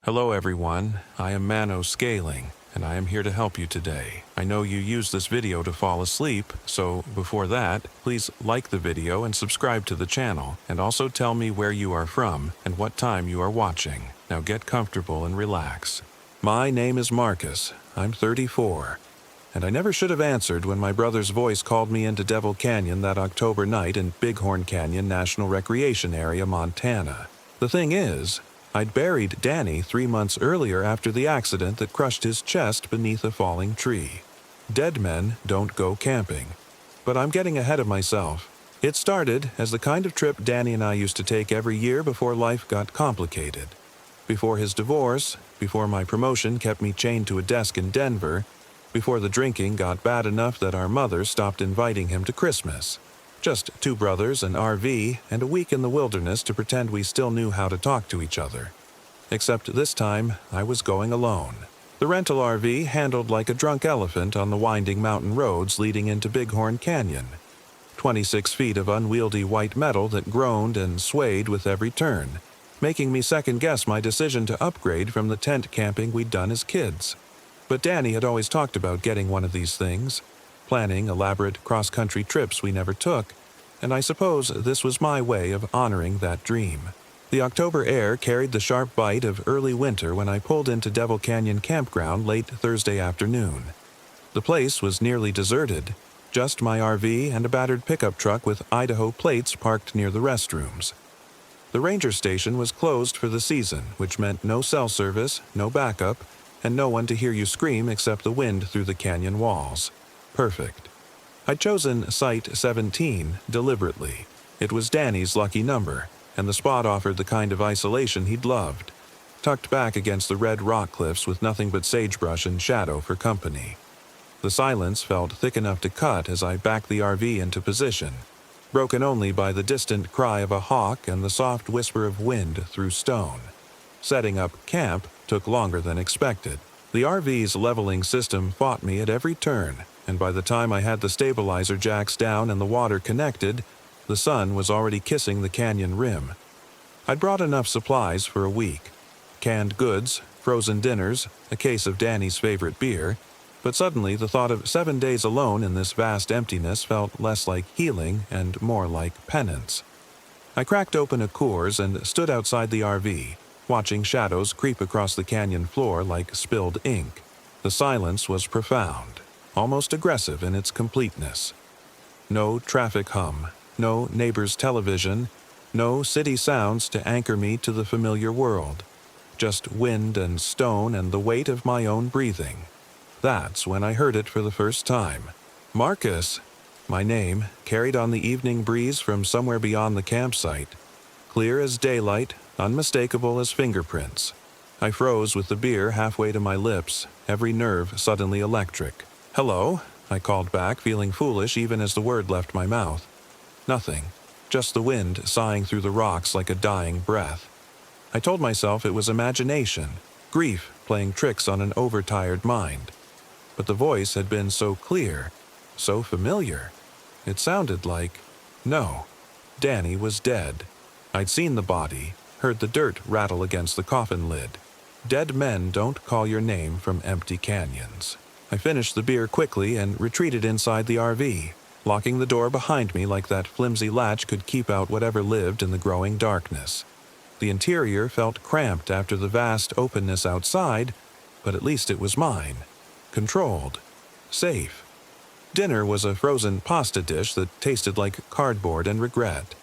Hello everyone, I am Mano Scaling, and I am here to help you today. I know you use this video to fall asleep, so before that, please like the video and subscribe to the channel, and also tell me where you are from and what time you are watching. Now get comfortable and relax. My name is Marcus, I'm 34, and I never should have answered when my brother's voice called me into Devil Canyon that October night in Bighorn Canyon National Recreation Area, Montana. The thing is, I'd buried Danny 3 months earlier after the accident that crushed his chest beneath a falling tree. Dead men don't go camping. But I'm getting ahead of myself. It started as the kind of trip Danny and I used to take every year before life got complicated. Before his divorce, before my promotion kept me chained to a desk in Denver, before the drinking got bad enough that our mother stopped inviting him to Christmas. Just 2 brothers, an RV, and a week in the wilderness to pretend we still knew how to talk to each other. Except this time, I was going alone. The rental RV handled like a drunk elephant on the winding mountain roads leading into Bighorn Canyon. 26 feet of unwieldy white metal that groaned and swayed with every turn, making me second-guess my decision to upgrade from the tent camping we'd done as kids. But Danny had always talked about getting one of these things, planning elaborate cross-country trips we never took, and I suppose this was my way of honoring that dream. The October air carried the sharp bite of early winter when I pulled into Devil Canyon Campground late Thursday afternoon. The place was nearly deserted, just my RV and a battered pickup truck with Idaho plates parked near the restrooms. The ranger station was closed for the season, which meant no cell service, no backup, and no one to hear you scream except the wind through the canyon walls. Perfect. I'd chosen Site 17 deliberately. It was Danny's lucky number, and the spot offered the kind of isolation he'd loved, tucked back against the red rock cliffs with nothing but sagebrush and shadow for company. The silence felt thick enough to cut as I backed the RV into position, broken only by the distant cry of a hawk and the soft whisper of wind through stone. Setting up camp took longer than expected. The RV's leveling system fought me at every turn, and by the time I had the stabilizer jacks down and the water connected, the sun was already kissing the canyon rim. I'd brought enough supplies for a week. Canned goods, frozen dinners, a case of Danny's favorite beer, but suddenly the thought of 7 days alone in this vast emptiness felt less like healing and more like penance. I cracked open a Coors and stood outside the RV, watching shadows creep across the canyon floor like spilled ink. The silence was profound, almost aggressive in its completeness. No traffic hum, no neighbor's television, no city sounds to anchor me to the familiar world. Just wind and stone and the weight of my own breathing. That's when I heard it for the first time. Marcus, my name, carried on the evening breeze from somewhere beyond the campsite. Clear as daylight, unmistakable as fingerprints. I froze with the beer halfway to my lips, every nerve suddenly electric. "Hello," I called back, feeling foolish even as the word left my mouth. Nothing, just the wind sighing through the rocks like a dying breath. I told myself it was imagination, grief playing tricks on an overtired mind. But the voice had been so clear, so familiar. It sounded like, no, Danny was dead. I'd seen the body, heard the dirt rattle against the coffin lid. Dead men don't call your name from empty canyons. I finished the beer quickly and retreated inside the RV, locking the door behind me like that flimsy latch could keep out whatever lived in the growing darkness. The interior felt cramped after the vast openness outside, but at least it was mine. Controlled. Safe. Dinner was a frozen pasta dish that tasted like cardboard and regret.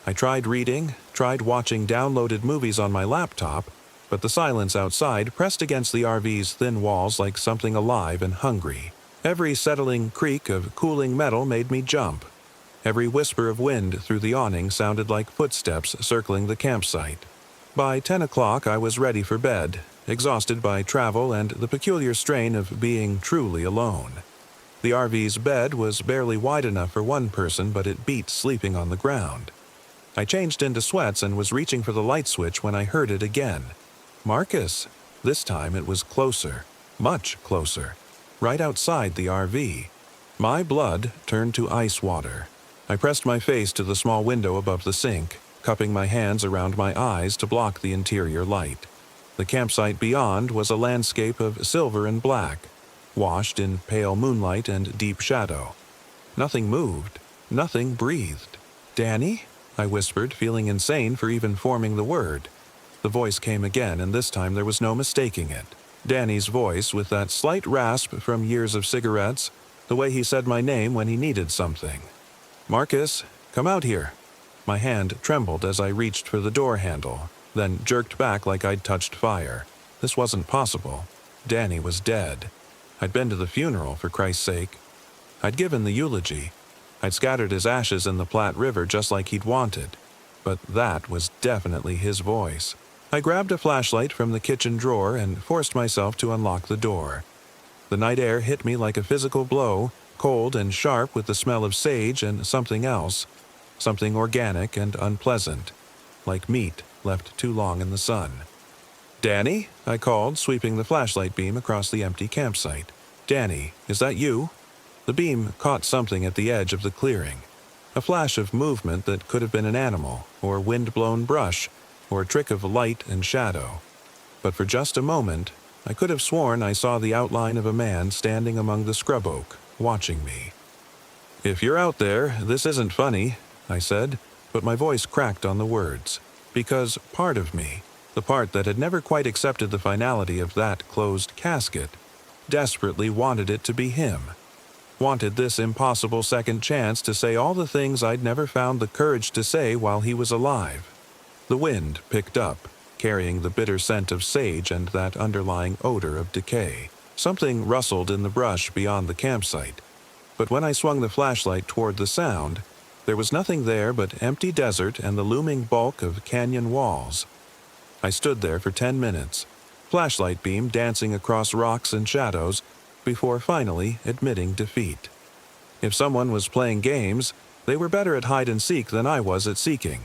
I tried reading, tried watching downloaded movies on my laptop, but the silence outside pressed against the RV's thin walls like something alive and hungry. Every settling creak of cooling metal made me jump. Every whisper of wind through the awning sounded like footsteps circling the campsite. By 10 o'clock I was ready for bed, exhausted by travel and the peculiar strain of being truly alone. The RV's bed was barely wide enough for one person, but it beat sleeping on the ground. I changed into sweats and was reaching for the light switch when I heard it again. Marcus. This time it was closer, much closer, right outside the RV. My blood turned to ice water. I pressed my face to the small window above the sink, cupping my hands around my eyes to block the interior light. The campsite beyond was a landscape of silver and black, washed in pale moonlight and deep shadow. Nothing moved. Nothing breathed. "Danny?" I whispered, feeling insane for even forming the word. The voice came again, and this time there was no mistaking it. Danny's voice, with that slight rasp from years of cigarettes, the way he said my name when he needed something. "Marcus, come out here." My hand trembled as I reached for the door handle, then jerked back like I'd touched fire. This wasn't possible. Danny was dead. I'd been to the funeral, for Christ's sake. I'd given the eulogy. I'd scattered his ashes in the Platte River just like he'd wanted. But that was definitely his voice. I grabbed a flashlight from the kitchen drawer and forced myself to unlock the door. The night air hit me like a physical blow, cold and sharp with the smell of sage and something else. Something organic and unpleasant, like meat left too long in the sun. "Danny?" I called, sweeping the flashlight beam across the empty campsite. "Danny, is that you?" The beam caught something at the edge of the clearing. A flash of movement that could have been an animal, or wind-blown brush, or a trick of light and shadow. But for just a moment, I could have sworn I saw the outline of a man standing among the scrub oak, watching me. "If you're out there, this isn't funny," I said, but my voice cracked on the words. Because part of me, the part that had never quite accepted the finality of that closed casket, desperately wanted it to be him. Wanted this impossible second chance to say all the things I'd never found the courage to say while he was alive. The wind picked up, carrying the bitter scent of sage and that underlying odor of decay. Something rustled in the brush beyond the campsite, but when I swung the flashlight toward the sound, there was nothing there but empty desert and the looming bulk of canyon walls. I stood there for 10 minutes, flashlight beam dancing across rocks and shadows, before finally admitting defeat. If someone was playing games, they were better at hide-and-seek than I was at seeking.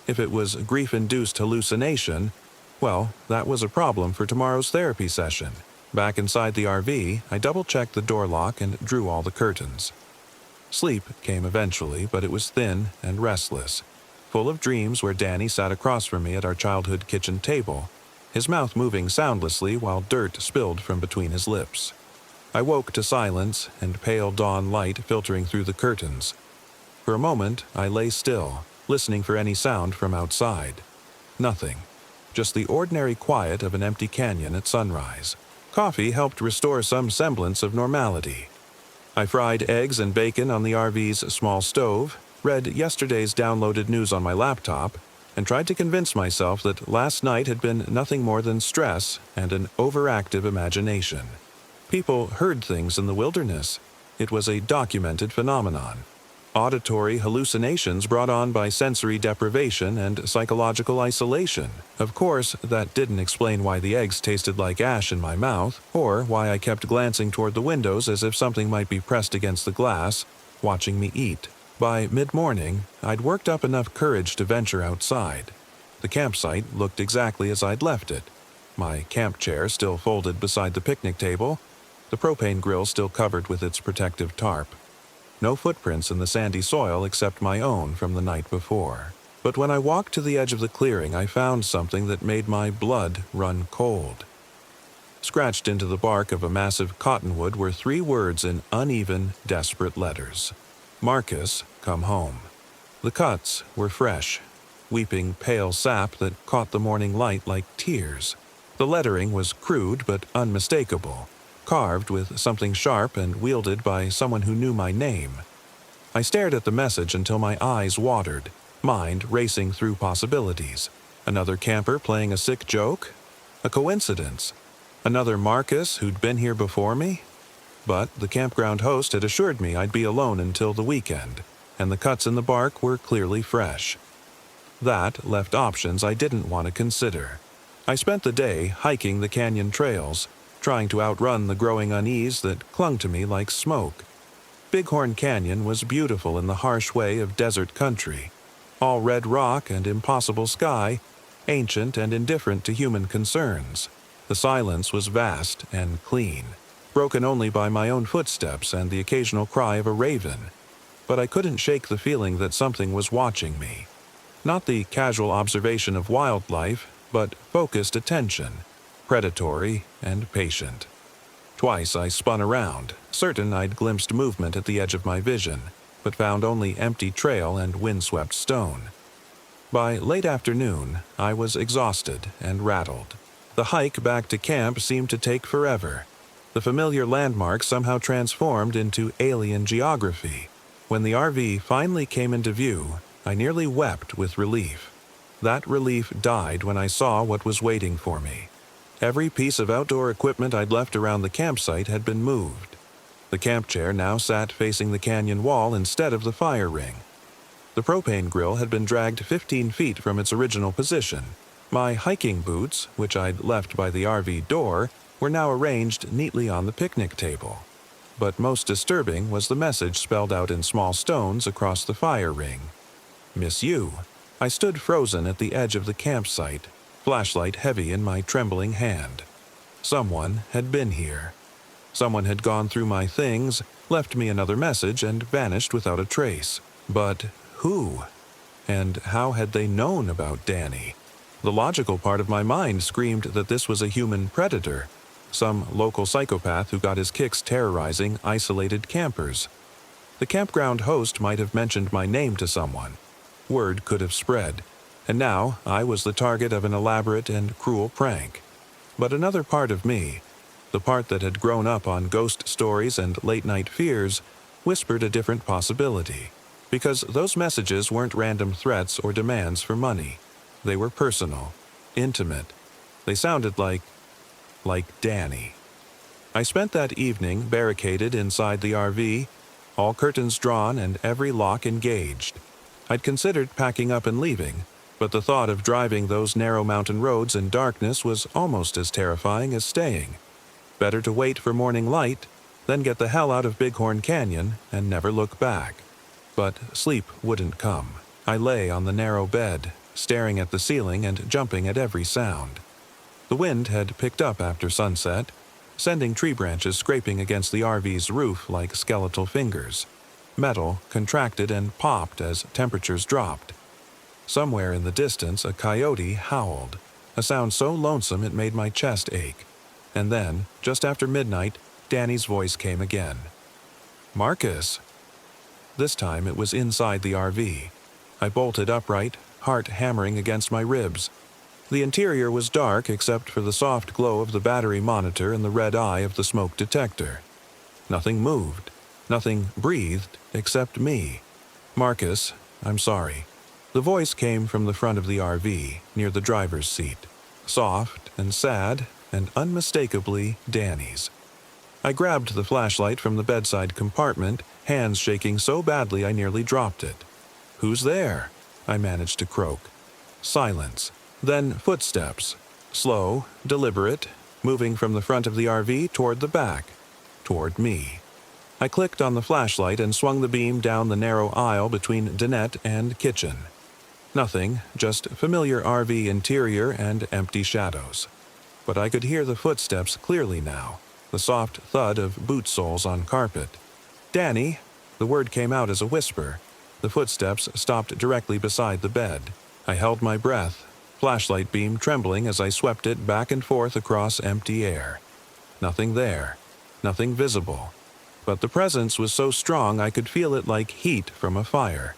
If it was grief-induced hallucination, well, that was a problem for tomorrow's therapy session. Back inside the RV, I double-checked the door lock and drew all the curtains. Sleep came eventually, but it was thin and restless, full of dreams where Danny sat across from me at our childhood kitchen table, his mouth moving soundlessly while dirt spilled from between his lips. I woke to silence and pale dawn light filtering through the curtains. For a moment, I lay still, listening for any sound from outside. Nothing. Just the ordinary quiet of an empty canyon at sunrise. Coffee helped restore some semblance of normality. I fried eggs and bacon on the RV's small stove, read yesterday's downloaded news on my laptop, and tried to convince myself that last night had been nothing more than stress and an overactive imagination. People heard things in the wilderness. It was a documented phenomenon. Auditory hallucinations brought on by sensory deprivation and psychological isolation. Of course, that didn't explain why the eggs tasted like ash in my mouth, or why I kept glancing toward the windows as if something might be pressed against the glass, watching me eat. By mid-morning, I'd worked up enough courage to venture outside. The campsite looked exactly as I'd left it. My camp chair still folded beside the picnic table, the propane grill still covered with its protective tarp. No footprints in the sandy soil except my own from the night before. But when I walked to the edge of the clearing, I found something that made my blood run cold. Scratched into the bark of a massive cottonwood were 3 words in uneven, desperate letters. "Marcus, come home." The cuts were fresh, weeping pale sap that caught the morning light like tears. The lettering was crude but unmistakable, carved with something sharp and wielded by someone who knew my name. I stared at the message until my eyes watered, mind racing through possibilities. Another camper playing a sick joke? A coincidence? Another Marcus who'd been here before me? But the campground host had assured me I'd be alone until the weekend, and the cuts in the bark were clearly fresh. That left options I didn't want to consider. I spent the day hiking the canyon trails, trying to outrun the growing unease that clung to me like smoke. Bighorn Canyon was beautiful in the harsh way of desert country, all red rock and impossible sky, ancient and indifferent to human concerns. The silence was vast and clean, broken only by my own footsteps and the occasional cry of a raven. But I couldn't shake the feeling that something was watching me. Not the casual observation of wildlife, but focused attention. predatory, and patient. Twice I spun around, certain I'd glimpsed movement at the edge of my vision, but found only empty trail and windswept stone. By late afternoon, I was exhausted and rattled. The hike back to camp seemed to take forever. The familiar landmarks somehow transformed into alien geography. When the RV finally came into view, I nearly wept with relief. That relief died when I saw what was waiting for me. Every piece of outdoor equipment I'd left around the campsite had been moved. The camp chair now sat facing the canyon wall instead of the fire ring. The propane grill had been dragged 15 feet from its original position. My hiking boots, which I'd left by the RV door, were now arranged neatly on the picnic table. But most disturbing was the message spelled out in small stones across the fire ring. Miss you. I stood frozen at the edge of the campsite, flashlight heavy in my trembling hand. Someone had been here. Someone had gone through my things, left me another message, and vanished without a trace. But who? And how had they known about Danny? The logical part of my mind screamed that this was a human predator, some local psychopath who got his kicks terrorizing isolated campers. The campground host might have mentioned my name to someone. Word could have spread, and now I was the target of an elaborate and cruel prank. But another part of me, the part that had grown up on ghost stories and late-night fears, whispered a different possibility. Because those messages weren't random threats or demands for money. They were personal, intimate. They sounded like Danny. I spent that evening barricaded inside the RV, all curtains drawn and every lock engaged. I'd considered packing up and leaving, but the thought of driving those narrow mountain roads in darkness was almost as terrifying as staying. Better to wait for morning light, then get the hell out of Bighorn Canyon and never look back. But sleep wouldn't come. I lay on the narrow bed, staring at the ceiling and jumping at every sound. The wind had picked up after sunset, sending tree branches scraping against the RV's roof like skeletal fingers. Metal contracted and popped as temperatures dropped. Somewhere in the distance, a coyote howled, a sound so lonesome it made my chest ache. And then, just after midnight, Danny's voice came again. "Marcus." This time it was inside the RV. I bolted upright, heart hammering against my ribs. The interior was dark except for the soft glow of the battery monitor and the red eye of the smoke detector. Nothing moved. Nothing breathed except me. "Marcus, I'm sorry." The voice came from the front of the RV, near the driver's seat. Soft and sad and unmistakably Danny's. I grabbed the flashlight from the bedside compartment, hands shaking so badly I nearly dropped it. "Who's there?" I managed to croak. Silence. Then footsteps. Slow, deliberate, moving from the front of the RV toward the back. Toward me. I clicked on the flashlight and swung the beam down the narrow aisle between dinette and kitchen. Nothing, just familiar RV interior and empty shadows. But I could hear the footsteps clearly now, the soft thud of boot soles on carpet. "Danny!" The word came out as a whisper. The footsteps stopped directly beside the bed. I held my breath, flashlight beam trembling as I swept it back and forth across empty air. Nothing there, nothing visible. But the presence was so strong I could feel it like heat from a fire.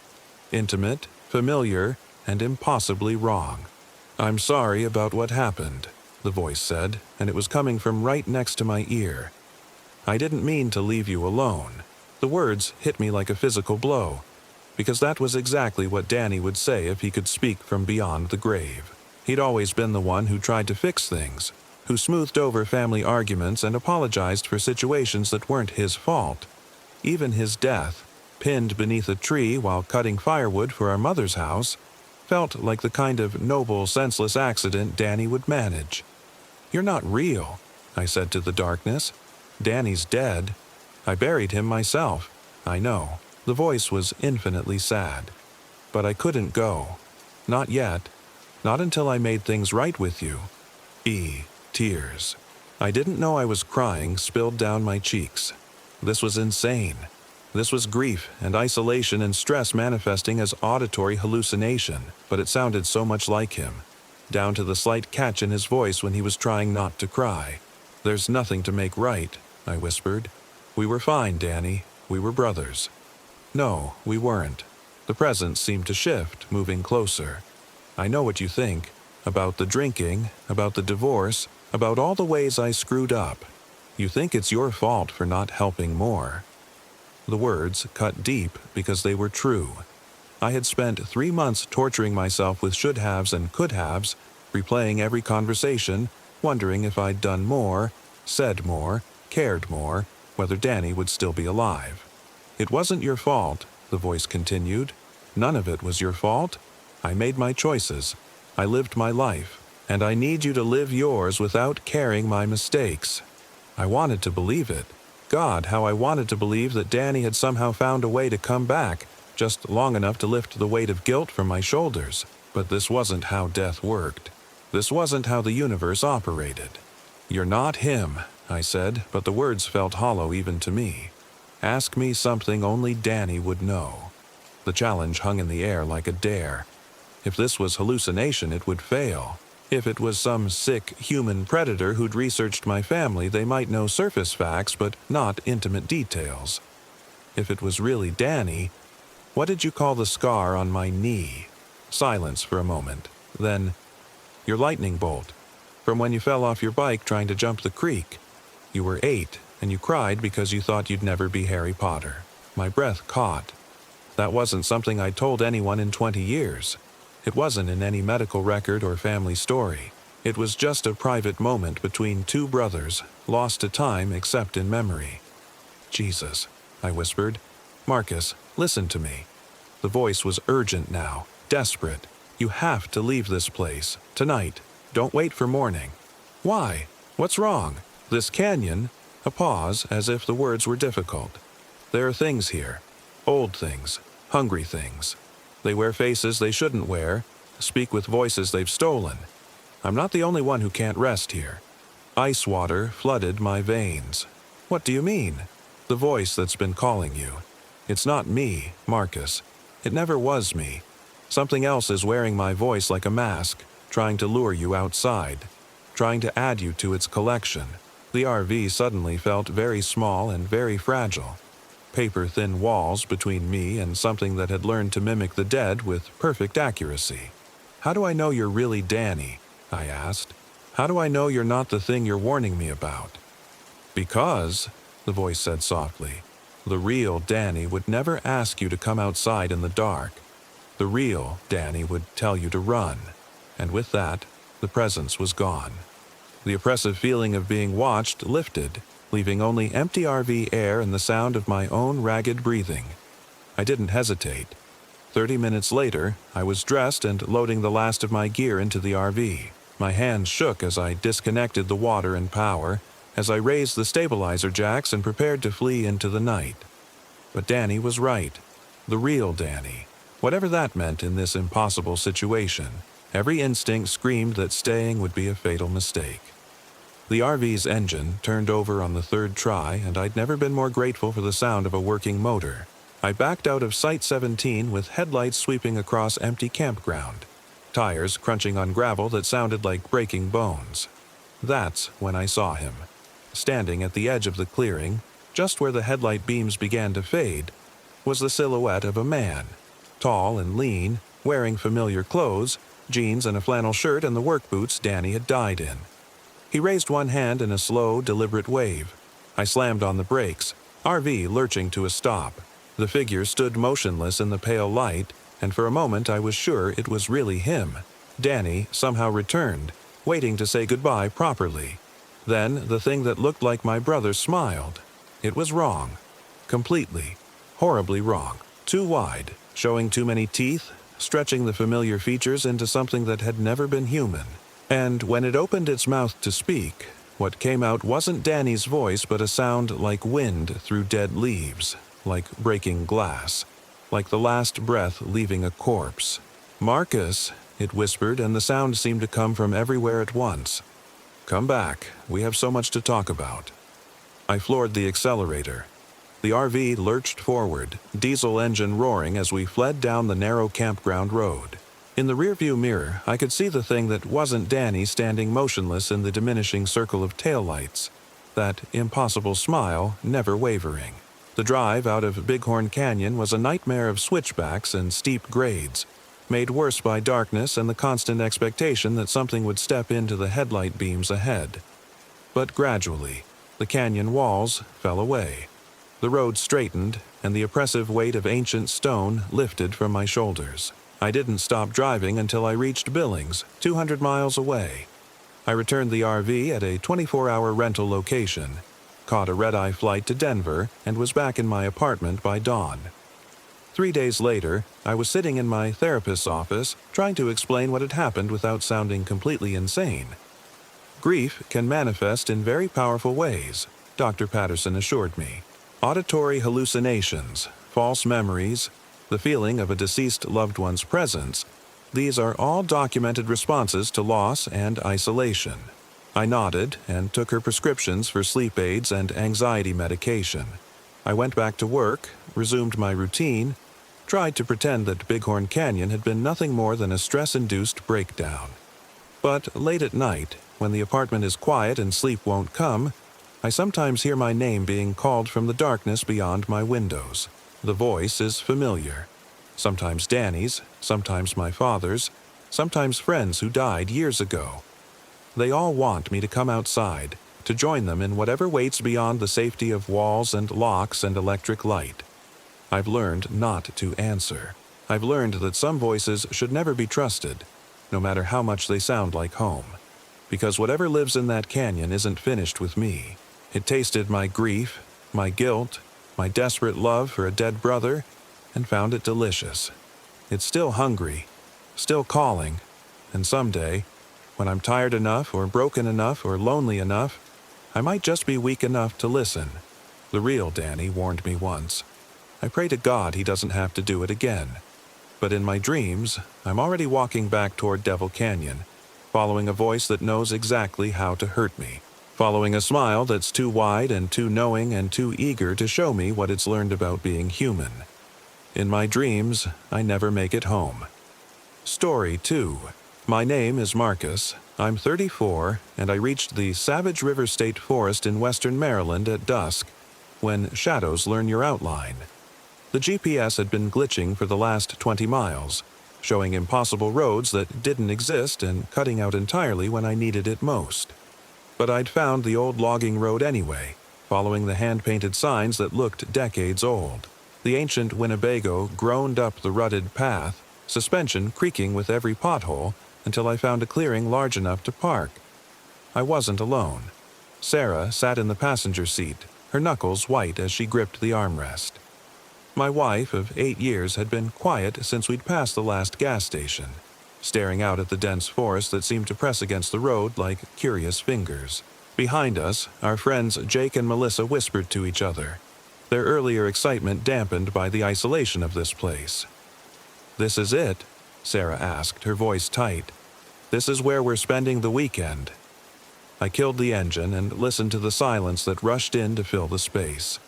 Intimate, familiar, and impossibly wrong. "I'm sorry about what happened," the voice said, and it was coming from right next to my ear. "I didn't mean to leave you alone." The words hit me like a physical blow, because that was exactly what Danny would say if he could speak from beyond the grave. He'd always been the one who tried to fix things, who smoothed over family arguments and apologized for situations that weren't his fault. Even his death, pinned beneath a tree while cutting firewood for our mother's house, felt like the kind of noble, senseless accident Danny would manage. "You're not real," I said to the darkness. "Danny's dead. I buried him myself." "I know." The voice was infinitely sad. "But I couldn't go. Not yet. Not until I made things right with you." Tears. I didn't know I was crying spilled down my cheeks. This was insane. This was grief and isolation and stress manifesting as auditory hallucination, but it sounded so much like him. down to the slight catch in his voice when he was trying not to cry. "There's nothing to make right," I whispered. "We were fine, Danny. We were brothers." "No, we weren't." The presence seemed to shift, moving closer. "I know what you think. About the drinking, about the divorce, about all the ways I screwed up. You think it's your fault for not helping more." The words cut deep because they were true. I had spent 3 months torturing myself with should-haves and could-haves, replaying every conversation, wondering if I'd done more, said more, cared more, whether Danny would still be alive. "It wasn't your fault," the voice continued. "None of it was your fault. I made my choices. I lived my life, and I need you to live yours without carrying my mistakes." I wanted to believe it. God, how I wanted to believe that Danny had somehow found a way to come back, just long enough to lift the weight of guilt from my shoulders. But this wasn't how death worked. This wasn't how the universe operated. "You're not him," I said, but the words felt hollow even to me. "Ask me something only Danny would know." The challenge hung in the air like a dare. If this was hallucination, it would fail. If it was some sick human predator who'd researched my family, they might know surface facts but not intimate details. If it was really Danny, "What did you call the scar on my knee?" Silence for a moment. Then, "Your lightning bolt. From when you fell off your bike trying to jump the creek. You were 8, and you cried because you thought you'd never be Harry Potter." My breath caught. That wasn't something I'd told anyone in 20 years. It wasn't in any medical record or family story. It was just a private moment between 2 brothers, lost to time except in memory. "Jesus," I whispered. "Marcus, listen to me." The voice was urgent now, desperate. "You have to leave this place, tonight. Don't wait for morning." "Why? What's wrong? This canyon?" A pause, as if the words were difficult. "There are things here. Old things. Hungry things. They wear faces they shouldn't wear, speak with voices they've stolen. I'm not the only one who can't rest here." Ice water flooded my veins. "What do you mean?" "The voice that's been calling you. It's not me, Marcus. It never was me. Something else is wearing my voice like a mask, trying to lure you outside, trying to add you to its collection." The RV suddenly felt very small and very fragile. Paper-thin walls between me and something that had learned to mimic the dead with perfect accuracy. "How do I know you're really Danny?" I asked. "How do I know you're not the thing you're warning me about?" "Because," the voice said softly, "the real Danny would never ask you to come outside in the dark. The real Danny would tell you to run." And with that, the presence was gone. The oppressive feeling of being watched lifted, leaving only empty RV air and the sound of my own ragged breathing. I didn't hesitate. 30 minutes later, I was dressed and loading the last of my gear into the RV. My hands shook as I disconnected the water and power, as I raised the stabilizer jacks and prepared to flee into the night. But Danny was right. The real Danny. Whatever that meant in this impossible situation, every instinct screamed that staying would be a fatal mistake. The RV's engine turned over on the 3rd try, and I'd never been more grateful for the sound of a working motor. I backed out of Site 17 with headlights sweeping across empty campground, tires crunching on gravel that sounded like breaking bones. That's when I saw him. Standing at the edge of the clearing, just where the headlight beams began to fade, was the silhouette of a man. Tall and lean, wearing familiar clothes, jeans and a flannel shirt and the work boots Danny had died in. He raised one hand in a slow, deliberate wave. I slammed on the brakes, RV lurching to a stop. The figure stood motionless in the pale light, and for a moment I was sure it was really him. Danny somehow returned, waiting to say goodbye properly. Then the thing that looked like my brother smiled. It was wrong. Completely. Horribly wrong. Too wide, showing too many teeth, stretching the familiar features into something that had never been human. And when it opened its mouth to speak, what came out wasn't Danny's voice but a sound like wind through dead leaves, like breaking glass, like the last breath leaving a corpse. "Marcus," it whispered, and the sound seemed to come from everywhere at once. "Come back. We have so much to talk about." I floored the accelerator. The RV lurched forward, diesel engine roaring as we fled down the narrow campground road. In the rearview mirror, I could see the thing that wasn't Danny standing motionless in the diminishing circle of taillights, that impossible smile never wavering. The drive out of Bighorn Canyon was a nightmare of switchbacks and steep grades, made worse by darkness and the constant expectation that something would step into the headlight beams ahead. But gradually, the canyon walls fell away. The road straightened, and the oppressive weight of ancient stone lifted from my shoulders. I didn't stop driving until I reached Billings, 200 miles away. I returned the RV at a 24-hour rental location, caught a red-eye flight to Denver, and was back in my apartment by dawn. 3 days later, I was sitting in my therapist's office trying to explain what had happened without sounding completely insane. Grief can manifest in very powerful ways, Dr. Patterson assured me. Auditory hallucinations, false memories, the feeling of a deceased loved one's presence, these are all documented responses to loss and isolation. I nodded and took her prescriptions for sleep aids and anxiety medication. I went back to work, resumed my routine, tried to pretend that Bighorn Canyon had been nothing more than a stress-induced breakdown. But late at night, when the apartment is quiet and sleep won't come, I sometimes hear my name being called from the darkness beyond my windows. The voice is familiar. Sometimes Danny's, sometimes my father's, sometimes friends who died years ago. They all want me to come outside, to join them in whatever waits beyond the safety of walls and locks and electric light. I've learned not to answer. I've learned that some voices should never be trusted, no matter how much they sound like home. Because whatever lives in that canyon isn't finished with me. It tasted my grief, my guilt, my desperate love for a dead brother, and found it delicious. It's still hungry, still calling, and someday, when I'm tired enough or broken enough or lonely enough, I might just be weak enough to listen. The real Danny warned me once. I pray to God he doesn't have to do it again. But in my dreams, I'm already walking back toward Devil Canyon, following a voice that knows exactly how to hurt me, following a smile that's too wide and too knowing and too eager to show me what it's learned about being human. In my dreams, I never make it home. Story 2. My name is Marcus. I'm 34, and I reached the Savage River State Forest in western Maryland at dusk, when shadows learn your outline. The GPS had been glitching for the last 20 miles, showing impossible roads that didn't exist and cutting out entirely when I needed it most. But I'd found the old logging road anyway, following the hand-painted signs that looked decades old. The ancient Winnebago groaned up the rutted path, suspension creaking with every pothole, until I found a clearing large enough to park. I wasn't alone. Sarah sat in the passenger seat, her knuckles white as she gripped the armrest. My wife of 8 years had been quiet since we'd passed the last gas station, staring out at the dense forest that seemed to press against the road like curious fingers. Behind us, our friends Jake and Melissa whispered to each other, their earlier excitement dampened by the isolation of this place. "This is it?" Sarah asked, her voice tight. "This is where we're spending the weekend." I killed the engine and listened to the silence that rushed in to fill the space.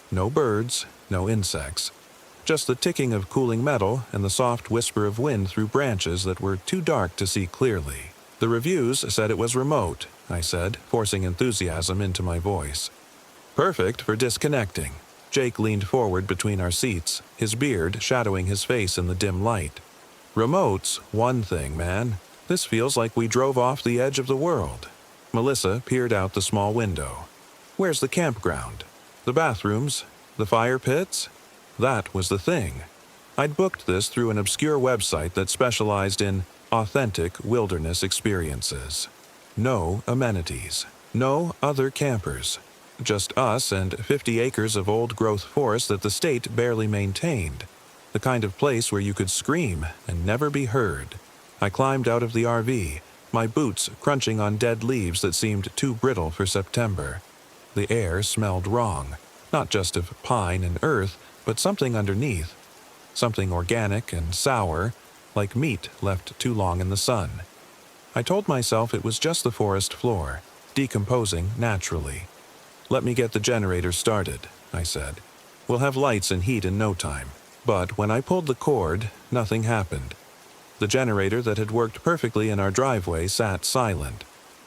No birds, no insects. Just the ticking of cooling metal and the soft whisper of wind through branches that were too dark to see clearly. "The reviews said it was remote," I said, forcing enthusiasm into my voice. "Perfect for disconnecting." Jake leaned forward between our seats, his beard shadowing his face in the dim light. "Remote's one thing, man. This feels like we drove off the edge of the world." Melissa peered out the small window. "Where's the campground? The bathrooms? The fire pits?" That was the thing. I'd booked this through an obscure website that specialized in authentic wilderness experiences. No amenities. No other campers. Just us and 50 acres of old-growth forest that the state barely maintained. The kind of place where you could scream and never be heard. I climbed out of the RV, my boots crunching on dead leaves that seemed too brittle for September. The air smelled wrong, not just of pine and earth, but something underneath. Something organic and sour, like meat left too long in the sun. I told myself it was just the forest floor, decomposing naturally. "Let me get the generator started," I said. "We'll have lights and heat in no time." But when I pulled the cord, nothing happened. The generator that had worked perfectly in our driveway sat silent.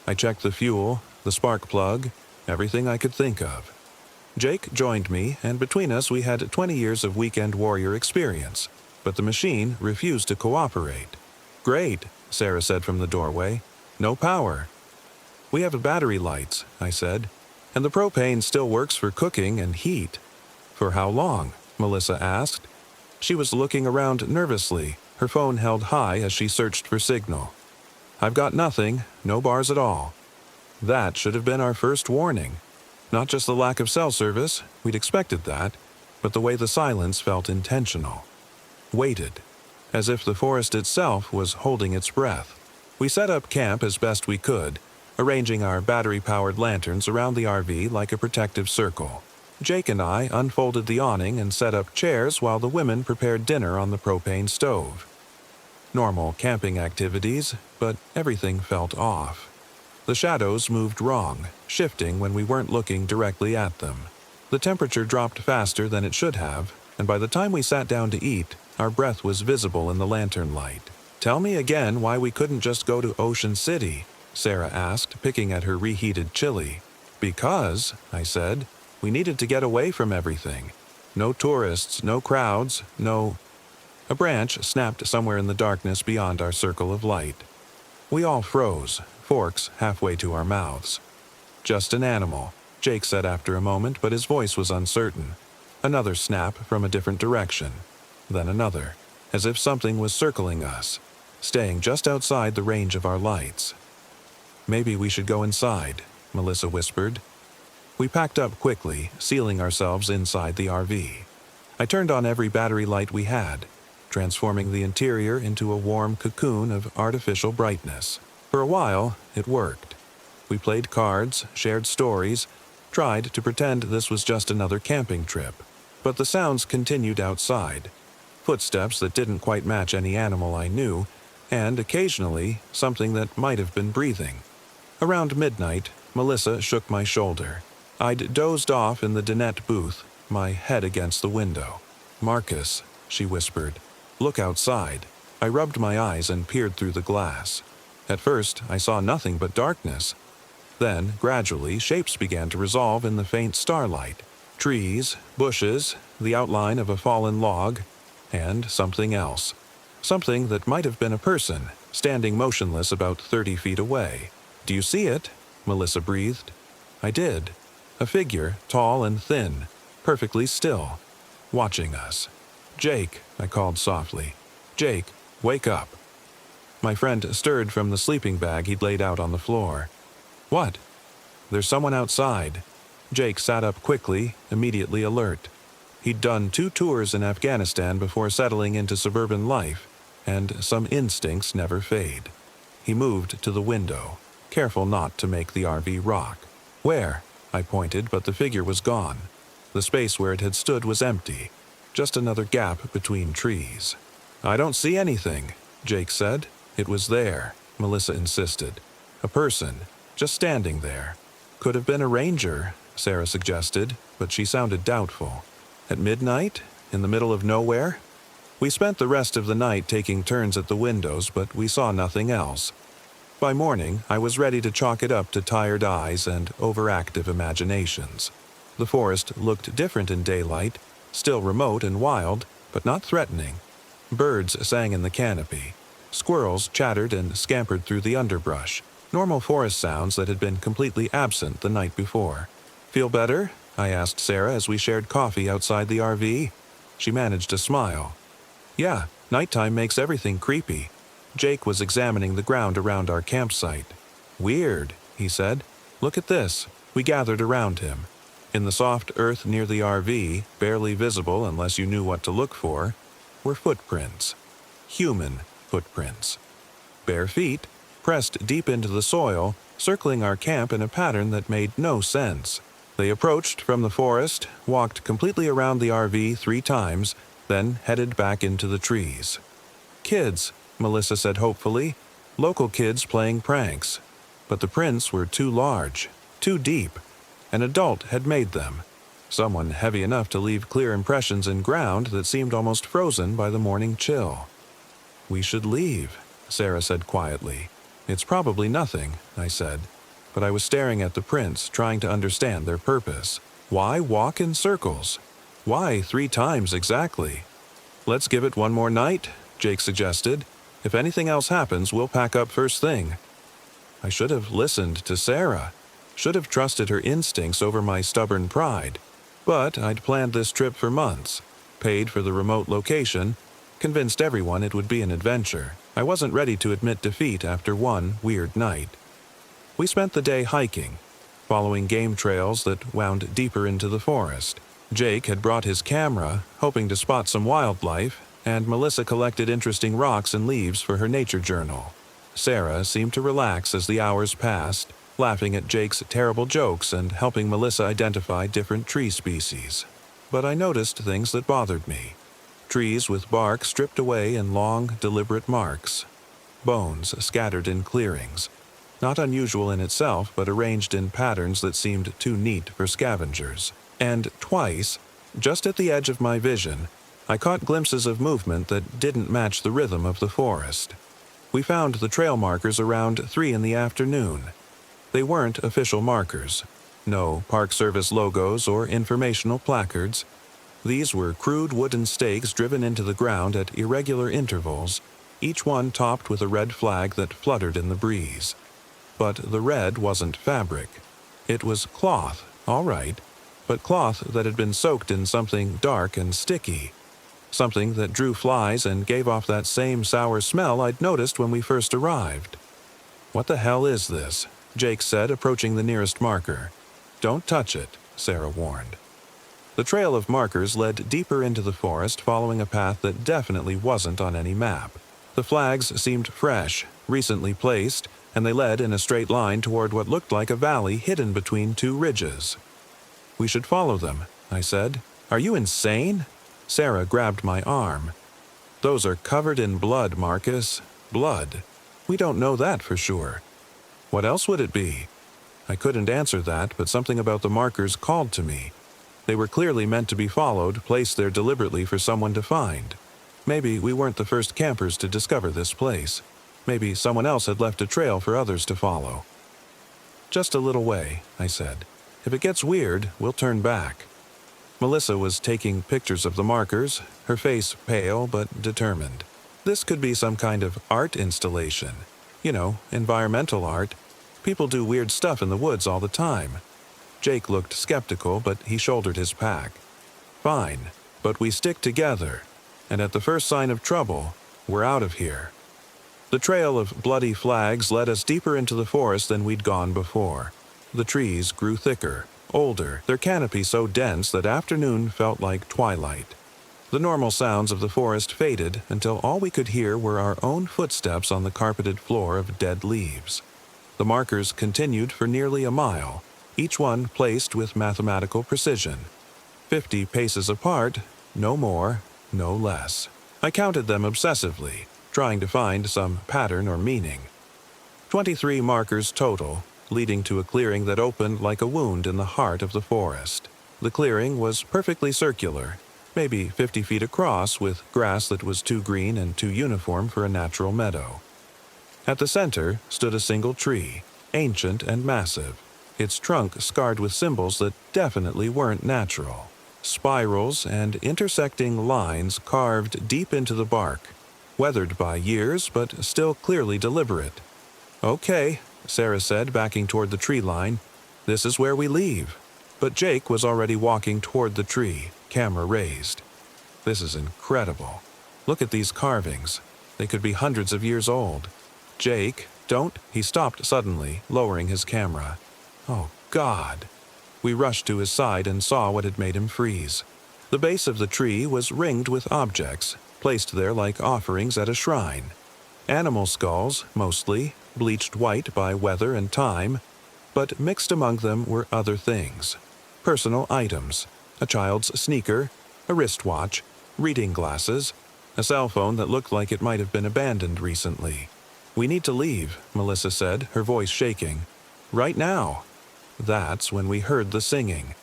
I checked the fuel, the spark plug, everything I could think of. Jake joined me, and between us we had 20 years of weekend warrior experience, but the machine refused to cooperate. "Great," Sarah said from the doorway. "No power." "We have battery lights," I said, "and the propane still works for cooking and heat." "For how long?" Melissa asked. She was looking around nervously, her phone held high as she searched for signal. "I've got nothing, no bars at all." That should have been our first warning. Not just the lack of cell service, we'd expected that, but the way the silence felt intentional. Waited, as if the forest itself was holding its breath. We set up camp as best we could, arranging our battery-powered lanterns around the RV like a protective circle. Jake and I unfolded the awning and set up chairs while the women prepared dinner on the propane stove. Normal camping activities, but everything felt off. The shadows moved wrong, shifting when we weren't looking directly at them. The temperature dropped faster than it should have, and by the time we sat down to eat, our breath was visible in the lantern light. "Tell me again why we couldn't just go to Ocean City," Sarah asked, picking at her reheated chili. "Because," I said, "we needed to get away from everything. No tourists, no crowds, no—" A branch snapped somewhere in the darkness beyond our circle of light. We all froze, forks halfway to our mouths. "Just an animal," Jake said after a moment, but his voice was uncertain. Another snap from a different direction. Then another, as if something was circling us, staying just outside the range of our lights. "Maybe we should go inside," Melissa whispered. We packed up quickly, sealing ourselves inside the RV. I turned on every battery light we had, transforming the interior into a warm cocoon of artificial brightness. For a while, it worked. We played cards, shared stories, tried to pretend this was just another camping trip. But the sounds continued outside. Footsteps that didn't quite match any animal I knew, and occasionally, something that might have been breathing. Around midnight, Melissa shook my shoulder. I'd dozed off in the dinette booth, my head against the window. "Marcus," she whispered, "look outside." I rubbed my eyes and peered through the glass. At first, I saw nothing but darkness. Then, gradually, shapes began to resolve in the faint starlight. Trees, bushes, the outline of a fallen log, and something else. Something that might have been a person, standing motionless about 30 feet away. "Do you see it?" Melissa breathed. I did. A figure, tall and thin, perfectly still, watching us. "Jake," I called softly. "Jake, wake up." My friend stirred from the sleeping bag he'd laid out on the floor. "What?" "There's someone outside." Jake sat up quickly, immediately alert. He'd done 2 tours in Afghanistan before settling into suburban life, and some instincts never fade. He moved to the window, careful not to make the RV rock. "Where?" I pointed, but the figure was gone. The space where it had stood was empty, just another gap between trees. "I don't see anything," Jake said. "It was there," Melissa insisted. "A person, just standing there." "Could have been a ranger," Sarah suggested, but she sounded doubtful. "At midnight? In the middle of nowhere?" We spent the rest of the night taking turns at the windows, but we saw nothing else. By morning, I was ready to chalk it up to tired eyes and overactive imaginations. The forest looked different in daylight, still remote and wild, but not threatening. Birds sang in the canopy. Squirrels chattered and scampered through the underbrush, normal forest sounds that had been completely absent the night before. "Feel better?" I asked Sarah as we shared coffee outside the RV. She managed a smile. "Yeah, nighttime makes everything creepy." Jake was examining the ground around our campsite. "Weird," he said. "Look at this." We gathered around him. In the soft earth near the RV, barely visible unless you knew what to look for, were footprints. Human footprints. Bare feet, pressed deep into the soil, circling our camp in a pattern that made no sense. They approached from the forest, walked completely around the RV 3 times, then headed back into the trees. "Kids," Melissa said hopefully. "Local kids playing pranks." But the prints were too large, too deep. An adult had made them. Someone heavy enough to leave clear impressions in ground that seemed almost frozen by the morning chill. "We should leave," Sarah said quietly. "It's probably nothing," I said. But I was staring at the prints, trying to understand their purpose. Why walk in circles? Why 3 times exactly? "Let's give it one more night," Jake suggested. "If anything else happens, we'll pack up first thing." I should have listened to Sarah. Should have trusted her instincts over my stubborn pride. But I'd planned this trip for months, paid for the remote location, convinced everyone it would be an adventure. I wasn't ready to admit defeat after one weird night. We spent the day hiking, following game trails that wound deeper into the forest. Jake had brought his camera, hoping to spot some wildlife, and Melissa collected interesting rocks and leaves for her nature journal. Sarah seemed to relax as the hours passed, laughing at Jake's terrible jokes and helping Melissa identify different tree species. But I noticed things that bothered me. Trees with bark stripped away in long, deliberate marks. Bones scattered in clearings. Not unusual in itself, but arranged in patterns that seemed too neat for scavengers. And twice, just at the edge of my vision, I caught glimpses of movement that didn't match the rhythm of the forest. We found the trail markers around 3 in the afternoon. They weren't official markers. No Park Service logos or informational placards. These were crude wooden stakes driven into the ground at irregular intervals, each one topped with a red flag that fluttered in the breeze. But the red wasn't fabric. It was cloth, all right, but cloth that had been soaked in something dark and sticky. Something that drew flies and gave off that same sour smell I'd noticed when we first arrived. "What the hell is this?" Jake said, approaching the nearest marker. "Don't touch it," Sarah warned. The trail of markers led deeper into the forest, following a path that definitely wasn't on any map. The flags seemed fresh, recently placed, and they led in a straight line toward what looked like a valley hidden between 2 ridges. "We should follow them," I said. "Are you insane?" Sarah grabbed my arm. "Those are covered in blood, Marcus. Blood. We don't know that for sure." "What else would it be?" I couldn't answer that, but something about the markers called to me. They were clearly meant to be followed, placed there deliberately for someone to find. Maybe we weren't the first campers to discover this place. Maybe someone else had left a trail for others to follow. "Just a little way," I said. "If it gets weird, we'll turn back." Melissa was taking pictures of the markers, her face pale but determined. This could be some kind of art installation. You know, environmental art. People do weird stuff in the woods all the time. Jake looked skeptical, but he shouldered his pack. "Fine, but we stick together, and at the first sign of trouble, we're out of here." The trail of bloody flags led us deeper into the forest than we'd gone before. The trees grew thicker, older, their canopy so dense that afternoon felt like twilight. The normal sounds of the forest faded until all we could hear were our own footsteps on the carpeted floor of dead leaves. The markers continued for nearly a mile, each one placed with mathematical precision. 50 paces apart, no more, no less. I counted them obsessively, trying to find some pattern or meaning. 23 markers total, leading to a clearing that opened like a wound in the heart of the forest. The clearing was perfectly circular, maybe 50 feet across, with grass that was too green and too uniform for a natural meadow. At the center stood a single tree, ancient and massive, its trunk scarred with symbols that definitely weren't natural. Spirals and intersecting lines carved deep into the bark, weathered by years but still clearly deliberate. "Okay," Sarah said, backing toward the tree line. "This is where we leave." But Jake was already walking toward the tree, camera raised. "This is incredible. Look at these carvings. They could be hundreds of years old." "Jake, don't—" He stopped suddenly, lowering his camera. "Oh, God." We rushed to his side and saw what had made him freeze. The base of the tree was ringed with objects, placed there like offerings at a shrine. Animal skulls, mostly, bleached white by weather and time, but mixed among them were other things. Personal items, a child's sneaker, a wristwatch, reading glasses, a cell phone that looked like it might have been abandoned recently. "We need to leave," Melissa said, her voice shaking. "Right now." That's when we heard the singing.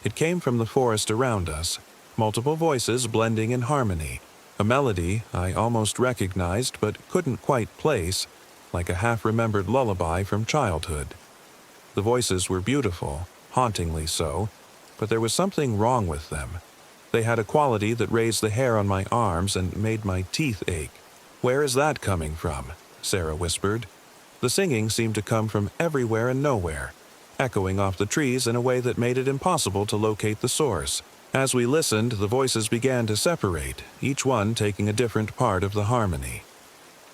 It came from the forest around us, multiple voices blending in harmony. A melody I almost recognized but couldn't quite place, like a half-remembered lullaby from childhood. The voices were beautiful, hauntingly so, but there was something wrong with them. They had a quality that raised the hair on my arms and made my teeth ache. "Where is that coming from?" Sarah whispered. The singing seemed to come from everywhere and nowhere, echoing off the trees in a way that made it impossible to locate the source. As we listened, the voices began to separate, each one taking a different part of the harmony.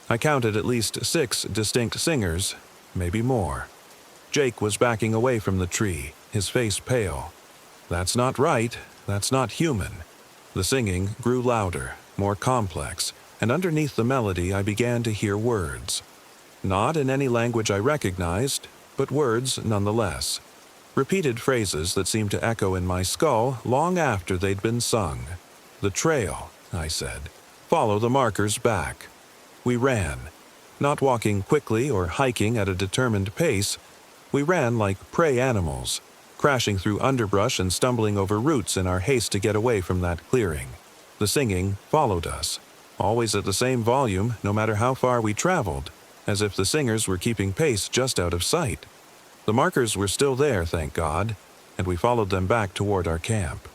I counted at least 6 distinct singers, maybe more. Jake was backing away from the tree, his face pale. "That's not right. That's not human." The singing grew louder, more complex, and underneath the melody I began to hear words. Not in any language I recognized, but words nonetheless. Repeated phrases that seemed to echo in my skull long after they'd been sung. "The trail," I said. "Follow the markers back." We ran. Not walking quickly or hiking at a determined pace, we ran like prey animals, crashing through underbrush and stumbling over roots in our haste to get away from that clearing. The singing followed us, always at the same volume no matter how far we traveled, as if the singers were keeping pace just out of sight. The markers were still there, thank God, and we followed them back toward our camp.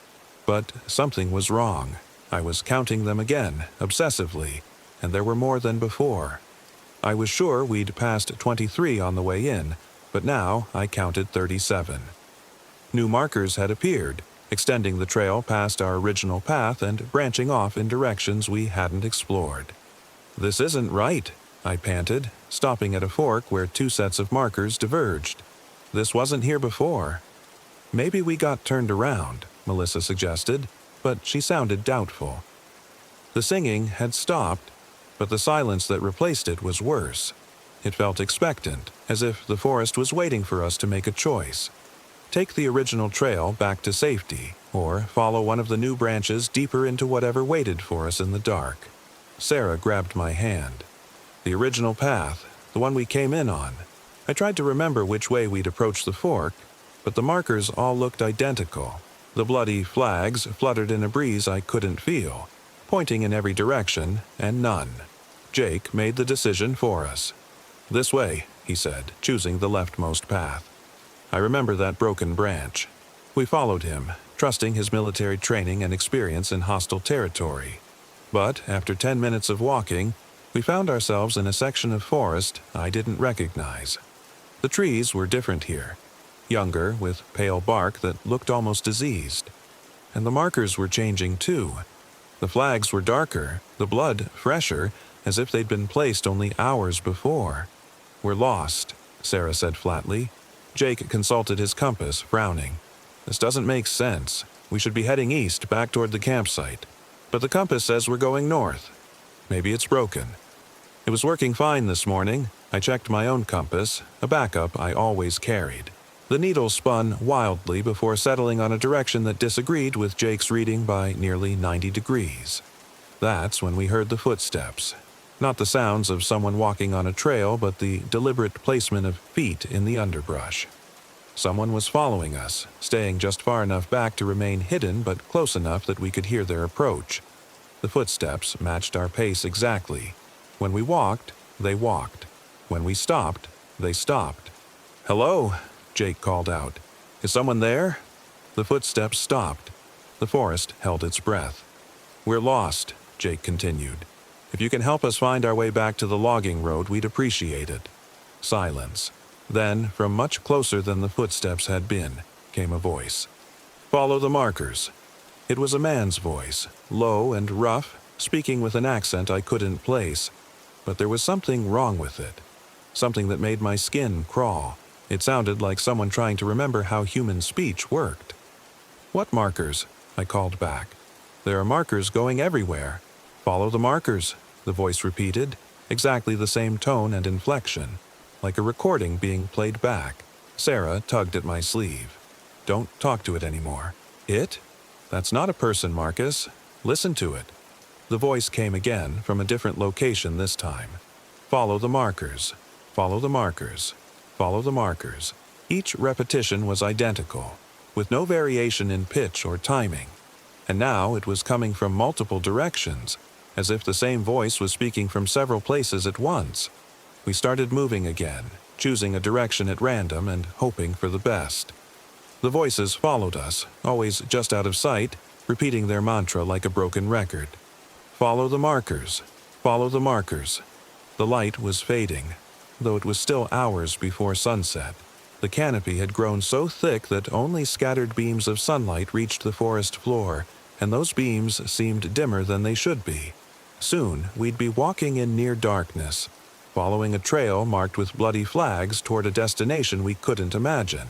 But something was wrong. I was counting them again, obsessively, and there were more than before. I was sure we'd passed 23 on the way in, but now I counted 37. New markers had appeared, extending the trail past our original path and branching off in directions we hadn't explored. "This isn't right," I panted, stopping at a fork where 2 sets of markers diverged. "This wasn't here before." "Maybe we got turned around," Melissa suggested, but she sounded doubtful. The singing had stopped, but the silence that replaced it was worse. It felt expectant, as if the forest was waiting for us to make a choice. Take the original trail back to safety, or follow one of the new branches deeper into whatever waited for us in the dark. Sarah grabbed my hand. "The original path, the one we came in on." I tried to remember which way we'd approached the fork, but the markers all looked identical. The bloody flags fluttered in a breeze I couldn't feel, pointing in every direction, and none. Jake made the decision for us. "This way," he said, choosing the leftmost path. I remember that broken branch. We followed him, trusting his military training and experience in hostile territory. But after 10 minutes of walking, we found ourselves in a section of forest I didn't recognize. The trees were different here, younger, with pale bark that looked almost diseased. And the markers were changing too. The flags were darker, the blood fresher, as if they'd been placed only hours before. "We're lost," Sarah said flatly. Jake consulted his compass, frowning. "This doesn't make sense. We should be heading east, back toward the campsite. But the compass says we're going north. Maybe it's broken." It was working fine this morning. I checked my own compass, a backup I always carried. The needle spun wildly before settling on a direction that disagreed with Jake's reading by nearly 90 degrees. That's when we heard the footsteps. Not the sounds of someone walking on a trail, but the deliberate placement of feet in the underbrush. Someone was following us, staying just far enough back to remain hidden but close enough that we could hear their approach. The footsteps matched our pace exactly. When we walked, they walked. When we stopped, they stopped. "Hello," Jake called out. "Is someone there?" The footsteps stopped. The forest held its breath. "We're lost," Jake continued. "If you can help us find our way back to the logging road, we'd appreciate it." Silence. Then, from much closer than the footsteps had been, came a voice. "Follow the markers." It was a man's voice, low and rough, speaking with an accent I couldn't place. But there was something wrong with it. Something that made my skin crawl. It sounded like someone trying to remember how human speech worked. "What markers?" I called back. "There are markers going everywhere." "Follow the markers," the voice repeated, exactly the same tone and inflection, like a recording being played back. Sarah tugged at my sleeve. "Don't talk to it anymore." "It? That's not a person, Marcus. Listen to it." The voice came again, from a different location this time. "Follow the markers. Follow the markers. Follow the markers." Each repetition was identical, with no variation in pitch or timing. And now it was coming from multiple directions, as if the same voice was speaking from several places at once. We started moving again, choosing a direction at random and hoping for the best. The voices followed us, always just out of sight, repeating their mantra like a broken record. Follow the markers. Follow the markers. The light was fading, though it was still hours before sunset. The canopy had grown so thick that only scattered beams of sunlight reached the forest floor, and those beams seemed dimmer than they should be. Soon, we'd be walking in near darkness, following a trail marked with bloody flags toward a destination we couldn't imagine.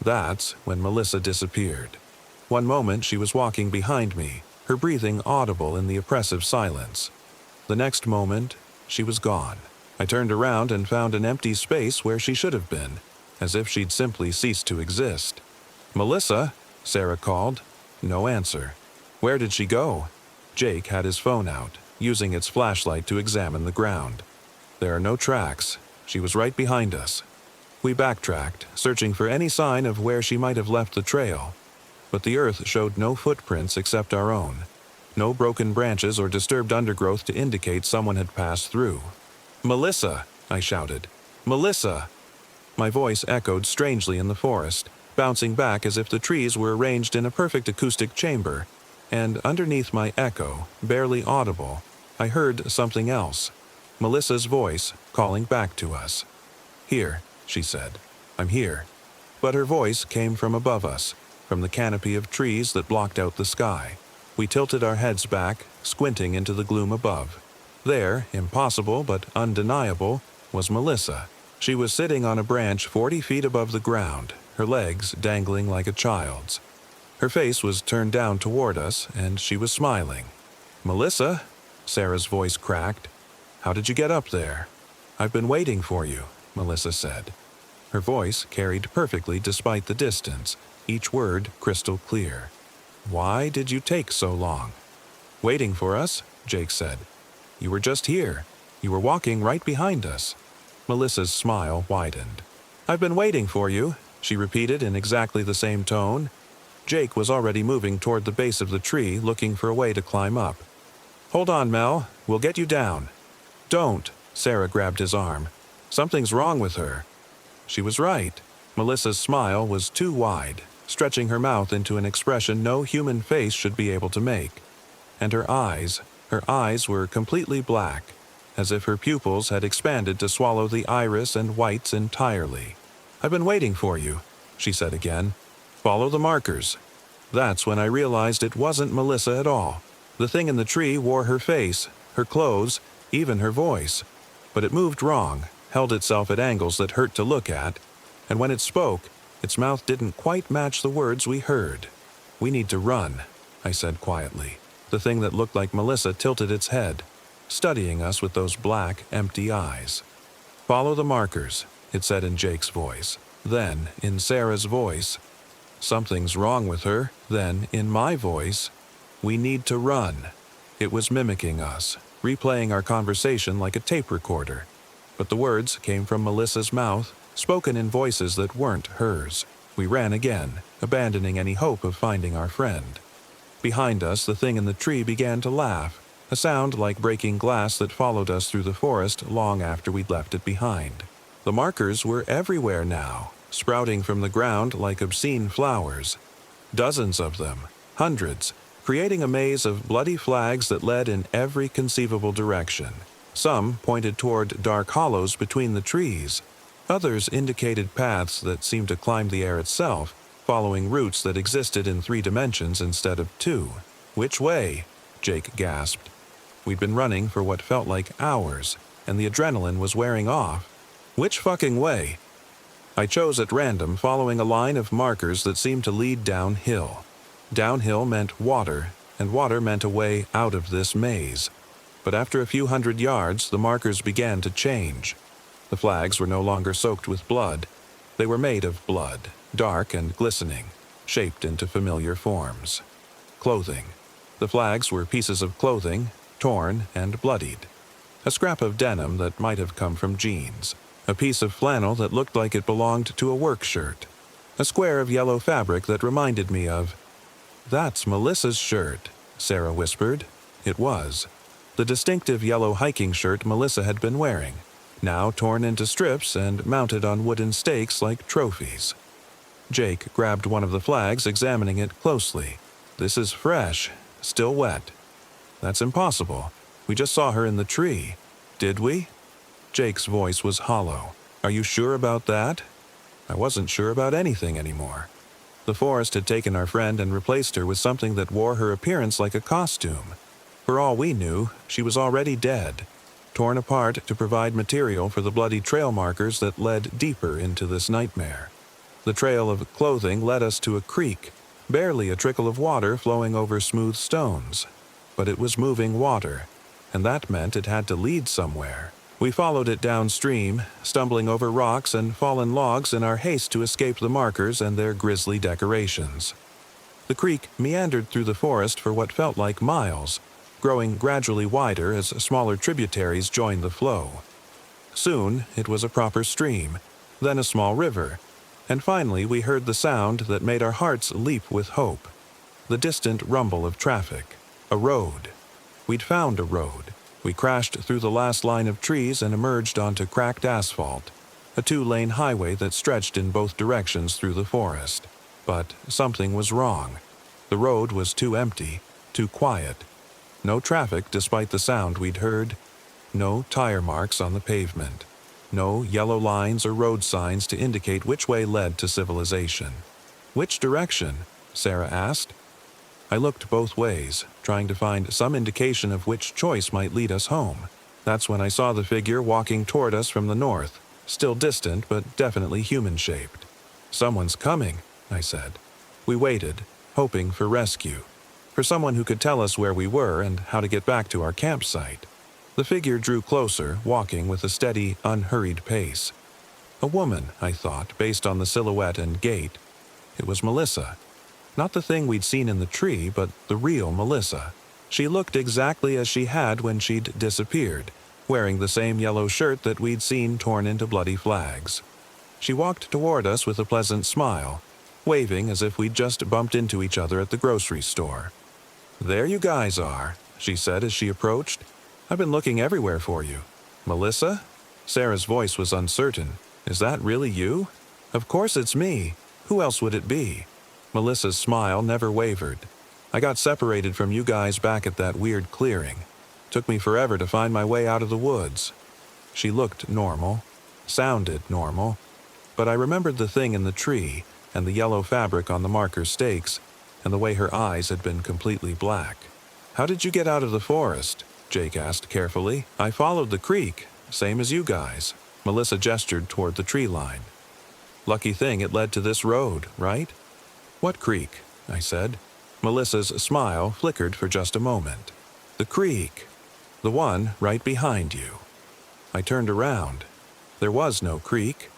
That's when Melissa disappeared. One moment she was walking behind me, her breathing audible in the oppressive silence. The next moment, she was gone. I turned around and found an empty space where she should have been, as if she'd simply ceased to exist. "Melissa?" Sarah called. No answer. Where did she go? Jake had his phone out, using its flashlight to examine the ground. There are no tracks. She was right behind us. We backtracked, searching for any sign of where she might have left the trail. But the earth showed no footprints except our own. No broken branches or disturbed undergrowth to indicate someone had passed through. "Melissa!" I shouted. "Melissa!" My voice echoed strangely in the forest, bouncing back as if the trees were arranged in a perfect acoustic chamber. And underneath my echo, barely audible, I heard something else. Melissa's voice calling back to us. "Here," she said. "I'm here." But her voice came from above us, from the canopy of trees that blocked out the sky. We tilted our heads back, squinting into the gloom above. There, impossible but undeniable, was Melissa. She was sitting on a branch 40 feet above the ground, her legs dangling like a child's. Her face was turned down toward us, and she was smiling. "Melissa?" Sarah's voice cracked. "How did you get up there?" "I've been waiting for you," Melissa said. Her voice carried perfectly despite the distance, each word crystal clear. "Why did you take so long?" "Waiting for us," Jake said. "You were just here. You were walking right behind us." Melissa's smile widened. "I've been waiting for you," she repeated in exactly the same tone. Jake was already moving toward the base of the tree, looking for a way to climb up. "Hold on, Mel. We'll get you down." "Don't," Sarah grabbed his arm. "Something's wrong with her." She was right. Melissa's smile was too wide, stretching her mouth into an expression no human face should be able to make. And her eyes were completely black, as if her pupils had expanded to swallow the iris and whites entirely. "I've been waiting for you," she said again. "Follow the markers." That's when I realized it wasn't Melissa at all. The thing in the tree wore her face, her clothes, even her voice. But it moved wrong, held itself at angles that hurt to look at, and when it spoke, its mouth didn't quite match the words we heard. "We need to run," I said quietly. The thing that looked like Melissa tilted its head, studying us with those black, empty eyes. "Follow the markers," it said in Jake's voice. Then, in Sarah's voice, "Something's wrong with her." Then, in my voice, "We need to run." It was mimicking us, replaying our conversation like a tape recorder. But the words came from Melissa's mouth, spoken in voices that weren't hers. We ran again, abandoning any hope of finding our friend. Behind us, the thing in the tree began to laugh, a sound like breaking glass that followed us through the forest long after we'd left it behind. The markers were everywhere now, sprouting from the ground like obscene flowers. Dozens of them, hundreds, creating a maze of bloody flags that led in every conceivable direction. Some pointed toward dark hollows between the trees. Others indicated paths that seemed to climb the air itself, following routes that existed in 3 dimensions instead of 2. "Which way?" Jake gasped. We'd been running for what felt like hours, and the adrenaline was wearing off. "Which fucking way?" I chose at random, following a line of markers that seemed to lead downhill. Downhill meant water, and water meant a way out of this maze. But after a few hundred yards, the markers began to change. The flags were no longer soaked with blood. They were made of blood, dark and glistening, shaped into familiar forms. Clothing. The flags were pieces of clothing, torn and bloodied. A scrap of denim that might have come from jeans. A piece of flannel that looked like it belonged to a work shirt. A square of yellow fabric that reminded me of... "That's Melissa's shirt," Sarah whispered. It was. the distinctive yellow hiking shirt Melissa had been wearing, now torn into strips and mounted on wooden stakes like trophies. Jake grabbed one of the flags, examining it closely. "This is fresh, still wet." "That's impossible. We just saw her in the tree." "Did we?" Jake's voice was hollow. "Are you sure about that?" I wasn't sure about anything anymore. The forest had taken our friend and replaced her with something that wore her appearance like a costume. For all we knew, she was already dead, torn apart to provide material for the bloody trail markers that led deeper into this nightmare. The trail of clothing led us to a creek, barely a trickle of water flowing over smooth stones. But it was moving water, and that meant it had to lead somewhere. We followed it downstream, stumbling over rocks and fallen logs in our haste to escape the markers and their grisly decorations. The creek meandered through the forest for what felt like miles, growing gradually wider as smaller tributaries joined the flow. Soon, it was a proper stream, then a small river, and finally we heard the sound that made our hearts leap with hope. The distant rumble of traffic. A road. We'd found a road. We crashed through the last line of trees and emerged onto cracked asphalt, a 2-lane highway that stretched in both directions through the forest. But something was wrong. The road was too empty, too quiet. No traffic despite the sound we'd heard. No tire marks on the pavement. No yellow lines or road signs to indicate which way led to civilization. "Which direction?" Sarah asked. I looked both ways, trying to find some indication of which choice might lead us home. That's when I saw the figure walking toward us from the north, still distant but definitely human-shaped. "Someone's coming," I said. We waited, hoping for rescue, for someone who could tell us where we were and how to get back to our campsite. The figure drew closer, walking with a steady, unhurried pace. A woman, I thought, based on the silhouette and gait. It was Melissa. Not the thing we'd seen in the tree, but the real Melissa. She looked exactly as she had when she'd disappeared, wearing the same yellow shirt that we'd seen torn into bloody flags. She walked toward us with a pleasant smile, waving as if we'd just bumped into each other at the grocery store. "There you guys are," she said as she approached. "I've been looking everywhere for you." "Melissa?" Sarah's voice was uncertain. "Is that really you?" "Of course it's me. Who else would it be?" Melissa's smile never wavered. "I got separated from you guys back at that weird clearing. Took me forever to find my way out of the woods." She looked normal, sounded normal, but I remembered the thing in the tree and the yellow fabric on the marker stakes and the way her eyes had been completely black. "How did you get out of the forest?" Jake asked carefully. "I followed the creek, same as you guys." Melissa gestured toward the tree line. "Lucky thing it led to this road, right?" "What creek?" I said. Melissa's smile flickered for just a moment. "The creek. The one right behind you." I turned around. There was no creek.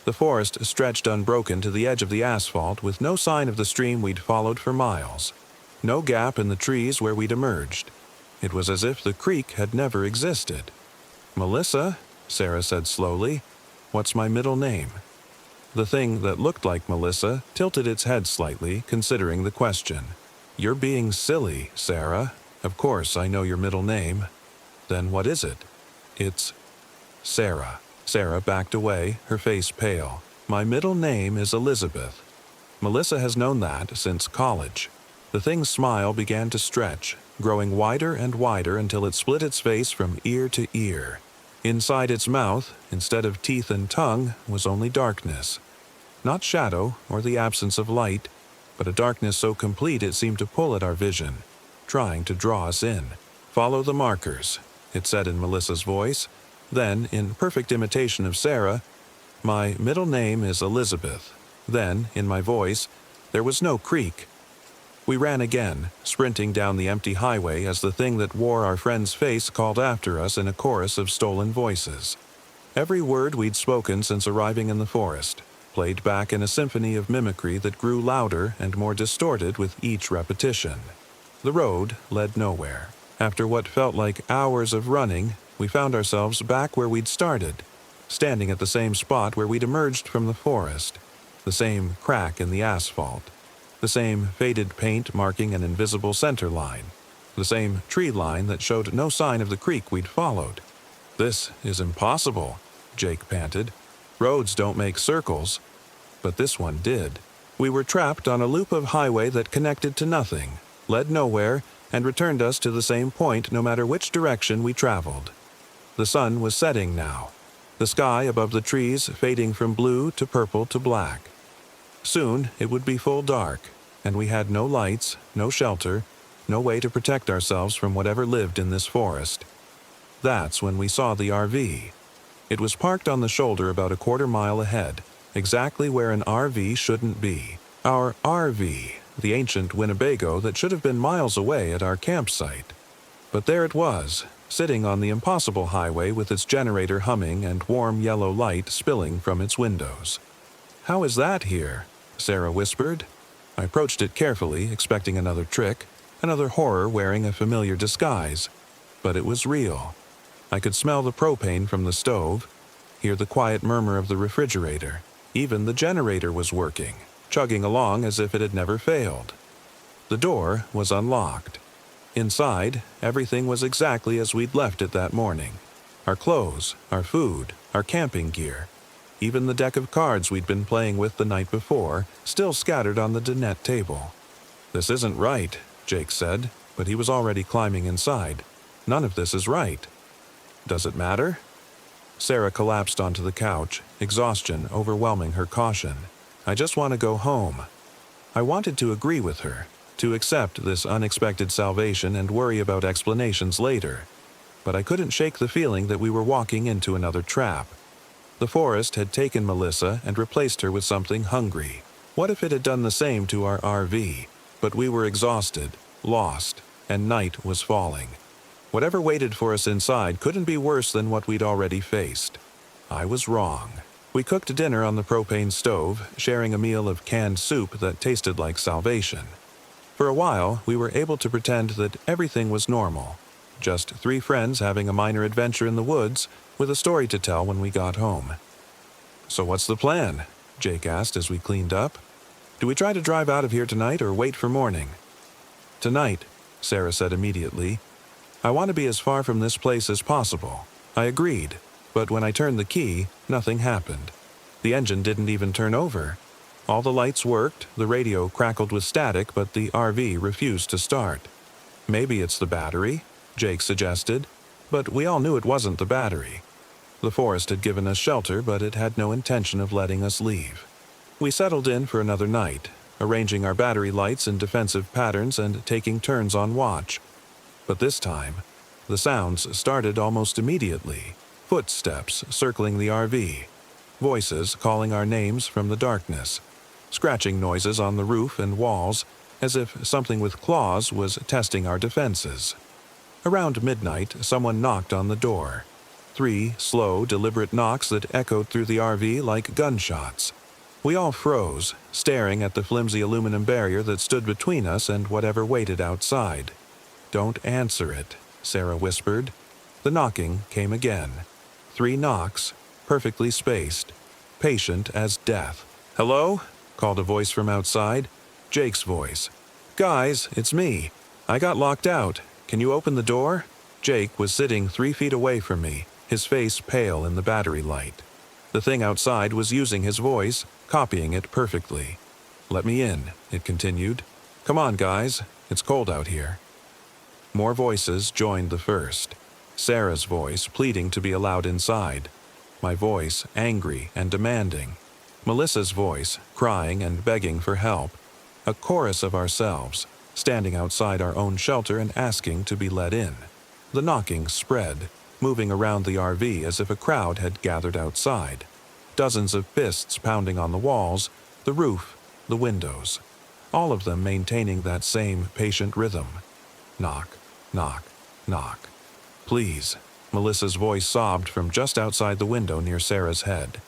The forest stretched unbroken to the edge of the asphalt with no sign of the stream we'd followed for miles. No gap in the trees where we'd emerged. It was as if the creek had never existed. "Melissa," Sarah said slowly, "what's my middle name?" The thing that looked like Melissa tilted its head slightly, considering the question. "You're being silly, Sarah. Of course I know your middle name." "Then what is it?" "It's Sarah." Sarah backed away, her face pale. "My middle name is Elizabeth. Melissa has known that since college." The thing's smile began to stretch, growing wider and wider until it split its face from ear to ear. Inside its mouth, instead of teeth and tongue, was only darkness. Not shadow or the absence of light, but a darkness so complete it seemed to pull at our vision, trying to draw us in. "Follow the markers," it said in Melissa's voice. Then, in perfect imitation of Sarah, "My middle name is Elizabeth." Then, in my voice, there was no creek. We ran again, sprinting down the empty highway as the thing that wore our friend's face called after us in a chorus of stolen voices. Every word we'd spoken since arriving in the forest, played back in a symphony of mimicry that grew louder and more distorted with each repetition. The road led nowhere. After what felt like hours of running, we found ourselves back where we'd started, standing at the same spot where we'd emerged from the forest, the same crack in the asphalt, the same faded paint marking an invisible center line, the same tree line that showed no sign of the creek we'd followed. "This is impossible," Jake panted. "Roads don't make circles." But this one did. We were trapped on a loop of highway that connected to nothing, led nowhere, and returned us to the same point no matter which direction we traveled. The sun was setting now, the sky above the trees fading from blue to purple to black. Soon it would be full dark, and we had no lights, no shelter, no way to protect ourselves from whatever lived in this forest. That's when we saw the RV. It was parked on the shoulder about a quarter-mile ahead, exactly where an RV shouldn't be. Our RV, the ancient Winnebago that should have been miles away at our campsite. But there it was, sitting on the impossible highway with its generator humming and warm yellow light spilling from its windows. "How is that here?" Sarah whispered. I approached it carefully, expecting another trick, another horror wearing a familiar disguise. But it was real. I could smell the propane from the stove, hear the quiet murmur of the refrigerator. Even the generator was working, chugging along as if it had never failed. The door was unlocked. Inside, everything was exactly as we'd left it that morning. Our clothes, our food, our camping gear. Even the deck of cards we'd been playing with the night before, still scattered on the dinette table. "This isn't right," Jake said, but he was already climbing inside. "None of this is right." "Does it matter?" Sarah collapsed onto the couch, exhaustion overwhelming her caution. "I just want to go home." I wanted to agree with her, to accept this unexpected salvation and worry about explanations later. But I couldn't shake the feeling that we were walking into another trap. The forest had taken Melissa and replaced her with something hungry. What if it had done the same to our RV? But we were exhausted, lost, and night was falling. Whatever waited for us inside couldn't be worse than what we'd already faced. I was wrong. We cooked dinner on the propane stove, sharing a meal of canned soup that tasted like salvation. For a while, we were able to pretend that everything was normal. Just three friends having a minor adventure in the woods, with a story to tell when we got home. "So what's the plan?" Jake asked as we cleaned up. "Do we try to drive out of here tonight or wait for morning?" "Tonight," Sarah said immediately. "I want to be as far from this place as possible." I agreed, but when I turned the key, nothing happened. The engine didn't even turn over. All the lights worked, the radio crackled with static, but the RV refused to start. "Maybe it's the battery," Jake suggested, but we all knew it wasn't the battery. The forest had given us shelter, but it had no intention of letting us leave. We settled in for another night, arranging our battery lights in defensive patterns and taking turns on watch. But this time, the sounds started almost immediately. Footsteps circling the RV, voices calling our names from the darkness, scratching noises on the roof and walls, as if something with claws was testing our defenses. Around midnight, someone knocked on the door. 3 slow, deliberate knocks that echoed through the RV like gunshots. We all froze, staring at the flimsy aluminum barrier that stood between us and whatever waited outside. "Don't answer it," Sarah whispered. The knocking came again. 3 knocks, perfectly spaced, patient as death. "Hello?" called a voice from outside. Jake's voice. "Guys, it's me. I got locked out. Can you open the door?" Jake was sitting 3 feet away from me, his face pale in the battery light. The thing outside was using his voice, copying it perfectly. "Let me in," it continued. "Come on, guys. It's cold out here." More voices joined the first. Sarah's voice pleading to be allowed inside. My voice angry and demanding. Melissa's voice crying and begging for help. A chorus of ourselves, standing outside our own shelter and asking to be let in. The knocking spread, moving around the RV as if a crowd had gathered outside. Dozens of fists pounding on the walls, the roof, the windows. All of them maintaining that same patient rhythm. Knock, knock, knock. "Please," Melissa's voice sobbed from just outside the window near Sarah's head.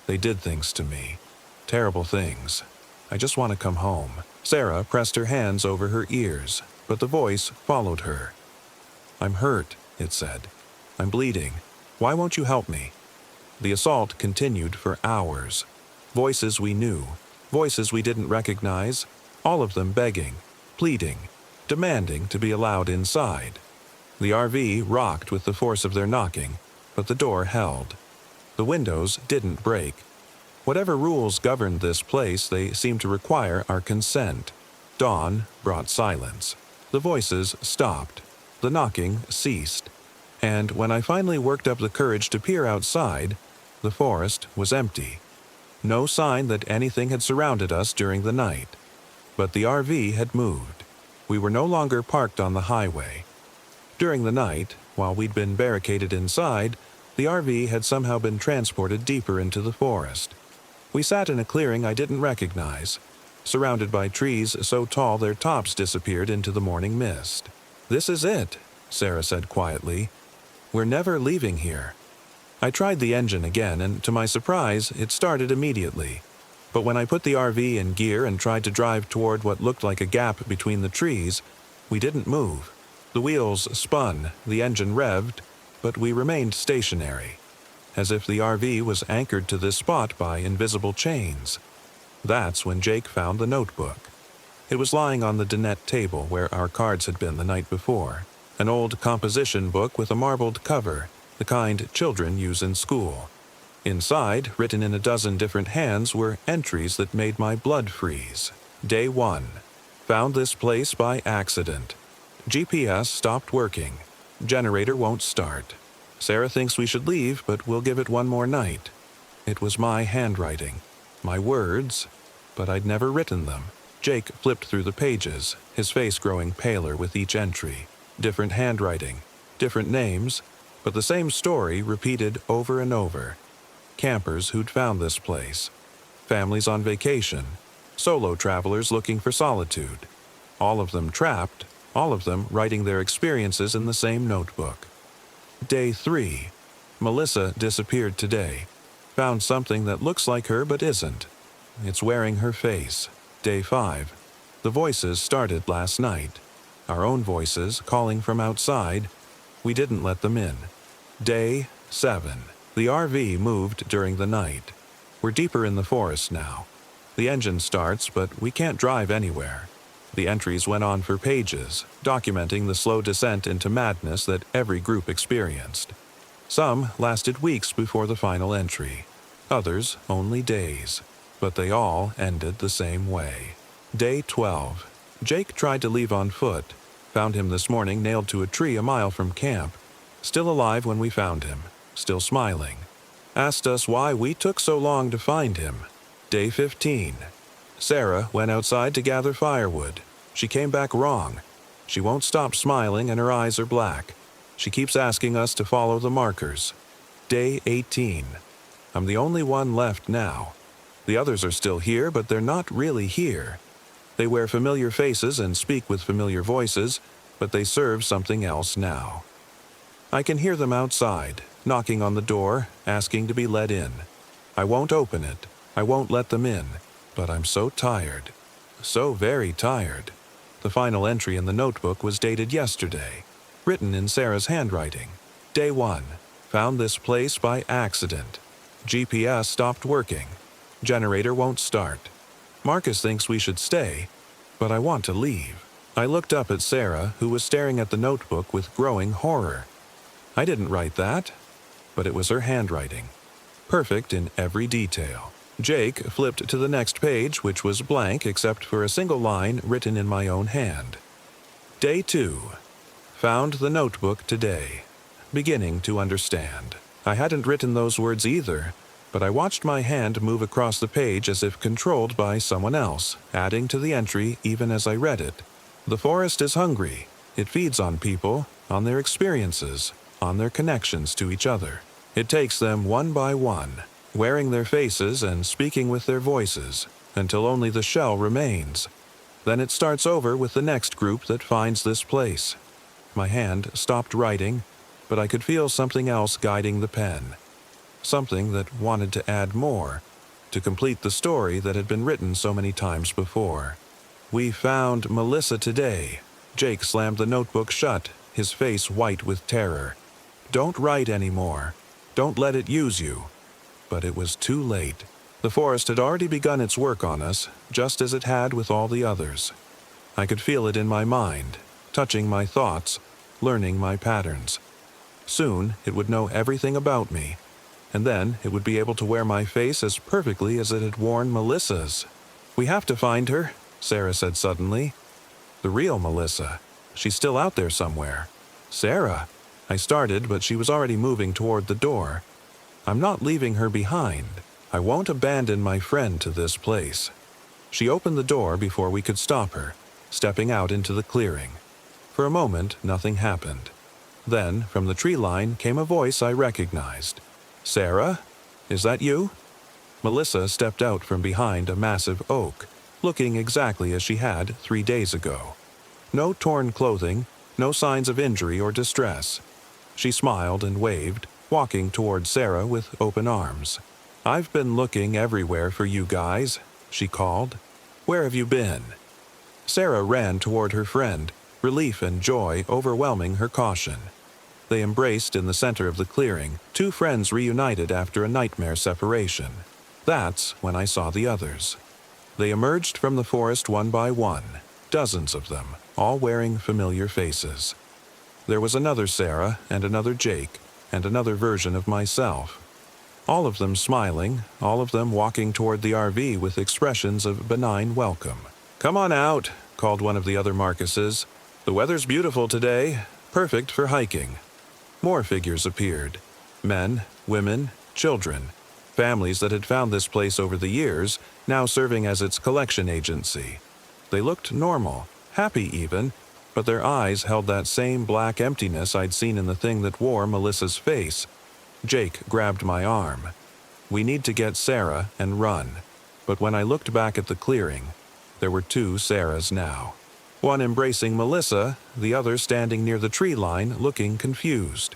"They did things to me. Terrible things. I just want to come home." Sarah pressed her hands over her ears, but the voice followed her. "I'm hurt," it said. "I'm bleeding. Why won't you help me?" The assault continued for hours. Voices we knew, voices we didn't recognize, all of them begging, pleading. demanding to be allowed inside. The RV rocked with the force of their knocking, but the door held. The windows didn't break. Whatever rules governed this place, they seemed to require our consent. Dawn brought silence. The voices stopped. The knocking ceased. And when I finally worked up the courage to peer outside, the forest was empty. No sign that anything had surrounded us during the night. But the RV had moved. We were no longer parked on the highway. During the night, while we'd been barricaded inside, the RV had somehow been transported deeper into the forest. We sat in a clearing I didn't recognize, surrounded by trees so tall their tops disappeared into the morning mist. "This is it," Sarah said quietly. "We're never leaving here." I tried the engine again, and to my surprise, it started immediately. But when I put the RV in gear and tried to drive toward what looked like a gap between the trees, we didn't move. The wheels spun, the engine revved, but we remained stationary, as if the RV was anchored to this spot by invisible chains. That's when Jake found the notebook. It was lying on the dinette table where our cards had been the night before, an old composition book with a marbled cover, the kind children use in school. Inside, written in a dozen different hands, were entries that made my blood freeze. Day 1. Found this place by accident. GPS stopped working. Generator won't start. Sarah thinks we should leave, but we'll give it one more night. It was my handwriting. My words, but I'd never written them. Jake flipped through the pages, his face growing paler with each entry. Different handwriting, different names, but the same story repeated over and over. Campers who'd found this place. Families on vacation. Solo travelers looking for solitude. All of them trapped, all of them writing their experiences in the same notebook. Day 3. Melissa disappeared today. Found something that looks like her but isn't. It's wearing her face. Day 5. The voices started last night. Our own voices calling from outside. We didn't let them in. Day 7. The RV moved during the night. We're deeper in the forest now. The engine starts, but we can't drive anywhere. The entries went on for pages, documenting the slow descent into madness that every group experienced. Some lasted weeks before the final entry. Others only days. But they all ended the same way. Day 12. Jake tried to leave on foot. Found him this morning nailed to a tree a mile from camp. Still alive when we found him. Still smiling. Asked us why we took so long to find him. Day 15. Sarah went outside to gather firewood. She came back wrong. She won't stop smiling and her eyes are black. She keeps asking us to follow the markers. Day 18. I'm the only one left now. The others are still here, but they're not really here. They wear familiar faces and speak with familiar voices, but they serve something else now. I can hear them outside, knocking on the door, asking to be let in. I won't open it. I won't let them in. But I'm so tired. So very tired. The final entry in the notebook was dated yesterday, written in Sarah's handwriting. Day 1. Found this place by accident. GPS stopped working. Generator won't start. Marcus thinks we should stay, but I want to leave. I looked up at Sarah, who was staring at the notebook with growing horror. I didn't write that, but it was her handwriting. Perfect in every detail. Jake flipped to the next page, which was blank except for a single line written in my own hand. Day 2. Found the notebook today. Beginning to understand. I hadn't written those words either, but I watched my hand move across the page as if controlled by someone else, adding to the entry even as I read it. The forest is hungry. It feeds on people, on their experiences, on their connections to each other. It takes them one by one, wearing their faces and speaking with their voices, until only the shell remains. Then it starts over with the next group that finds this place. My hand stopped writing, but I could feel something else guiding the pen. Something that wanted to add more, to complete the story that had been written so many times before. We found Melissa today. Jake slammed the notebook shut, his face white with terror. Don't write anymore. Don't let it use you. But it was too late. The forest had already begun its work on us, just as it had with all the others. I could feel it in my mind, touching my thoughts, learning my patterns. Soon, it would know everything about me, and then it would be able to wear my face as perfectly as it had worn Melissa's. "We have to find her," Sarah said suddenly. "The real Melissa. She's still out there somewhere." "Sarah," I started, but she was already moving toward the door. "I'm not leaving her behind. I won't abandon my friend to this place." She opened the door before we could stop her, stepping out into the clearing. For a moment, nothing happened. Then, from the tree line came a voice I recognized. "Sarah? Is that you?" Melissa stepped out from behind a massive oak, looking exactly as she had 3 days ago. No torn clothing, no signs of injury or distress. She smiled and waved, walking toward Sarah with open arms. "I've been looking everywhere for you guys," she called. "Where have you been?" Sarah ran toward her friend, relief and joy overwhelming her caution. They embraced in the center of the clearing, two friends reunited after a nightmare separation. That's when I saw the others. They emerged from the forest one by one, dozens of them, all wearing familiar faces. There was another Sarah and another Jake, and another version of myself. All of them smiling, all of them walking toward the RV with expressions of benign welcome. "Come on out," called one of the other Marcuses. "The weather's beautiful today, perfect for hiking." More figures appeared. Men, women, children. Families that had found this place over the years, now serving as its collection agency. They looked normal, happy even, but their eyes held that same black emptiness I'd seen in the thing that wore Melissa's face. Jake grabbed my arm. "We need to get Sarah and run." But when I looked back at the clearing, there were two Sarahs now. One embracing Melissa, the other standing near the tree line looking confused.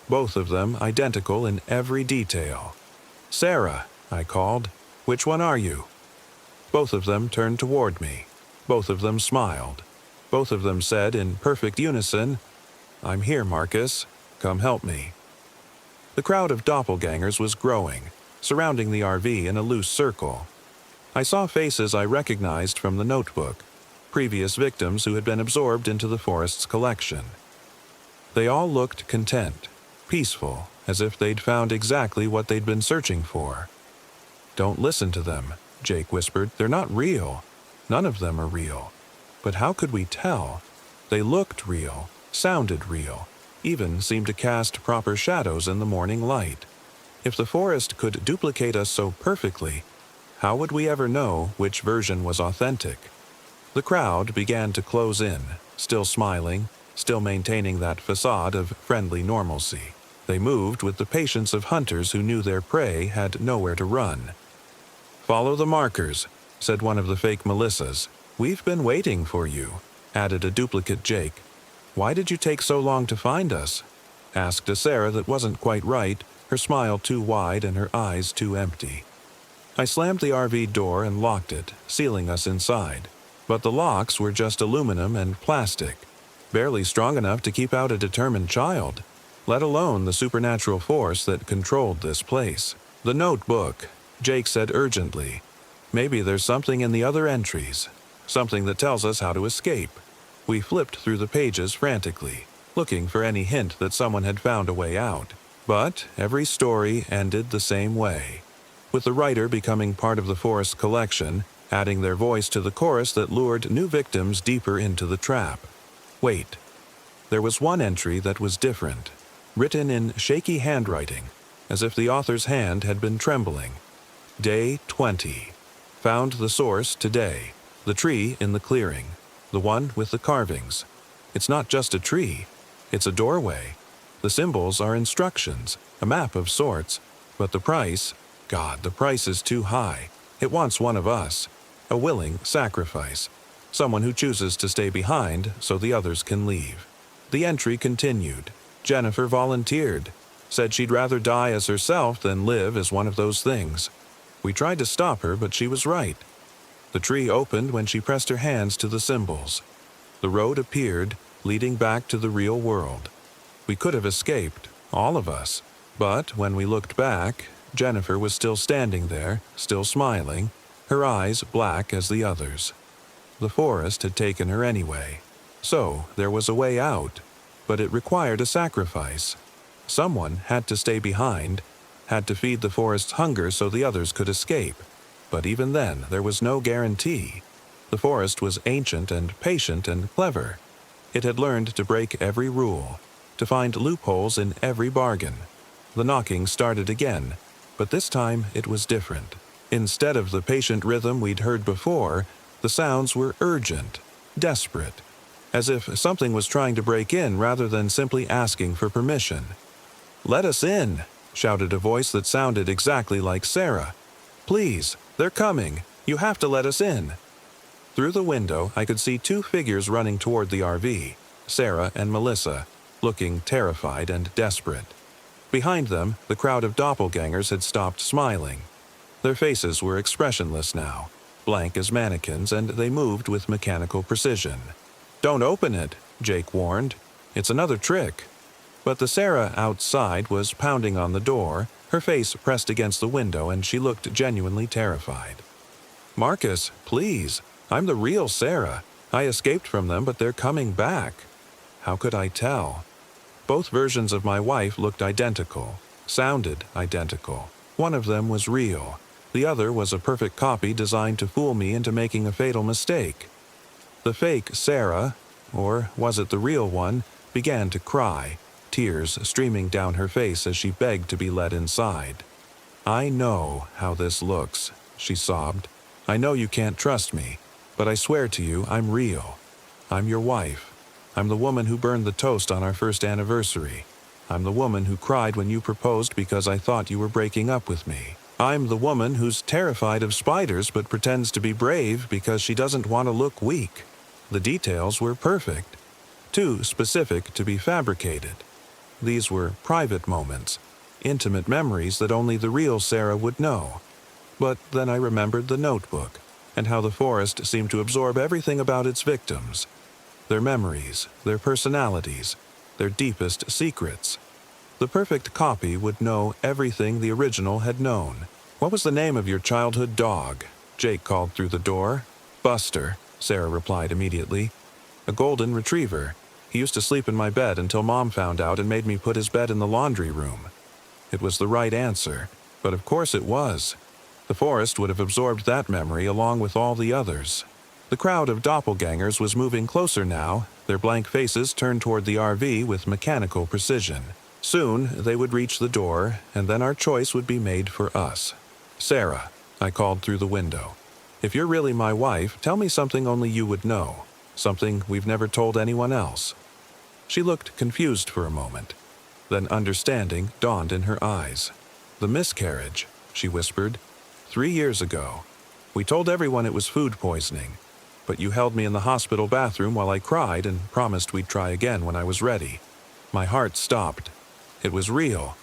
Both of them identical in every detail. "Sarah," I called. "Which one are you?" Both of them turned toward me. Both of them smiled. Both of them said in perfect unison, "I'm here, Marcus. Come help me." The crowd of doppelgangers was growing, surrounding the RV in a loose circle. I saw faces I recognized from the notebook, previous victims who had been absorbed into the forest's collection. They all looked content, peaceful, as if they'd found exactly what they'd been searching for. "Don't listen to them," Jake whispered. "They're not real. None of them are real. But how could we tell? They looked real, sounded real, even seemed to cast proper shadows in the morning light. If the forest could duplicate us so perfectly, how would we ever know which version was authentic?" The crowd began to close in, still smiling, still maintaining that facade of friendly normalcy. They moved with the patience of hunters who knew their prey had nowhere to run. "Follow the markers," said one of the fake Melissas. "We've been waiting for you," added a duplicate Jake. "Why did you take so long to find us?" asked a Sarah that wasn't quite right, her smile too wide and her eyes too empty. I slammed the RV door and locked it, sealing us inside. But the locks were just aluminum and plastic, barely strong enough to keep out a determined child, let alone the supernatural force that controlled this place. "The notebook," Jake said urgently. "Maybe there's something in the other entries, something that tells us how to escape." We flipped through the pages frantically, looking for any hint that someone had found a way out. But every story ended the same way, with the writer becoming part of the forest collection, adding their voice to the chorus that lured new victims deeper into the trap. Wait. There was one entry that was different, written in shaky handwriting, as if the author's hand had been trembling. Day 20. Found the source today. The tree in the clearing. The one with the carvings. It's not just a tree. It's a doorway. The symbols are instructions, a map of sorts. But the price, God, the price is too high. It wants one of us. A willing sacrifice. Someone who chooses to stay behind so the others can leave. The entry continued. Jennifer volunteered. Said she'd rather die as herself than live as one of those things. We tried to stop her, but she was right. The tree opened when she pressed her hands to the symbols. The road appeared, leading back to the real world. We could have escaped, all of us. But when we looked back, Jennifer was still standing there, still smiling, her eyes black as the others. The forest had taken her anyway. So there was a way out, but it required a sacrifice. Someone had to stay behind, had to feed the forest's hunger so the others could escape. But even then, there was no guarantee. The forest was ancient and patient and clever. It had learned to break every rule, to find loopholes in every bargain. The knocking started again, but this time it was different. Instead of the patient rhythm we'd heard before, the sounds were urgent, desperate, as if something was trying to break in rather than simply asking for permission. "Let us in," shouted a voice that sounded exactly like Sarah. "Please, they're coming. You have to let us in." Through the window, I could see two figures running toward the RV, Sarah and Melissa, looking terrified and desperate. Behind them, the crowd of doppelgangers had stopped smiling. Their faces were expressionless now, blank as mannequins, and they moved with mechanical precision. "Don't open it," Jake warned. "It's another trick." But the Sarah outside was pounding on the door, her face pressed against the window, and she looked genuinely terrified. "Marcus, please. I'm the real Sarah. I escaped from them, but they're coming back." How could I tell? Both versions of my wife looked identical, sounded identical. One of them was real. The other was a perfect copy designed to fool me into making a fatal mistake. The fake Sarah, or was it the real one, began to cry, tears streaming down her face as she begged to be let inside. "I know how this looks," she sobbed. "I know you can't trust me, but I swear to you I'm real. I'm your wife. I'm the woman who burned the toast on our first anniversary. I'm the woman who cried when you proposed because I thought you were breaking up with me. I'm the woman who's terrified of spiders but pretends to be brave because she doesn't want to look weak." The details were perfect, too specific to be fabricated. These were private moments, intimate memories that only the real Sarah would know. But then I remembered the notebook, and how the forest seemed to absorb everything about its victims. Their memories, their personalities, their deepest secrets. The perfect copy would know everything the original had known. "What was the name of your childhood dog?" Jake called through the door. "Buster," Sarah replied immediately. "A golden retriever. He used to sleep in my bed until Mom found out and made me put his bed in the laundry room." It was the right answer, but of course it was. The forest would have absorbed that memory along with all the others. The crowd of doppelgangers was moving closer now, their blank faces turned toward the RV with mechanical precision. Soon they would reach the door, and then our choice would be made for us. "Sarah," I called through the window, "if you're really my wife, tell me something only you would know, something we've never told anyone else." She looked confused for a moment. Then understanding dawned in her eyes. "The miscarriage," she whispered. 3 years ago. We told everyone it was food poisoning, but you held me in the hospital bathroom while I cried and promised we'd try again when I was ready." My heart stopped. It was real.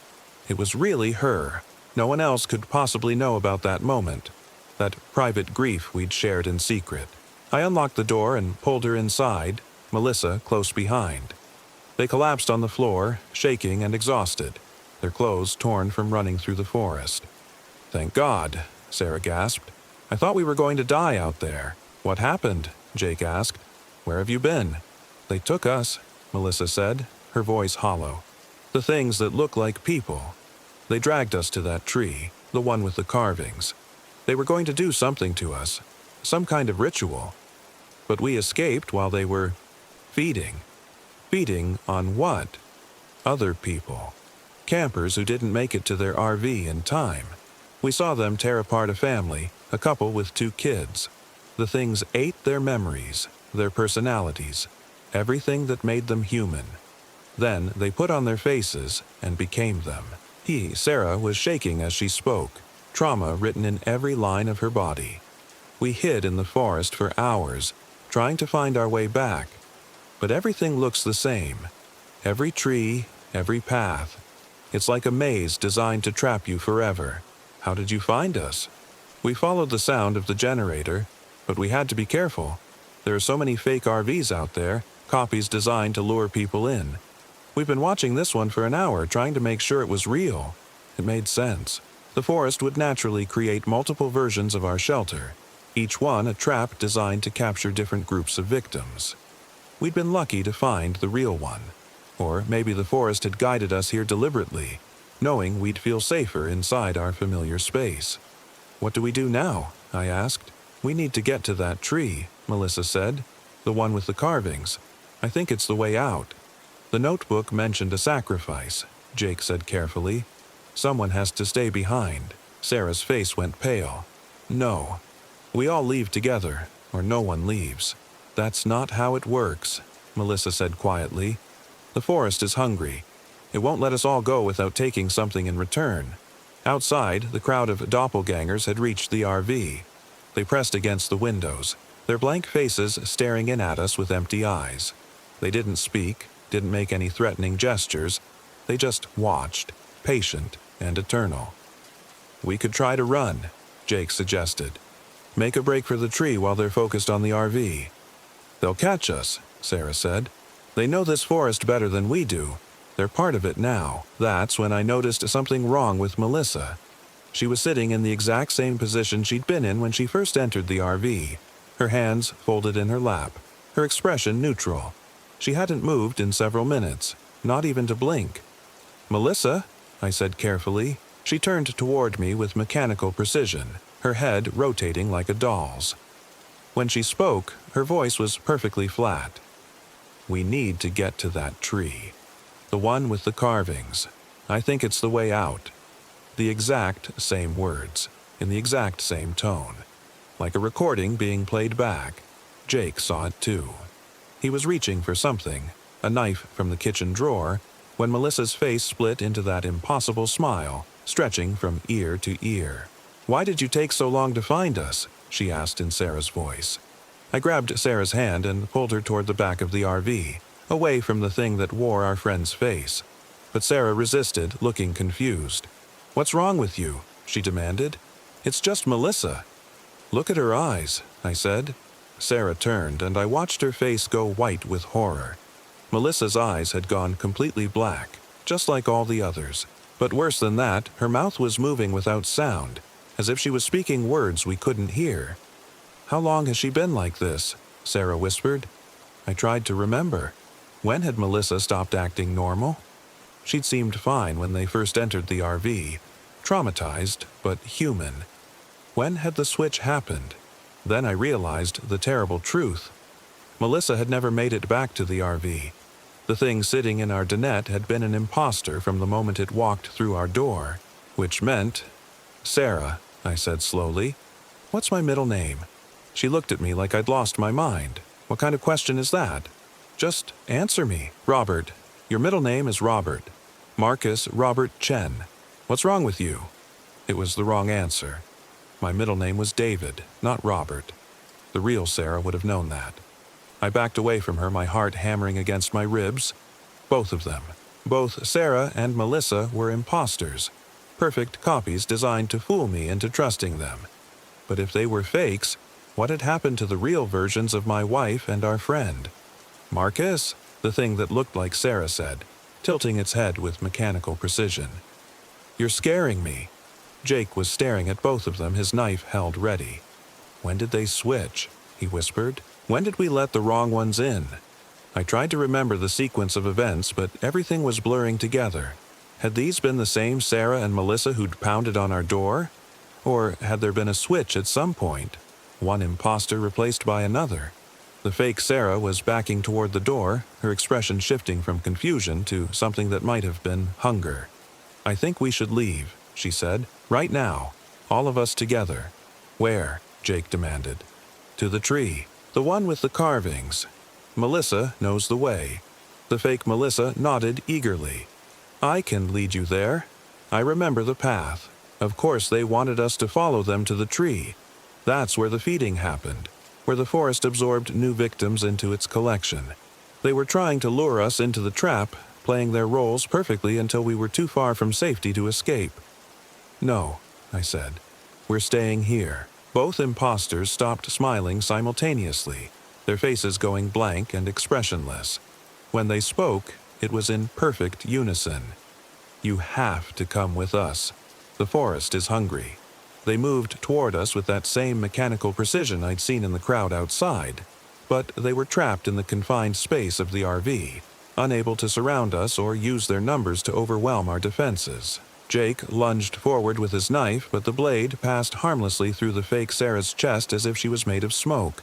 It was really her. No one else could possibly know about that moment, that private grief we'd shared in secret. I unlocked the door and pulled her inside, Melissa close behind. They collapsed on the floor, shaking and exhausted, their clothes torn from running through the forest. "Thank God," Sarah gasped. "I thought we were going to die out there." "What happened?" Jake asked. "Where have you been?" "They took us," Melissa said, her voice hollow. "The things that look like people. They dragged us to that tree, the one with the carvings. They were going to do something to us, some kind of ritual. But we escaped while they were feeding. Feeding on what? Other people. Campers who didn't make it to their RV in time. We saw them tear apart a family, a couple with 2 kids. The things ate their memories, their personalities, everything that made them human. Then they put on their faces and became them." Sarah, was shaking as she spoke, trauma written in every line of her body. "We hid in the forest for hours, trying to find our way back. But everything looks the same. Every tree, every path. It's like a maze designed to trap you forever. How did you find us?" "We followed the sound of the generator, but we had to be careful. There are so many fake RVs out there, copies designed to lure people in. We've been watching this one for an hour, trying to make sure it was real. It made sense. The forest would naturally create multiple versions of our shelter. each one a trap designed to capture different groups of victims. We'd been lucky to find the real one. Or maybe the forest had guided us here deliberately, knowing we'd feel safer inside our familiar space. "What do we do now?" I asked. "We need to get to that tree," Melissa said. "The one with the carvings. I think it's the way out." "The notebook mentioned a sacrifice," Jake said carefully. "Someone has to stay behind." Sarah's face went pale. "No. We all leave together, or no one leaves." "That's not how it works," Melissa said quietly. "The forest is hungry. It won't let us all go without taking something in return." Outside, the crowd of doppelgangers had reached the RV. They pressed against the windows, their blank faces staring in at us with empty eyes. They didn't speak, didn't make any threatening gestures. They just watched, patient and eternal. "We could try to run," Jake suggested. "Make a break for the tree while they're focused on the RV." "They'll catch us," Sarah said. "They know this forest better than we do. They're part of it now." That's when I noticed something wrong with Melissa. She was sitting in the exact same position she'd been in when she first entered the RV, her hands folded in her lap, her expression neutral. She hadn't moved in several minutes, not even to blink. "Melissa," I said carefully. She turned toward me with mechanical precision, her head rotating like a doll's. When she spoke, her voice was perfectly flat. "We need to get to that tree. The one with the carvings. I think it's the way out." The exact same words, in the exact same tone. Like a recording being played back. Jake saw it too. He was reaching for something, a knife from the kitchen drawer, when Melissa's face split into that impossible smile, stretching from ear to ear. "Why did you take so long to find us?" she asked in Sarah's voice. I grabbed Sarah's hand and pulled her toward the back of the RV, away from the thing that wore our friend's face. But Sarah resisted, looking confused. "What's wrong with you?" she demanded. "It's just Melissa." "Look at her eyes," I said. Sarah turned, and I watched her face go white with horror. Melissa's eyes had gone completely black, just like all the others. But worse than that, her mouth was moving without sound, as if she was speaking words we couldn't hear. "How long has she been like this?" Sarah whispered. I tried to remember. When had Melissa stopped acting normal? She'd seemed fine when they first entered the RV, traumatized but human. When had the switch happened? Then I realized the terrible truth. Melissa had never made it back to the RV. The thing sitting in our dinette had been an imposter from the moment it walked through our door, which meant... "Sarah," I said slowly. "What's my middle name?" She looked at me like I'd lost my mind. "What kind of question is that?" "Just answer me." "Robert. Your middle name is Robert. Marcus Robert Chen. What's wrong with you?" It was the wrong answer. My middle name was David, not Robert. The real Sarah would have known that. I backed away from her, my heart hammering against my ribs. Both of them. Both Sarah and Melissa were imposters. Perfect copies designed to fool me into trusting them. But if they were fakes, what had happened to the real versions of my wife and our friend? "Marcus?" the thing that looked like Sarah said, tilting its head with mechanical precision. "You're scaring me." Jake was staring at both of them, his knife held ready. "When did they switch?" he whispered. "When did we let the wrong ones in?" I tried to remember the sequence of events, but everything was blurring together. Had these been the same Sarah and Melissa who'd pounded on our door? Or had there been a switch at some point? One imposter replaced by another. The fake Sarah was backing toward the door, her expression shifting from confusion to something that might have been hunger. "I think we should leave," she said. "Right now. All of us together." "Where?" Jake demanded. "To the tree. The one with the carvings. Melissa knows the way." The fake Melissa nodded eagerly. "I can lead you there. I remember the path. Of course they wanted us to follow them to the tree. That's where the feeding happened, where the forest absorbed new victims into its collection. They were trying to lure us into the trap, playing their roles perfectly until we were too far from safety to escape." "No," I said. "We're staying here." Both imposters stopped smiling simultaneously, their faces going blank and expressionless. When they spoke, it was in perfect unison. "You have to come with us. The forest is hungry." They moved toward us with that same mechanical precision I'd seen in the crowd outside, but they were trapped in the confined space of the RV, unable to surround us or use their numbers to overwhelm our defenses. Jake lunged forward with his knife, but the blade passed harmlessly through the fake Sarah's chest as if she was made of smoke.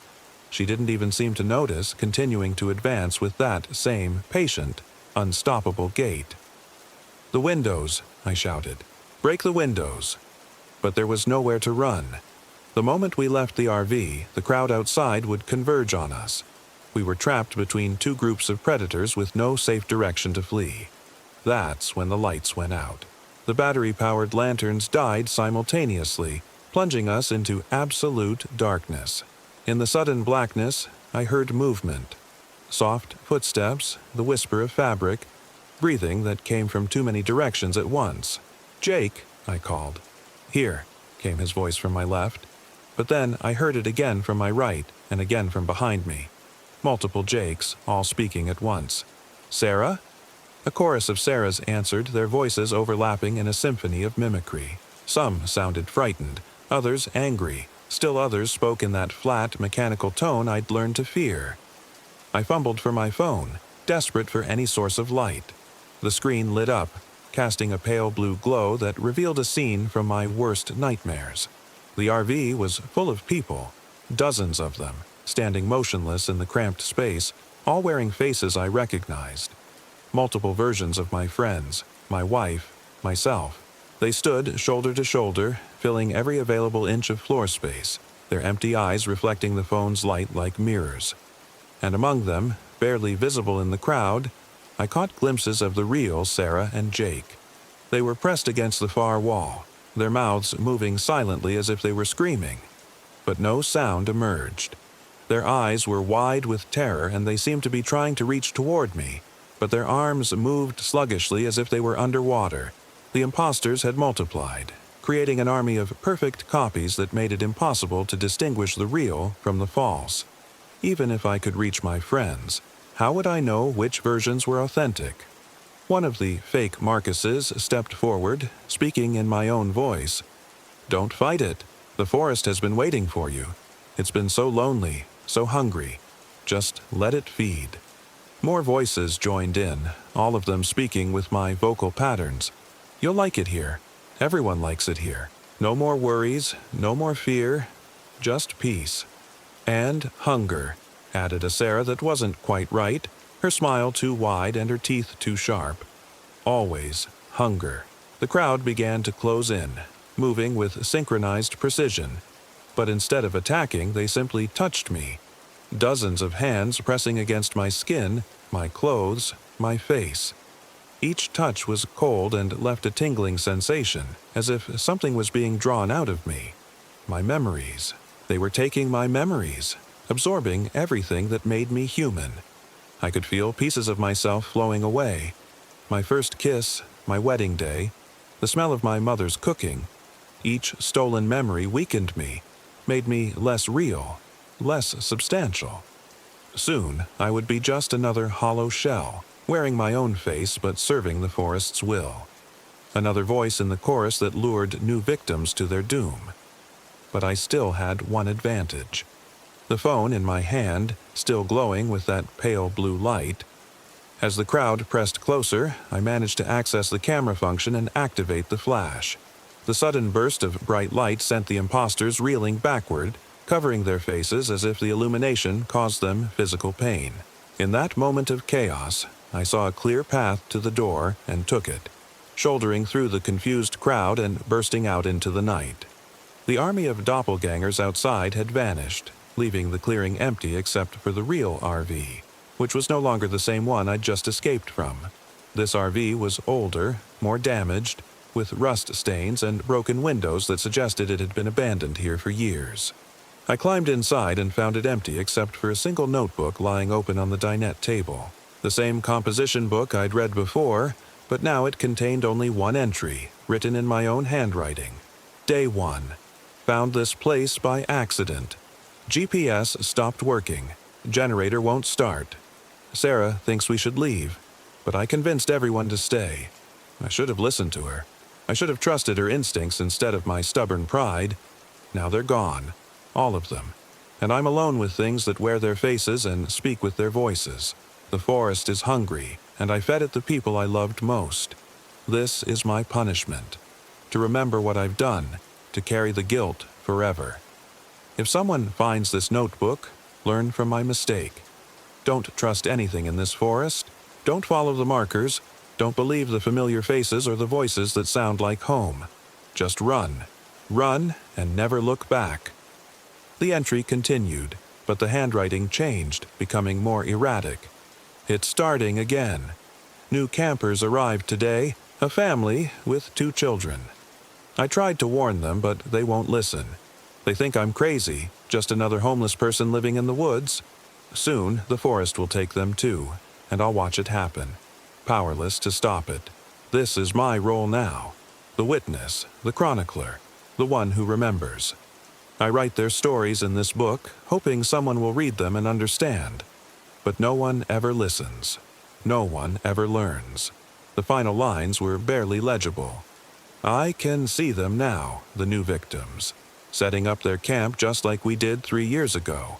She didn't even seem to notice, continuing to advance with that same patient, unstoppable gait. "The windows," I shouted. "Break the windows." But there was nowhere to run. The moment we left the RV, the crowd outside would converge on us. We were trapped between two groups of predators with no safe direction to flee. That's when the lights went out. The battery-powered lanterns died simultaneously, plunging us into absolute darkness. In the sudden blackness, I heard movement. Soft footsteps, the whisper of fabric, breathing that came from too many directions at once. "Jake," I called. "Here," came his voice from my left. But then I heard it again from my right and again from behind me. Multiple Jakes, all speaking at once. "Sarah?" A chorus of Sarahs answered, their voices overlapping in a symphony of mimicry. Some sounded frightened, others angry. Still others spoke in that flat, mechanical tone I'd learned to fear. I fumbled for my phone, desperate for any source of light. The screen lit up, casting a pale blue glow that revealed a scene from my worst nightmares. The RV was full of people, dozens of them, standing motionless in the cramped space, all wearing faces I recognized. Multiple versions of my friends, my wife, myself. They stood shoulder to shoulder, filling every available inch of floor space, their empty eyes reflecting the phone's light like mirrors. And among them, barely visible in the crowd, I caught glimpses of the real Sarah and Jake. They were pressed against the far wall, their mouths moving silently as if they were screaming. But no sound emerged. Their eyes were wide with terror and they seemed to be trying to reach toward me, but their arms moved sluggishly as if they were underwater. The imposters had multiplied, creating an army of perfect copies that made it impossible to distinguish the real from the false. Even if I could reach my friends, how would I know which versions were authentic? One of the fake Marcuses stepped forward, speaking in my own voice. "Don't fight it. The forest has been waiting for you. It's been so lonely, so hungry. Just let it feed." More voices joined in, all of them speaking with my vocal patterns. "You'll like it here. Everyone likes it here. No more worries, no more fear, just peace. And hunger," added a Sarah that wasn't quite right, her smile too wide and her teeth too sharp. "Always hunger." The crowd began to close in, moving with synchronized precision. But instead of attacking, they simply touched me. Dozens of hands pressing against my skin, my clothes, my face. Each touch was cold and left a tingling sensation, as if something was being drawn out of me. My memories. They were taking my memories, absorbing everything that made me human. I could feel pieces of myself flowing away. My first kiss, my wedding day, the smell of my mother's cooking. Each stolen memory weakened me, made me less real, less substantial. Soon, I would be just another hollow shell, wearing my own face but serving the forest's will. Another voice in the chorus that lured new victims to their doom. But I still had one advantage. The phone in my hand, still glowing with that pale blue light. As the crowd pressed closer, I managed to access the camera function and activate the flash. The sudden burst of bright light sent the imposters reeling backward, covering their faces as if the illumination caused them physical pain. In that moment of chaos, I saw a clear path to the door and took it, shouldering through the confused crowd and bursting out into the night. The army of doppelgangers outside had vanished, leaving the clearing empty except for the real RV, which was no longer the same one I'd just escaped from. This RV was older, more damaged, with rust stains and broken windows that suggested it had been abandoned here for years. I climbed inside and found it empty except for a single notebook lying open on the dinette table. The same composition book I'd read before, but now it contained only one entry, written in my own handwriting. Day 1. Found this place by accident. GPS stopped working. Generator won't start. Sarah thinks we should leave, but I convinced everyone to stay. I should have listened to her. I should have trusted her instincts instead of my stubborn pride. Now they're gone. All of them. And I'm alone with things that wear their faces and speak with their voices. The forest is hungry, and I fed it the people I loved most. This is my punishment. To remember what I've done, to carry the guilt forever. If someone finds this notebook, learn from my mistake. Don't trust anything in this forest. Don't follow the markers. Don't believe the familiar faces or the voices that sound like home. Just run. Run and never look back. The entry continued, but the handwriting changed, becoming more erratic. It's starting again. New campers arrived today, a family with 2 children. I tried to warn them, but they won't listen. They think I'm crazy, just another homeless person living in the woods. Soon, the forest will take them too, and I'll watch it happen, powerless to stop it. This is my role now. The witness, the chronicler, the one who remembers. I write their stories in this book, hoping someone will read them and understand. But no one ever listens. No one ever learns. The final lines were barely legible. I can see them now, the new victims, setting up their camp just like we did 3 years ago.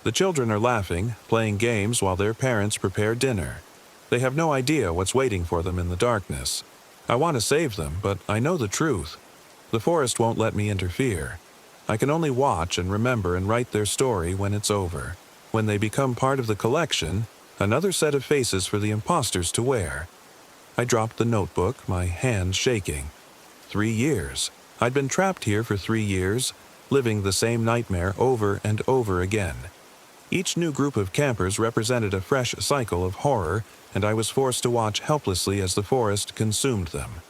The children are laughing, playing games while their parents prepare dinner. They have no idea what's waiting for them in the darkness. I want to save them, but I know the truth. The forest won't let me interfere. I can only watch and remember and write their story when it's over. When they become part of the collection, another set of faces for the imposters to wear. I dropped the notebook, my hands shaking. 3 years. I'd been trapped here for 3 years, living the same nightmare over and over again. Each new group of campers represented a fresh cycle of horror, and I was forced to watch helplessly as the forest consumed them.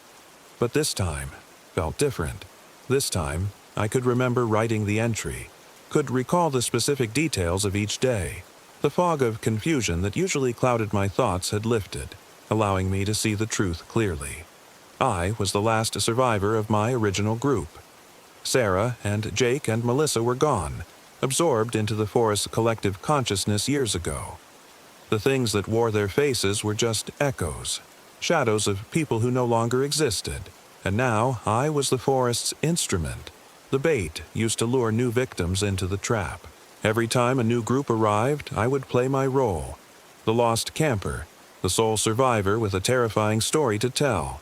But this time felt different. This time, I could remember writing the entry, could recall the specific details of each day. The fog of confusion that usually clouded my thoughts had lifted, allowing me to see the truth clearly. I was the last survivor of my original group. Sarah and Jake and Melissa were gone, absorbed into the forest's collective consciousness years ago. The things that wore their faces were just echoes, shadows of people who no longer existed. And now I was the forest's instrument, the bait used to lure new victims into the trap. Every time a new group arrived, I would play my role. The lost camper, the sole survivor with a terrifying story to tell.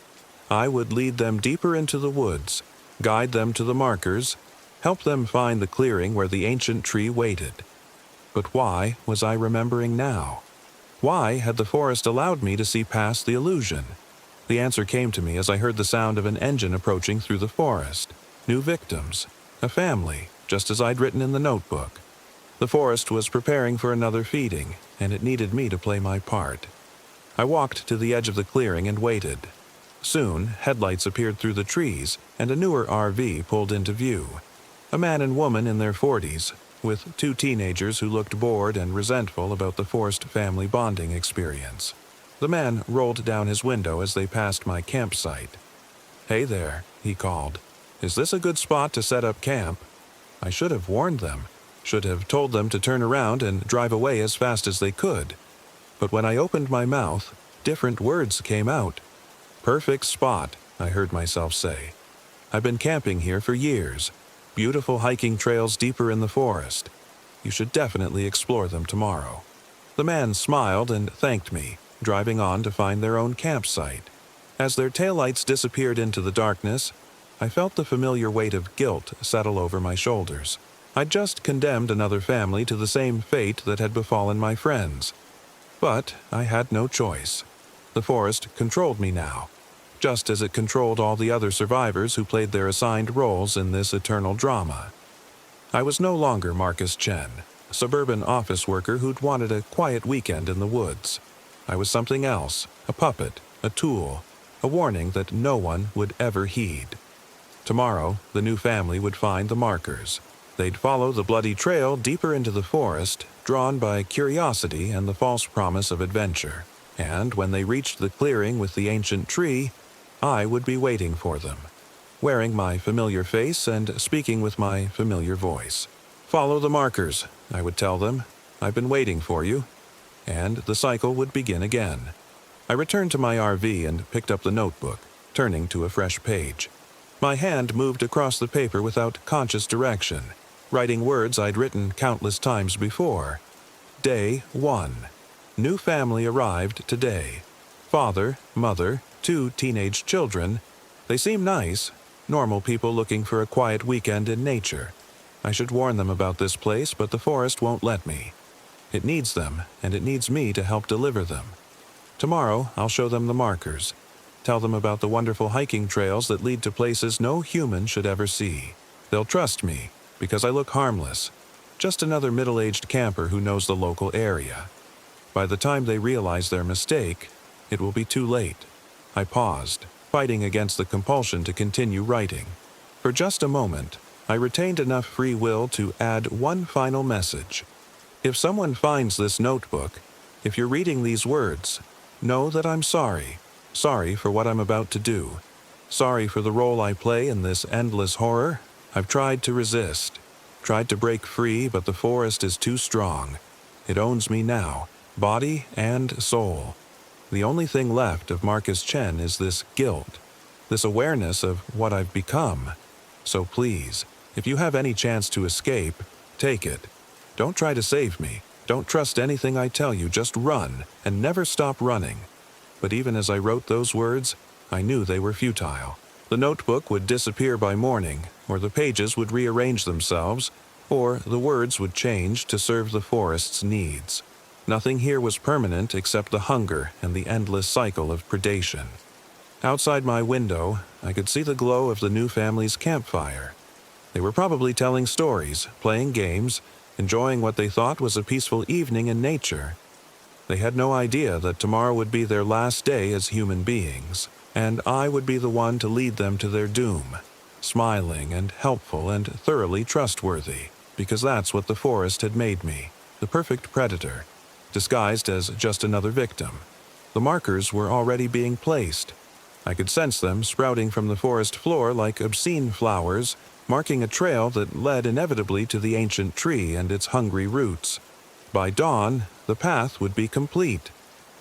I would lead them deeper into the woods, guide them to the markers, help them find the clearing where the ancient tree waited. But why was I remembering now? Why had the forest allowed me to see past the illusion? The answer came to me as I heard the sound of an engine approaching through the forest. New victims, a family, just as I'd written in the notebook. The forest was preparing for another feeding, and it needed me to play my part. I walked to the edge of the clearing and waited. Soon, headlights appeared through the trees, and a newer RV pulled into view. A man and woman in their 40s, with 2 teenagers who looked bored and resentful about the forced family bonding experience. The man rolled down his window as they passed my campsite. "Hey there," he called. "Is this a good spot to set up camp?" I should have warned them, should have told them to turn around and drive away as fast as they could. But when I opened my mouth, different words came out. "Perfect spot," I heard myself say. "I've been camping here for years. Beautiful hiking trails deeper in the forest. You should definitely explore them tomorrow." The man smiled and thanked me, driving on to find their own campsite. As their taillights disappeared into the darkness, I felt the familiar weight of guilt settle over my shoulders. I'd just condemned another family to the same fate that had befallen my friends. But I had no choice. The forest controlled me now, just as it controlled all the other survivors who played their assigned roles in this eternal drama. I was no longer Marcus Chen, a suburban office worker who'd wanted a quiet weekend in the woods. I was something else, a puppet, a tool, a warning that no one would ever heed. Tomorrow, the new family would find the markers. They'd follow the bloody trail deeper into the forest, drawn by curiosity and the false promise of adventure. And when they reached the clearing with the ancient tree, I would be waiting for them, wearing my familiar face and speaking with my familiar voice. "Follow the markers," I would tell them. "I've been waiting for you." And the cycle would begin again. I returned to my RV and picked up the notebook. turning to a fresh page. My hand moved across the paper without conscious direction, writing words I'd written countless times before. Day 1. New family arrived today. Father, mother, 2 teenage children. They seem nice, normal people looking for a quiet weekend in nature. I should warn them about this place, but the forest won't let me. It needs them, and it needs me to help deliver them. Tomorrow, I'll show them the markers. Tell them about the wonderful hiking trails that lead to places no human should ever see. They'll trust me, because I look harmless. Just another middle-aged camper who knows the local area. By the time they realize their mistake, it will be too late. I paused, fighting against the compulsion to continue writing. For just a moment, I retained enough free will to add one final message. If someone finds this notebook, if you're reading these words, know that I'm sorry. Sorry for what I'm about to do. Sorry for the role I play in this endless horror. I've tried to resist, tried to break free, but the forest is too strong. It owns me now, body and soul. The only thing left of Marcus Chen is this guilt, this awareness of what I've become. So please, if you have any chance to escape, take it. Don't try to save me. Don't trust anything I tell you. Just run, and never stop running. But even as I wrote those words, I knew they were futile. The notebook would disappear by morning, or the pages would rearrange themselves, or the words would change to serve the forest's needs. Nothing here was permanent except the hunger and the endless cycle of predation. Outside my window, I could see the glow of the new family's campfire. They were probably telling stories, playing games, enjoying what they thought was a peaceful evening in nature. They had no idea that tomorrow would be their last day as human beings, and I would be the one to lead them to their doom, smiling and helpful and thoroughly trustworthy, because that's what the forest had made me, the perfect predator, disguised as just another victim. The markers were already being placed. I could sense them sprouting from the forest floor like obscene flowers, marking a trail that led inevitably to the ancient tree and its hungry roots. By dawn, the path would be complete,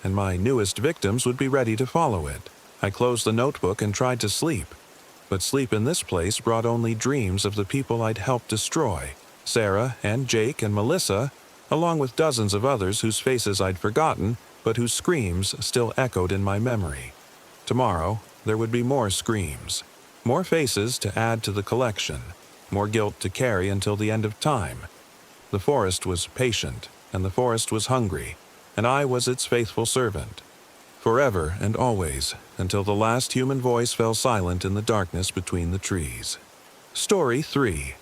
and my newest victims would be ready to follow it. I closed the notebook and tried to sleep, but sleep in this place brought only dreams of the people I'd helped destroy, Sarah and Jake and Melissa, along with dozens of others whose faces I'd forgotten, but whose screams still echoed in my memory. Tomorrow, there would be more screams, more faces to add to the collection, more guilt to carry until the end of time. The forest was patient, and the forest was hungry, and I was its faithful servant. Forever and always, until the last human voice fell silent in the darkness between the trees. Story 3.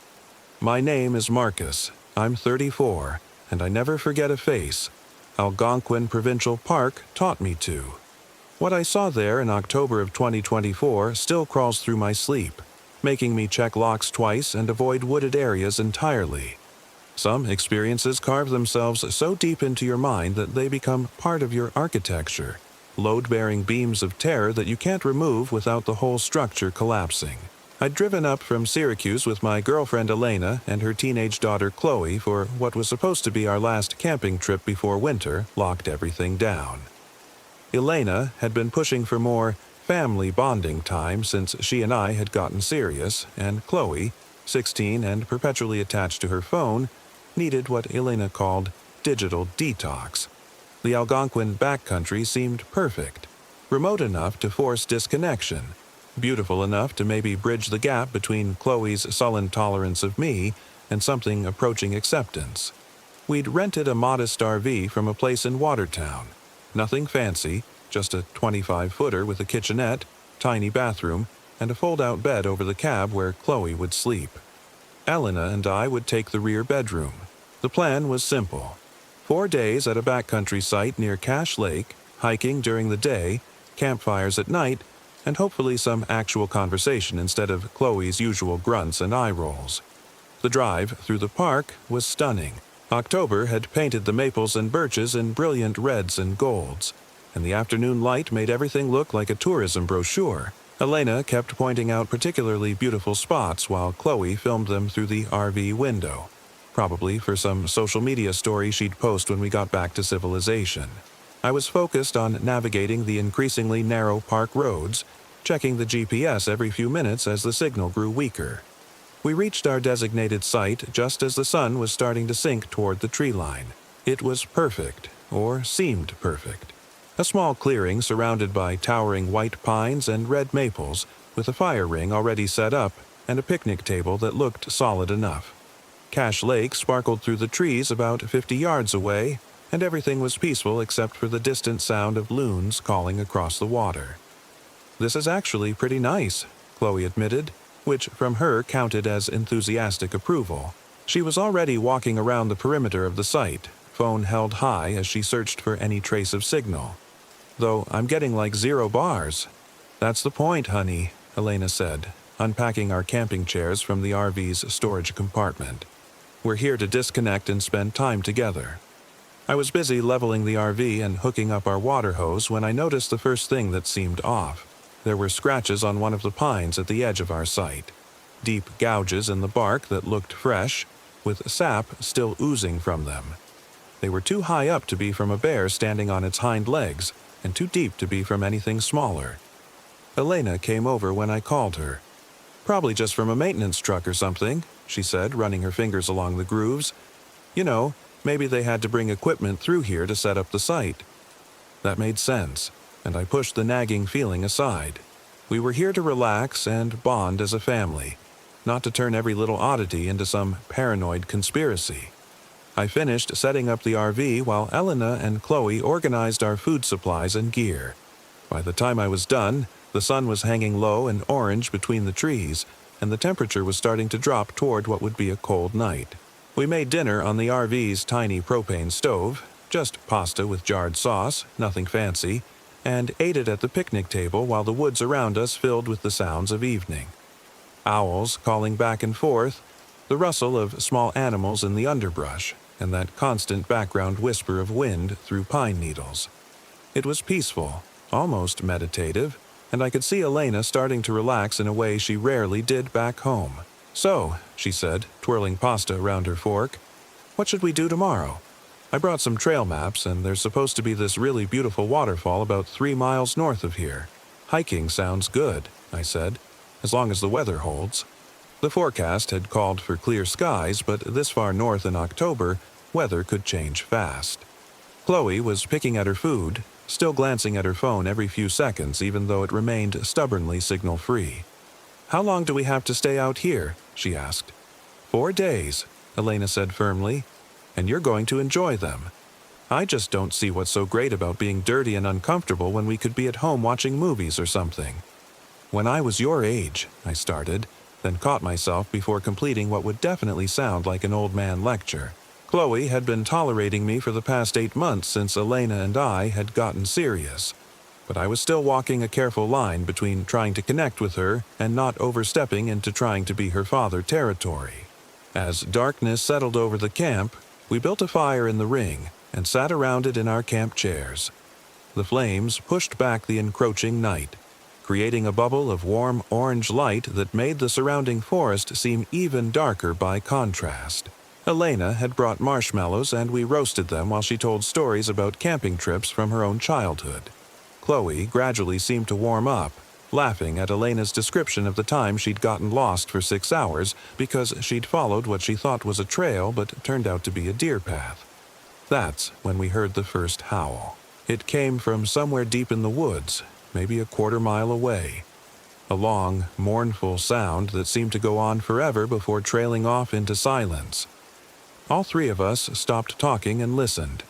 My name is Marcus. I'm 34, and I never forget a face. Algonquin Provincial Park taught me to. What I saw there in October of 2024 still crawls through my sleep, making me check locks twice and avoid wooded areas entirely. Some experiences carve themselves so deep into your mind that they become part of your architecture, load-bearing beams of terror that you can't remove without the whole structure collapsing. I'd driven up from Syracuse with my girlfriend Elena and her teenage daughter Chloe for what was supposed to be our last camping trip before winter locked everything down. Elena had been pushing for more family bonding time since she and I had gotten serious, and Chloe, 16 and perpetually attached to her phone, needed what Elena called digital detox. The Algonquin backcountry seemed perfect, remote enough to force disconnection, beautiful enough to maybe bridge the gap between Chloe's sullen tolerance of me and something approaching acceptance. We'd rented a modest RV from a place in Watertown. Nothing fancy, just a 25-footer with a kitchenette, tiny bathroom, and a fold-out bed over the cab where Chloe would sleep. Elena and I would take the rear bedroom. The plan was simple. 4 days at a backcountry site near Cache Lake, hiking during the day, campfires at night, and hopefully some actual conversation instead of Chloe's usual grunts and eye rolls. The drive through the park was stunning. October had painted the maples and birches in brilliant reds and golds, and the afternoon light made everything look like a tourism brochure. Elena kept pointing out particularly beautiful spots while Chloe filmed them through the RV window, probably for some social media story she'd post when we got back to civilization. I was focused on navigating the increasingly narrow park roads, checking the GPS every few minutes as the signal grew weaker. We reached our designated site just as the sun was starting to sink toward the tree line. It was perfect, or seemed perfect. A small clearing surrounded by towering white pines and red maples, with a fire ring already set up and a picnic table that looked solid enough. Cache Lake sparkled through the trees about 50 yards away, and everything was peaceful except for the distant sound of loons calling across the water. "This is actually pretty nice," Chloe admitted, which from her counted as enthusiastic approval. She was already walking around the perimeter of the site, phone held high as she searched for any trace of signal. "Though I'm getting like 0 bars. "That's the point, honey," Elena said, unpacking our camping chairs from the RV's storage compartment. "We're here to disconnect and spend time together." I was busy leveling the RV and hooking up our water hose when I noticed the first thing that seemed off. There were scratches on one of the pines at the edge of our site. Deep gouges in the bark that looked fresh, with sap still oozing from them. They were too high up to be from a bear standing on its hind legs, and too deep to be from anything smaller. Elena came over when I called her. "Probably just from a maintenance truck or something," she said, running her fingers along the grooves. "You know, maybe they had to bring equipment through here to set up the site." That made sense, and I pushed the nagging feeling aside. We were here to relax and bond as a family, not to turn every little oddity into some paranoid conspiracy. I finished setting up the RV while Elena and Chloe organized our food supplies and gear. By the time I was done, the sun was hanging low and orange between the trees, and the temperature was starting to drop toward what would be a cold night. We made dinner on the RV's tiny propane stove, just pasta with jarred sauce, nothing fancy, and ate it at the picnic table while the woods around us filled with the sounds of evening. Owls calling back and forth, the rustle of small animals in the underbrush, and that constant background whisper of wind through pine needles. It was peaceful, almost meditative, and I could see Elena starting to relax in a way she rarely did back home. "So," she said, twirling pasta around her fork, "what should we do tomorrow? I brought some trail maps, and there's supposed to be this really beautiful waterfall about 3 miles north of here. Hiking sounds good," I said, "as long as the weather holds." The forecast had called for clear skies, but this far north in October, weather could change fast. Chloe was picking at her food, still glancing at her phone every few seconds even though it remained stubbornly signal-free. "How long do we have to stay out here?" she asked. 4 days, Elena said firmly, "and you're going to enjoy them. I just don't see what's so great about being dirty and uncomfortable when we could be at home watching movies or something." "When I was your age," I started, then caught myself before completing what would definitely sound like an old man lecture. Chloe had been tolerating me for the past 8 months since Elena and I had gotten serious, but I was still walking a careful line between trying to connect with her and not overstepping into trying to be her father territory. As darkness settled over the camp, we built a fire in the ring and sat around it in our camp chairs. The flames pushed back the encroaching night, creating a bubble of warm orange light that made the surrounding forest seem even darker by contrast. Elena had brought marshmallows and we roasted them while she told stories about camping trips from her own childhood. Chloe gradually seemed to warm up, laughing at Elena's description of the time she'd gotten lost for 6 hours because she'd followed what she thought was a trail but turned out to be a deer path. That's when we heard the first howl. It came from somewhere deep in the woods, maybe a 1/4 mile away. A long, mournful sound that seemed to go on forever before trailing off into silence. All 3 of us stopped talking and listened.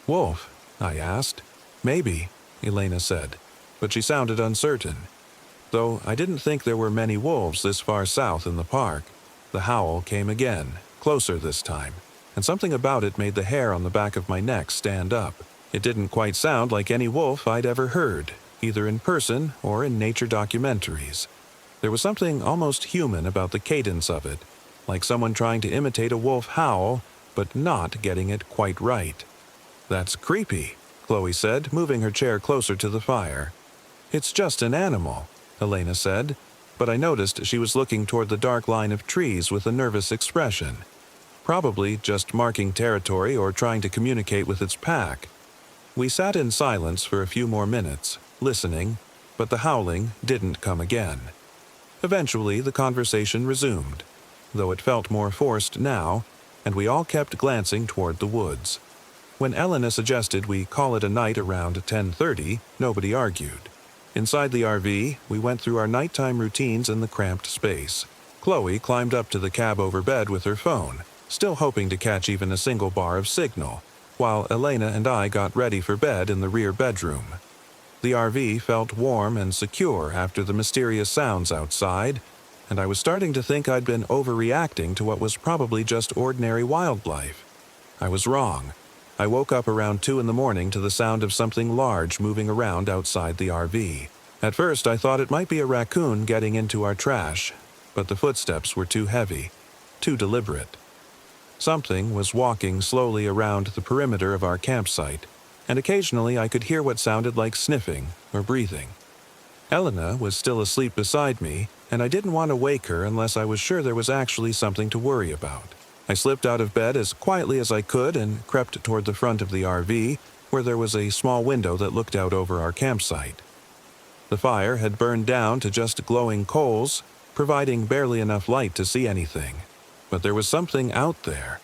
"Wolf?" I asked. "Maybe," Elena said, but she sounded uncertain. Though I didn't think there were many wolves this far south in the park. The howl came again, closer this time, and something about it made the hair on the back of my neck stand up. It didn't quite sound like any wolf I'd ever heard, either in person or in nature documentaries. There was something almost human about the cadence of it, like someone trying to imitate a wolf howl, but not getting it quite right. "That's creepy," Chloe said, moving her chair closer to the fire. "It's just an animal," Elena said, but I noticed she was looking toward the dark line of trees with a nervous expression. Probably just marking territory or trying to communicate with its pack. We sat in silence for a few more minutes, listening, but the howling didn't come again. Eventually, the conversation resumed, though it felt more forced now, and we all kept glancing toward the woods. When Elena suggested we call it a night around 10:30, nobody argued. Inside the RV, we went through our nighttime routines in the cramped space. Chloe climbed up to the cab over bed with her phone, still hoping to catch even a single bar of signal, while Elena and I got ready for bed in the rear bedroom. The RV felt warm and secure after the mysterious sounds outside, and I was starting to think I'd been overreacting to what was probably just ordinary wildlife. I was wrong. I woke up around 2 in the morning to the sound of something large moving around outside the RV. At first, I thought it might be a raccoon getting into our trash, but the footsteps were too heavy, too deliberate. Something was walking slowly around the perimeter of our campsite, and occasionally I could hear what sounded like sniffing or breathing. Elena was still asleep beside me, and I didn't want to wake her unless I was sure there was actually something to worry about. I slipped out of bed as quietly as I could and crept toward the front of the RV, where there was a small window that looked out over our campsite. The fire had burned down to just glowing coals, providing barely enough light to see anything. But there was something out there,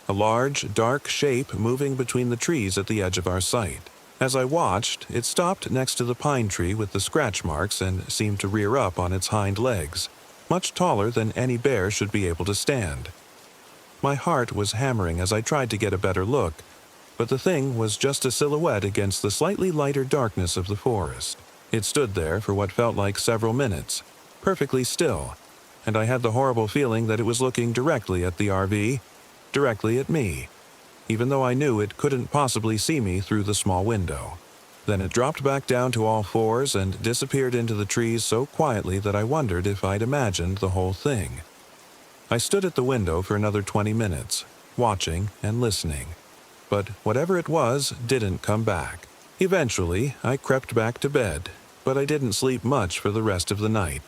a large, dark shape moving between the trees at the edge of our site. As I watched, it stopped next to the pine tree with the scratch marks and seemed to rear up on its hind legs, much taller than any bear should be able to stand. My heart was hammering as I tried to get a better look, but the thing was just a silhouette against the slightly lighter darkness of the forest. It stood there for what felt like several minutes, perfectly still, and I had the horrible feeling that it was looking directly at the RV, directly at me, even though I knew it couldn't possibly see me through the small window. Then it dropped back down to all fours and disappeared into the trees so quietly that I wondered if I'd imagined the whole thing. I stood at the window for another 20 minutes, watching and listening, but whatever it was didn't come back. Eventually, I crept back to bed, but I didn't sleep much for the rest of the night.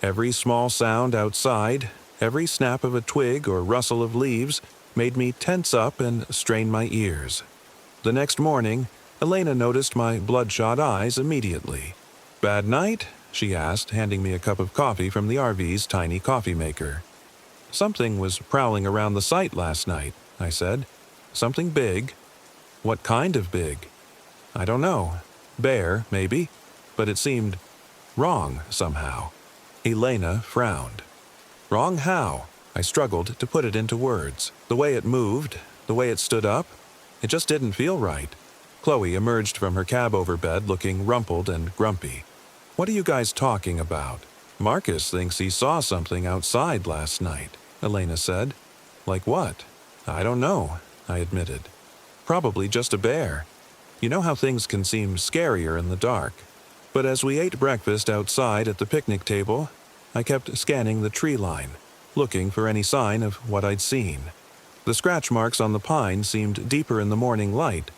Every small sound outside, every snap of a twig or rustle of leaves made me tense up and strain my ears. The next morning, Elena noticed my bloodshot eyes immediately. "Bad night?" she asked, handing me a cup of coffee from the RV's tiny coffee maker. "Something was prowling around the site last night," I said. "Something big." "What kind of big?" "I don't know. Bear, maybe. But it seemed wrong somehow." Elena frowned. "Wrong how?" I struggled to put it into words. The way it moved, the way it stood up, it just didn't feel right. Chloe emerged from her cab over bed looking rumpled and grumpy. "What are you guys talking about?" "Marcus thinks he saw something outside last night," Elena said. "Like what?" "I don't know," I admitted. "Probably just a bear. You know how things can seem scarier in the dark." But as we ate breakfast outside at the picnic table, I kept scanning the tree line, looking for any sign of what I'd seen. The scratch marks on the pine seemed deeper in the morning light,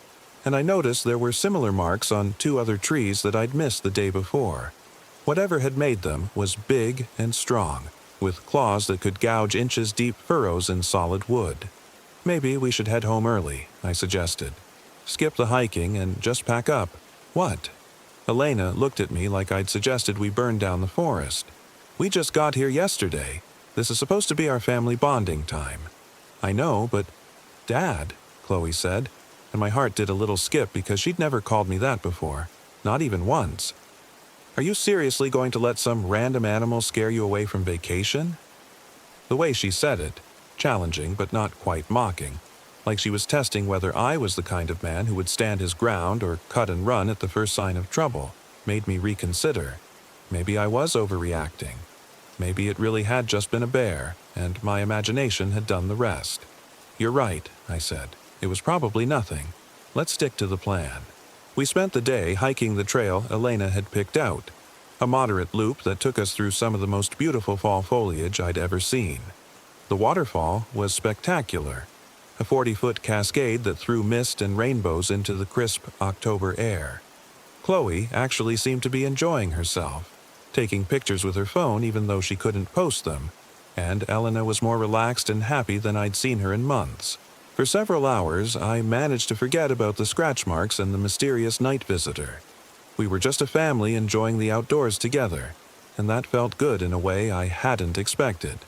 and I noticed there were similar marks on 2 other trees that I'd missed the day before. Whatever had made them was big and strong, with claws that could gouge inches-deep furrows in solid wood. "Maybe we should head home early," I suggested. "Skip the hiking and just pack up." "What?" Elena looked at me like I'd suggested we burn down the forest. "We just got here yesterday. This is supposed to be our family bonding time." "I know, but—" "Dad," Chloe said, and my heart did a little skip because she'd never called me that before, not even once. "Are you seriously going to let some random animal scare you away from vacation?" The way she said it, challenging but not quite mocking, like she was testing whether I was the kind of man who would stand his ground or cut and run at the first sign of trouble, made me reconsider. Maybe I was overreacting. Maybe it really had just been a bear, and my imagination had done the rest. "You're right," I said. "It was probably nothing. Let's stick to the plan." We spent the day hiking the trail Elena had picked out, a moderate loop that took us through some of the most beautiful fall foliage I'd ever seen. The waterfall was spectacular, a 40-foot cascade that threw mist and rainbows into the crisp October air. Chloe actually seemed to be enjoying herself, taking pictures with her phone even though she couldn't post them, and Elena was more relaxed and happy than I'd seen her in months. For several hours, I managed to forget about the scratch marks and the mysterious night visitor. We were just a family enjoying the outdoors together, and that felt good in a way I hadn't expected.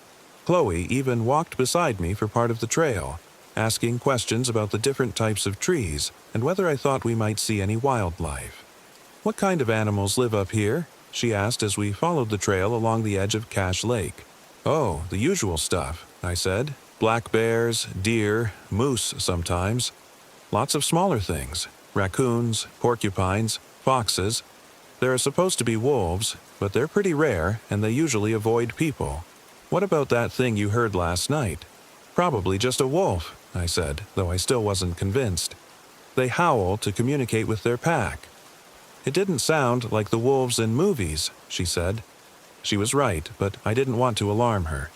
Chloe even walked beside me for part of the trail, asking questions about the different types of trees and whether I thought we might see any wildlife. "What kind of animals live up here?" she asked as we followed the trail along the edge of Cache Lake. "Oh, the usual stuff," I said. "Black bears, deer, moose sometimes. Lots of smaller things. Raccoons, porcupines, foxes. There are supposed to be wolves, but they're pretty rare and they usually avoid people." "What about that thing you heard last night?" "Probably just a wolf," I said, though I still wasn't convinced. "They howl to communicate with their pack." "It didn't sound like the wolves in movies," she said. She was right, but I didn't want to alarm her.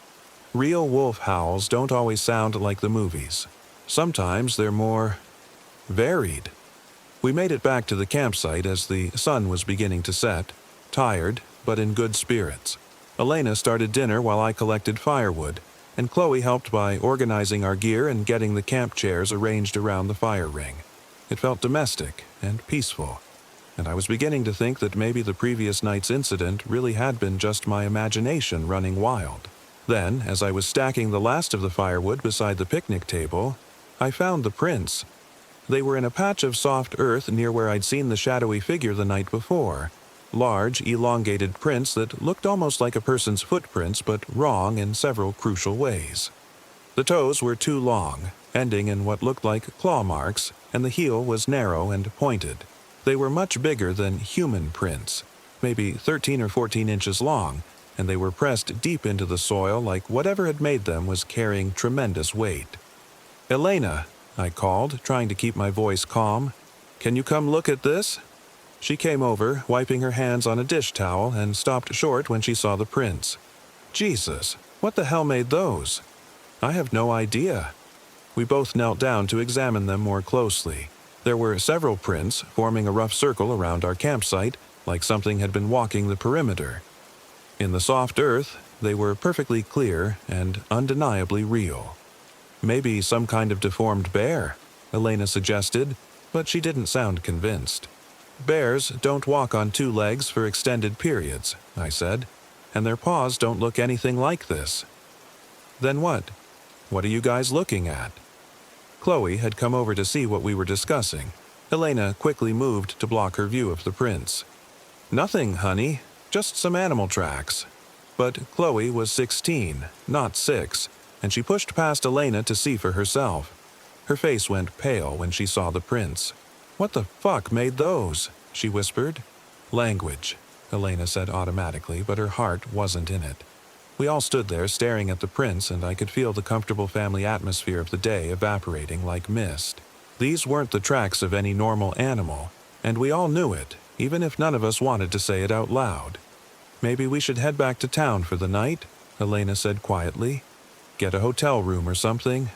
Real wolf howls don't always sound like the movies. Sometimes they're more varied. We made it back to the campsite as the sun was beginning to set, tired, but in good spirits. Elena started dinner while I collected firewood, and Chloe helped by organizing our gear and getting the camp chairs arranged around the fire ring. It felt domestic and peaceful, and I was beginning to think that maybe the previous night's incident really had been just my imagination running wild. Then, as I was stacking the last of the firewood beside the picnic table, I found the prints. They were in a patch of soft earth near where I'd seen the shadowy figure the night before. Large, elongated prints that looked almost like a person's footprints but wrong in several crucial ways. The toes were too long, ending in what looked like claw marks, and the heel was narrow and pointed. They were much bigger than human prints, maybe 13 or 14 inches long, and they were pressed deep into the soil like whatever had made them was carrying tremendous weight. "Elena," I called, trying to keep my voice calm. "Can you come look at this?" She came over, wiping her hands on a dish towel, and stopped short when she saw the prints. "Jesus, what the hell made those?" "I have no idea." We both knelt down to examine them more closely. There were several prints forming a rough circle around our campsite, like something had been walking the perimeter. In the soft earth, they were perfectly clear and undeniably real. "Maybe some kind of deformed bear," Elena suggested, but she didn't sound convinced. "Bears don't walk on two legs for extended periods," I said, "and their paws don't look anything like this." "Then what? What are you guys looking at?" Chloe had come over to see what we were discussing. Elena quickly moved to block her view of the prints. "Nothing, honey, just some animal tracks." But Chloe was 16, not 6, and she pushed past Elena to see for herself. Her face went pale when she saw the prints. "What the fuck made those?" she whispered. "Language," Elena said automatically, but her heart wasn't in it. We all stood there staring at the prints, and I could feel the comfortable family atmosphere of the day evaporating like mist. These weren't the tracks of any normal animal, and we all knew it, even if none of us wanted to say it out loud. "Maybe we should head back to town for the night," Elena said quietly. "Get a hotel room or something."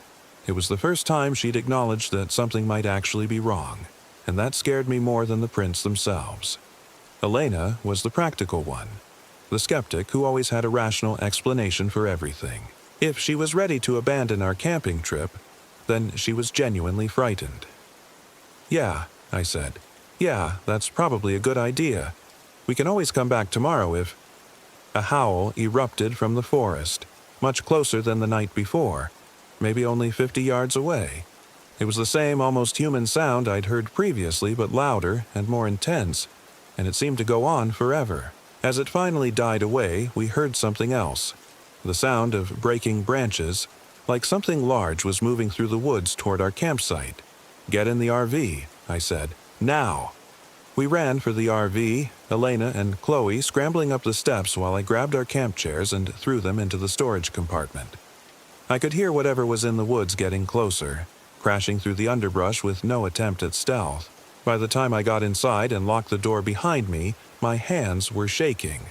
It was the first time she'd acknowledged that something might actually be wrong, and that scared me more than the prints themselves. Elena was the practical one, the skeptic who always had a rational explanation for everything. If she was ready to abandon our camping trip, then she was genuinely frightened. "Yeah," I said. "Yeah, that's probably a good idea. We can always come back tomorrow if—" A howl erupted from the forest, much closer than the night before, maybe only 50 yards away. It was the same almost human sound I'd heard previously, but louder and more intense, and it seemed to go on forever. As it finally died away, we heard something else. The sound of breaking branches, like something large was moving through the woods toward our campsite. "Get in the RV," I said. "Now!" We ran for the RV, Elena and Chloe scrambling up the steps while I grabbed our camp chairs and threw them into the storage compartment. I could hear whatever was in the woods getting closer, crashing through the underbrush with no attempt at stealth. By the time I got inside and locked the door behind me, my hands were shaking.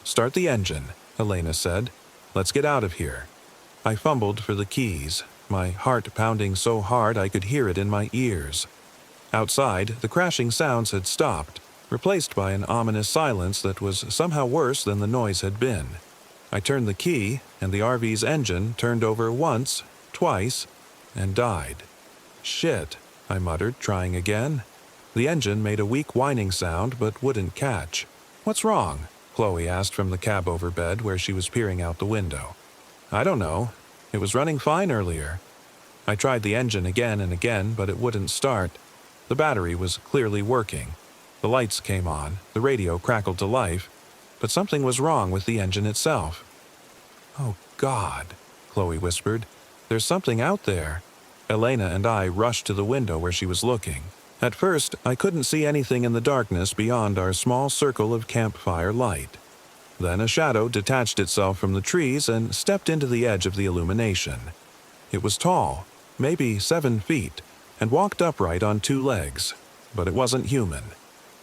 "Start the engine," Elena said. "Let's get out of here." I fumbled for the keys, my heart pounding so hard I could hear it in my ears. Outside, the crashing sounds had stopped, replaced by an ominous silence that was somehow worse than the noise had been. I turned the key, and the RV's engine turned over once, twice, and died. "Shit," I muttered, trying again. The engine made a weak whining sound but wouldn't catch. "What's wrong?" Chloe asked from the cab over bed where she was peering out the window. "I don't know. It was running fine earlier." I tried the engine again and again, but it wouldn't start. The battery was clearly working. The lights came on, the radio crackled to life, but something was wrong with the engine itself. "Oh, God," Chloe whispered. "There's something out there." Elena and I rushed to the window where she was looking. At first, I couldn't see anything in the darkness beyond our small circle of campfire light. Then a shadow detached itself from the trees and stepped into the edge of the illumination. It was tall, maybe 7 feet, and walked upright on 2 legs, but it wasn't human.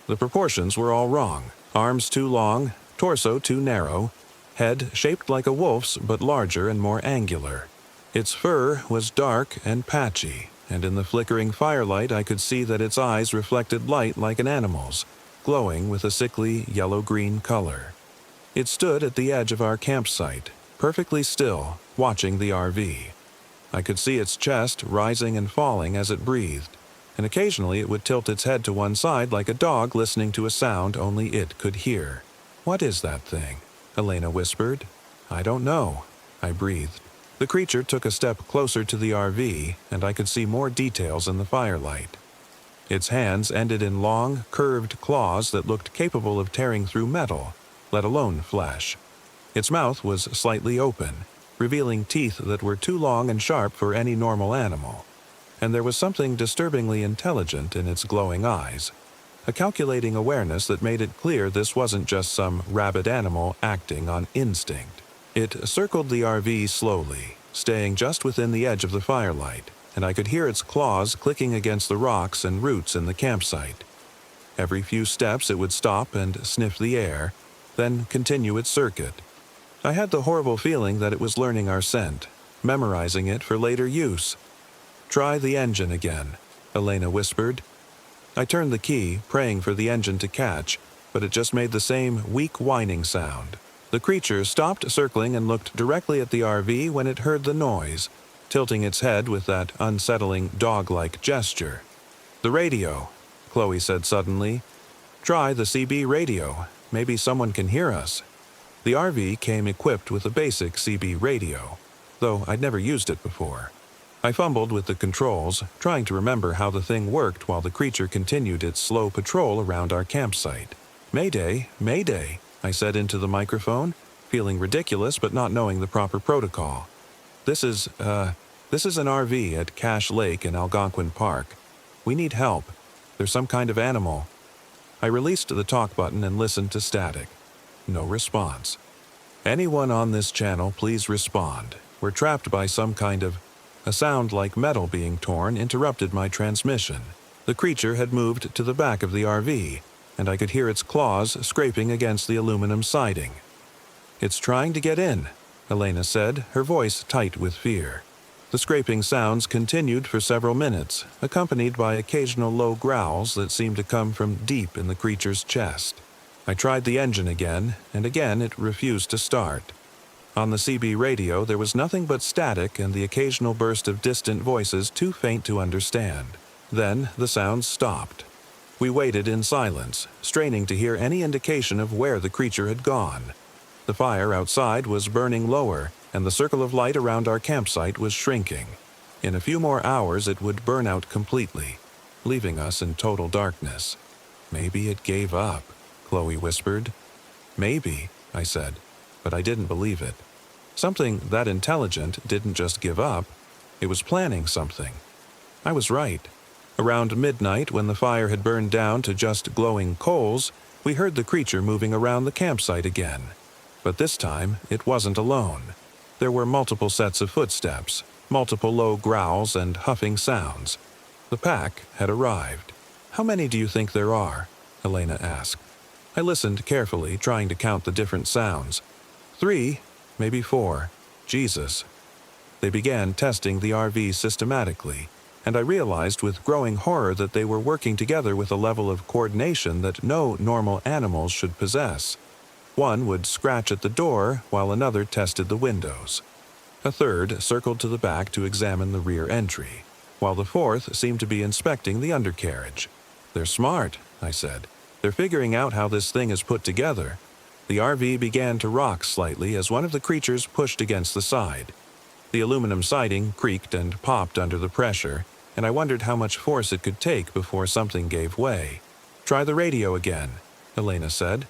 The proportions were all wrong. Arms too long, torso too narrow, head shaped like a wolf's but larger and more angular. Its fur was dark and patchy, and in the flickering firelight I could see that its eyes reflected light like an animal's, glowing with a sickly yellow-green color. It stood at the edge of our campsite, perfectly still, watching the RV. I could see its chest rising and falling as it breathed, and occasionally it would tilt its head to one side like a dog listening to a sound only it could hear. "What is that thing?" Elena whispered. "I don't know," I breathed. The creature took a step closer to the RV, and I could see more details in the firelight. Its hands ended in long, curved claws that looked capable of tearing through metal, let alone flesh. Its mouth was slightly open, revealing teeth that were too long and sharp for any normal animal. And there was something disturbingly intelligent in its glowing eyes, a calculating awareness that made it clear this wasn't just some rabid animal acting on instinct. It circled the RV slowly, staying just within the edge of the firelight, and I could hear its claws clicking against the rocks and roots in the campsite. Every few steps it would stop and sniff the air, then continue its circuit. I had the horrible feeling that it was learning our scent, memorizing it for later use. "Try the engine again," Elena whispered. I turned the key, praying for the engine to catch, but it just made the same weak whining sound. The creature stopped circling and looked directly at the RV when it heard the noise, tilting its head with that unsettling dog-like gesture. "The radio," Chloe said suddenly. "Try the CB radio. Maybe someone can hear us." The RV came equipped with a basic CB radio, though I'd never used it before. I fumbled with the controls, trying to remember how the thing worked while the creature continued its slow patrol around our campsite. "Mayday, Mayday," I said into the microphone, feeling ridiculous but not knowing the proper protocol. This is an RV at Cache Lake in Algonquin Park. We need help. There's some kind of animal." I released the talk button and listened to static. No response. "Anyone on this channel, please respond. We're trapped by some kind of..." A sound like metal being torn interrupted my transmission. The creature had moved to the back of the RV, and I could hear its claws scraping against the aluminum siding. "It's trying to get in," Elena said, her voice tight with fear. The scraping sounds continued for several minutes, accompanied by occasional low growls that seemed to come from deep in the creature's chest. I tried the engine again, and again it refused to start. On the CB radio there was nothing but static and the occasional burst of distant voices too faint to understand. Then the sounds stopped. We waited in silence, straining to hear any indication of where the creature had gone. The fire outside was burning lower, and the circle of light around our campsite was shrinking. In a few more hours it would burn out completely, leaving us in total darkness. "Maybe it gave up," Chloe whispered. "Maybe," I said, but I didn't believe it. Something that intelligent didn't just give up, it was planning something. I was right. Around midnight, when the fire had burned down to just glowing coals, we heard the creature moving around the campsite again. But this time, it wasn't alone. There were multiple sets of footsteps, multiple low growls and huffing sounds. The pack had arrived. "How many do you think there are?" Elena asked. I listened carefully, trying to count the different sounds. 3, maybe 4. Jesus. They began testing the RV systematically, and I realized with growing horror that they were working together with a level of coordination that no normal animals should possess. One would scratch at the door while another tested the windows. A third circled to the back to examine the rear entry, while the fourth seemed to be inspecting the undercarriage. "They're smart," I said. "They're figuring out how this thing is put together." The RV began to rock slightly as one of the creatures pushed against the side. The aluminum siding creaked and popped under the pressure, and I wondered how much force it could take before something gave way. "Try the radio again," Elena said.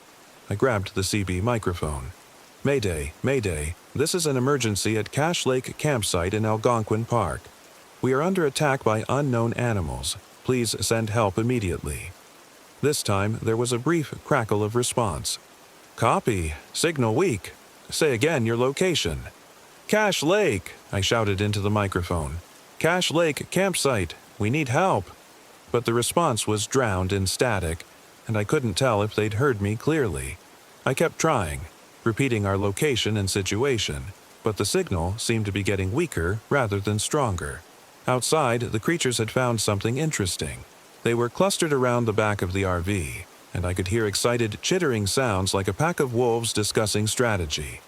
I grabbed the CB microphone. "Mayday, Mayday, this is an emergency at Cache Lake Campsite in Algonquin Park. We are under attack by unknown animals. Please send help immediately." This time, there was a brief crackle of response. "Copy. Signal weak. Say again your location." "Cache Lake," I shouted into the microphone. "Cache Lake Campsite. We need help." But the response was drowned in static, and I couldn't tell if they'd heard me clearly. I kept trying, repeating our location and situation, but the signal seemed to be getting weaker rather than stronger. Outside, the creatures had found something interesting. They were clustered around the back of the RV, and I could hear excited chittering sounds like a pack of wolves discussing strategy.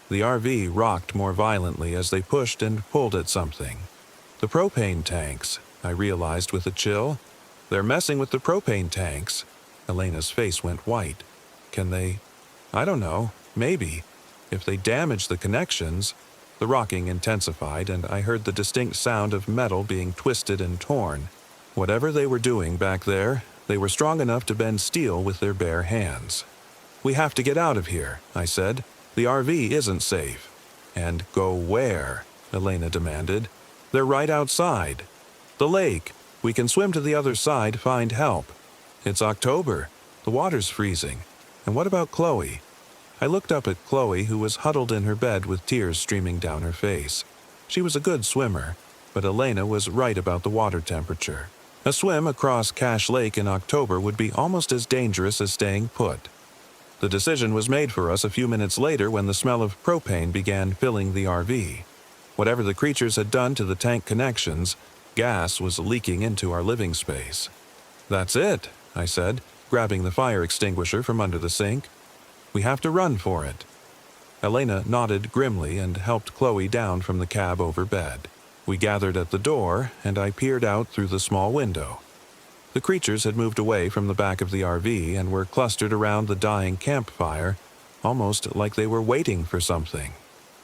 The RV rocked more violently as they pushed and pulled at something. "The propane tanks," I realized with a chill. "They're messing with the propane tanks." Elena's face went white. "Can they? I don't know. Maybe. If they damage the connections." The rocking intensified, and I heard the distinct sound of metal being twisted and torn. Whatever they were doing back there, they were strong enough to bend steel with their bare hands. "We have to get out of here," I said. "The RV isn't safe." "And go where?" Elena demanded. "They're right outside." "The lake. We can swim to the other side, find help." "It's October. The water's freezing. And what about Chloe?" I looked up at Chloe, who was huddled in her bed with tears streaming down her face. She was a good swimmer, but Elena was right about the water temperature. A swim across Cache Lake in October would be almost as dangerous as staying put. The decision was made for us a few minutes later when the smell of propane began filling the RV. Whatever the creatures had done to the tank connections, gas was leaking into our living space. "That's it," I said, grabbing the fire extinguisher from under the sink. "We have to run for it." Elena nodded grimly and helped Chloe down from the cab over bed. We gathered at the door, and I peered out through the small window. The creatures had moved away from the back of the RV and were clustered around the dying campfire, almost like they were waiting for something.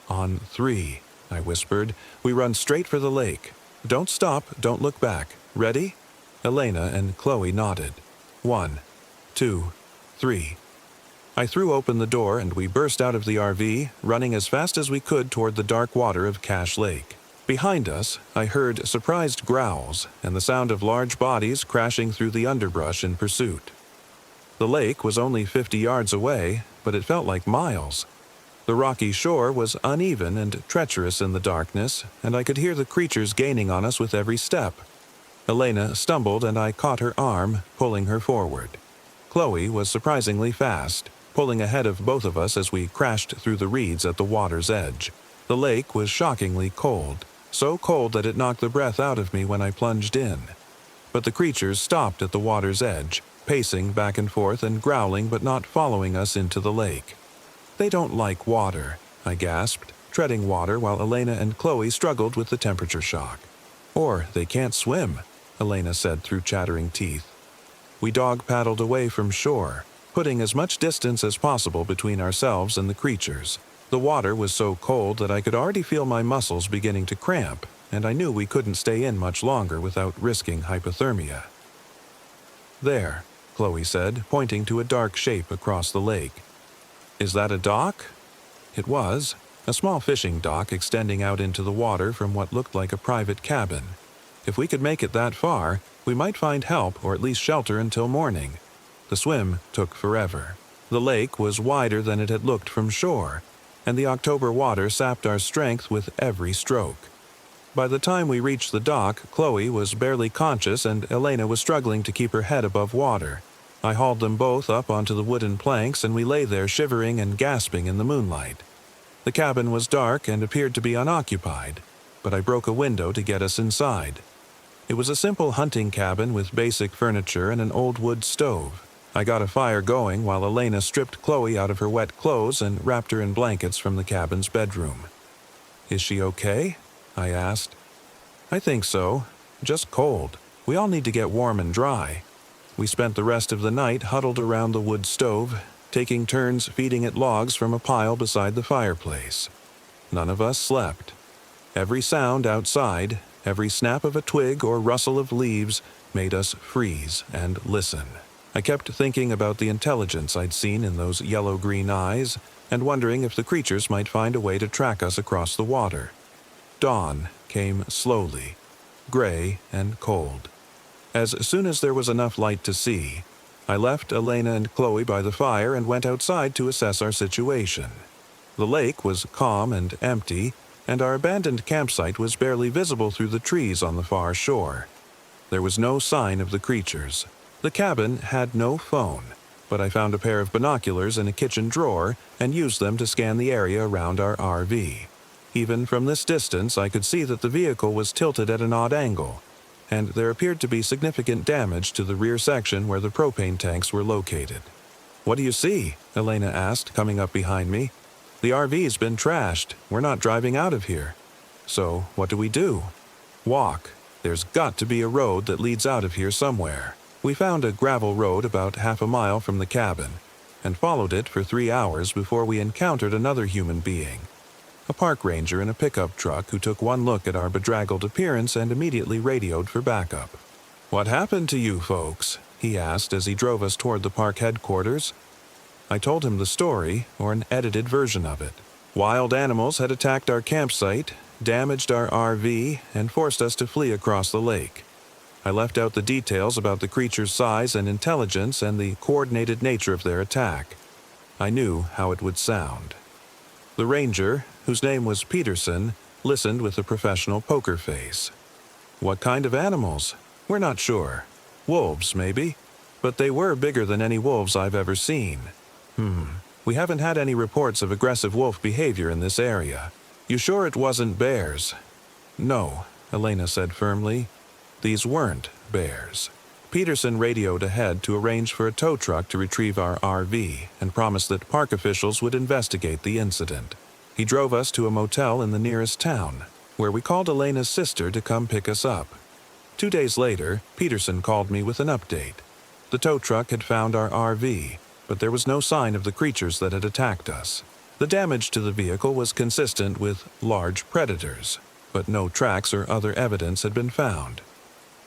"On 3, I whispered. "We run straight for the lake. Don't stop, don't look back. Ready?" Elena and Chloe nodded. 1, 2, 3. I threw open the door and we burst out of the RV, running as fast as we could toward the dark water of Cache Lake. Behind us, I heard surprised growls and the sound of large bodies crashing through the underbrush in pursuit. The lake was only 50 yards away, but it felt like miles. The rocky shore was uneven and treacherous in the darkness, and I could hear the creatures gaining on us with every step. Elena stumbled and I caught her arm, pulling her forward. Chloe was surprisingly fast, pulling ahead of both of us as we crashed through the reeds at the water's edge. The lake was shockingly cold, so cold that it knocked the breath out of me when I plunged in. But the creatures stopped at the water's edge, pacing back and forth and growling but not following us into the lake. "They don't like water," I gasped, treading water while Elena and Chloe struggled with the temperature shock. "Or they can't swim," Elena said through chattering teeth. We dog-paddled away from shore, putting as much distance as possible between ourselves and the creatures. The water was so cold that I could already feel my muscles beginning to cramp, and I knew we couldn't stay in much longer without risking hypothermia. "There," Chloe said, pointing to a dark shape across the lake. "Is that a dock?" It was, a small fishing dock extending out into the water from what looked like a private cabin. If we could make it that far, we might find help or at least shelter until morning. The swim took forever. The lake was wider than it had looked from shore, and the October water sapped our strength with every stroke. By the time we reached the dock, Chloe was barely conscious and Elena was struggling to keep her head above water. I hauled them both up onto the wooden planks and we lay there shivering and gasping in the moonlight. The cabin was dark and appeared to be unoccupied, but I broke a window to get us inside. It was a simple hunting cabin with basic furniture and an old wood stove. I got a fire going while Elena stripped Chloe out of her wet clothes and wrapped her in blankets from the cabin's bedroom. "Is she okay?" I asked. "I think so. Just cold. We all need to get warm and dry." We spent the rest of the night huddled around the wood stove, taking turns feeding it logs from a pile beside the fireplace. None of us slept. Every sound outside, every snap of a twig or rustle of leaves made us freeze and listen. I kept thinking about the intelligence I'd seen in those yellow-green eyes and wondering if the creatures might find a way to track us across the water. Dawn came slowly, gray and cold. As soon as there was enough light to see, I left Elena and Chloe by the fire and went outside to assess our situation. The lake was calm and empty, and our abandoned campsite was barely visible through the trees on the far shore. There was no sign of the creatures. The cabin had no phone, but I found a pair of binoculars in a kitchen drawer and used them to scan the area around our RV. Even from this distance, I could see that the vehicle was tilted at an odd angle, and there appeared to be significant damage to the rear section where the propane tanks were located. "What do you see?" Elena asked, coming up behind me. "The RV's been trashed. We're not driving out of here." "So, what do we do?" "Walk. There's got to be a road that leads out of here somewhere." We found a gravel road about half a mile from the cabin, and followed it for 3 hours before we encountered another human being. A park ranger in a pickup truck who took one look at our bedraggled appearance and immediately radioed for backup. "What happened to you folks?" he asked as he drove us toward the park headquarters. I told him the story, or an edited version of it. Wild animals had attacked our campsite, damaged our RV, and forced us to flee across the lake. I left out the details about the creature's size and intelligence and the coordinated nature of their attack. I knew how it would sound. The ranger, whose name was Peterson, listened with a professional poker face. "What kind of animals?" "We're not sure. Wolves, maybe. But they were bigger than any wolves I've ever seen." We haven't had any reports of aggressive wolf behavior in this area." "You sure it wasn't bears?" "No," Elena said firmly. "These weren't bears." Peterson radioed ahead to arrange for a tow truck to retrieve our RV and promised that park officials would investigate the incident. He drove us to a motel in the nearest town, where we called Elena's sister to come pick us up. 2 days later, Peterson called me with an update. The tow truck had found our RV, but there was no sign of the creatures that had attacked us. The damage to the vehicle was consistent with large predators, but no tracks or other evidence had been found.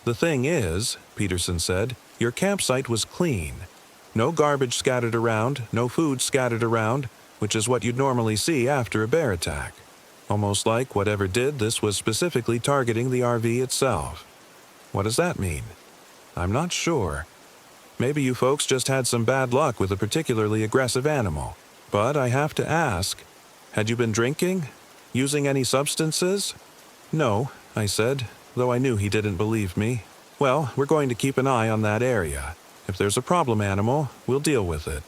"The thing is," Peterson said, "your campsite was clean. No garbage scattered around, no food scattered around, which is what you'd normally see after a bear attack. Almost like whatever did this was specifically targeting the RV itself." "What does that mean?" "I'm not sure. Maybe you folks just had some bad luck with a particularly aggressive animal. But I have to ask, had you been drinking? Using any substances?" "No," I said, though I knew he didn't believe me. "Well, we're going to keep an eye on that area. If there's a problem animal, we'll deal with it."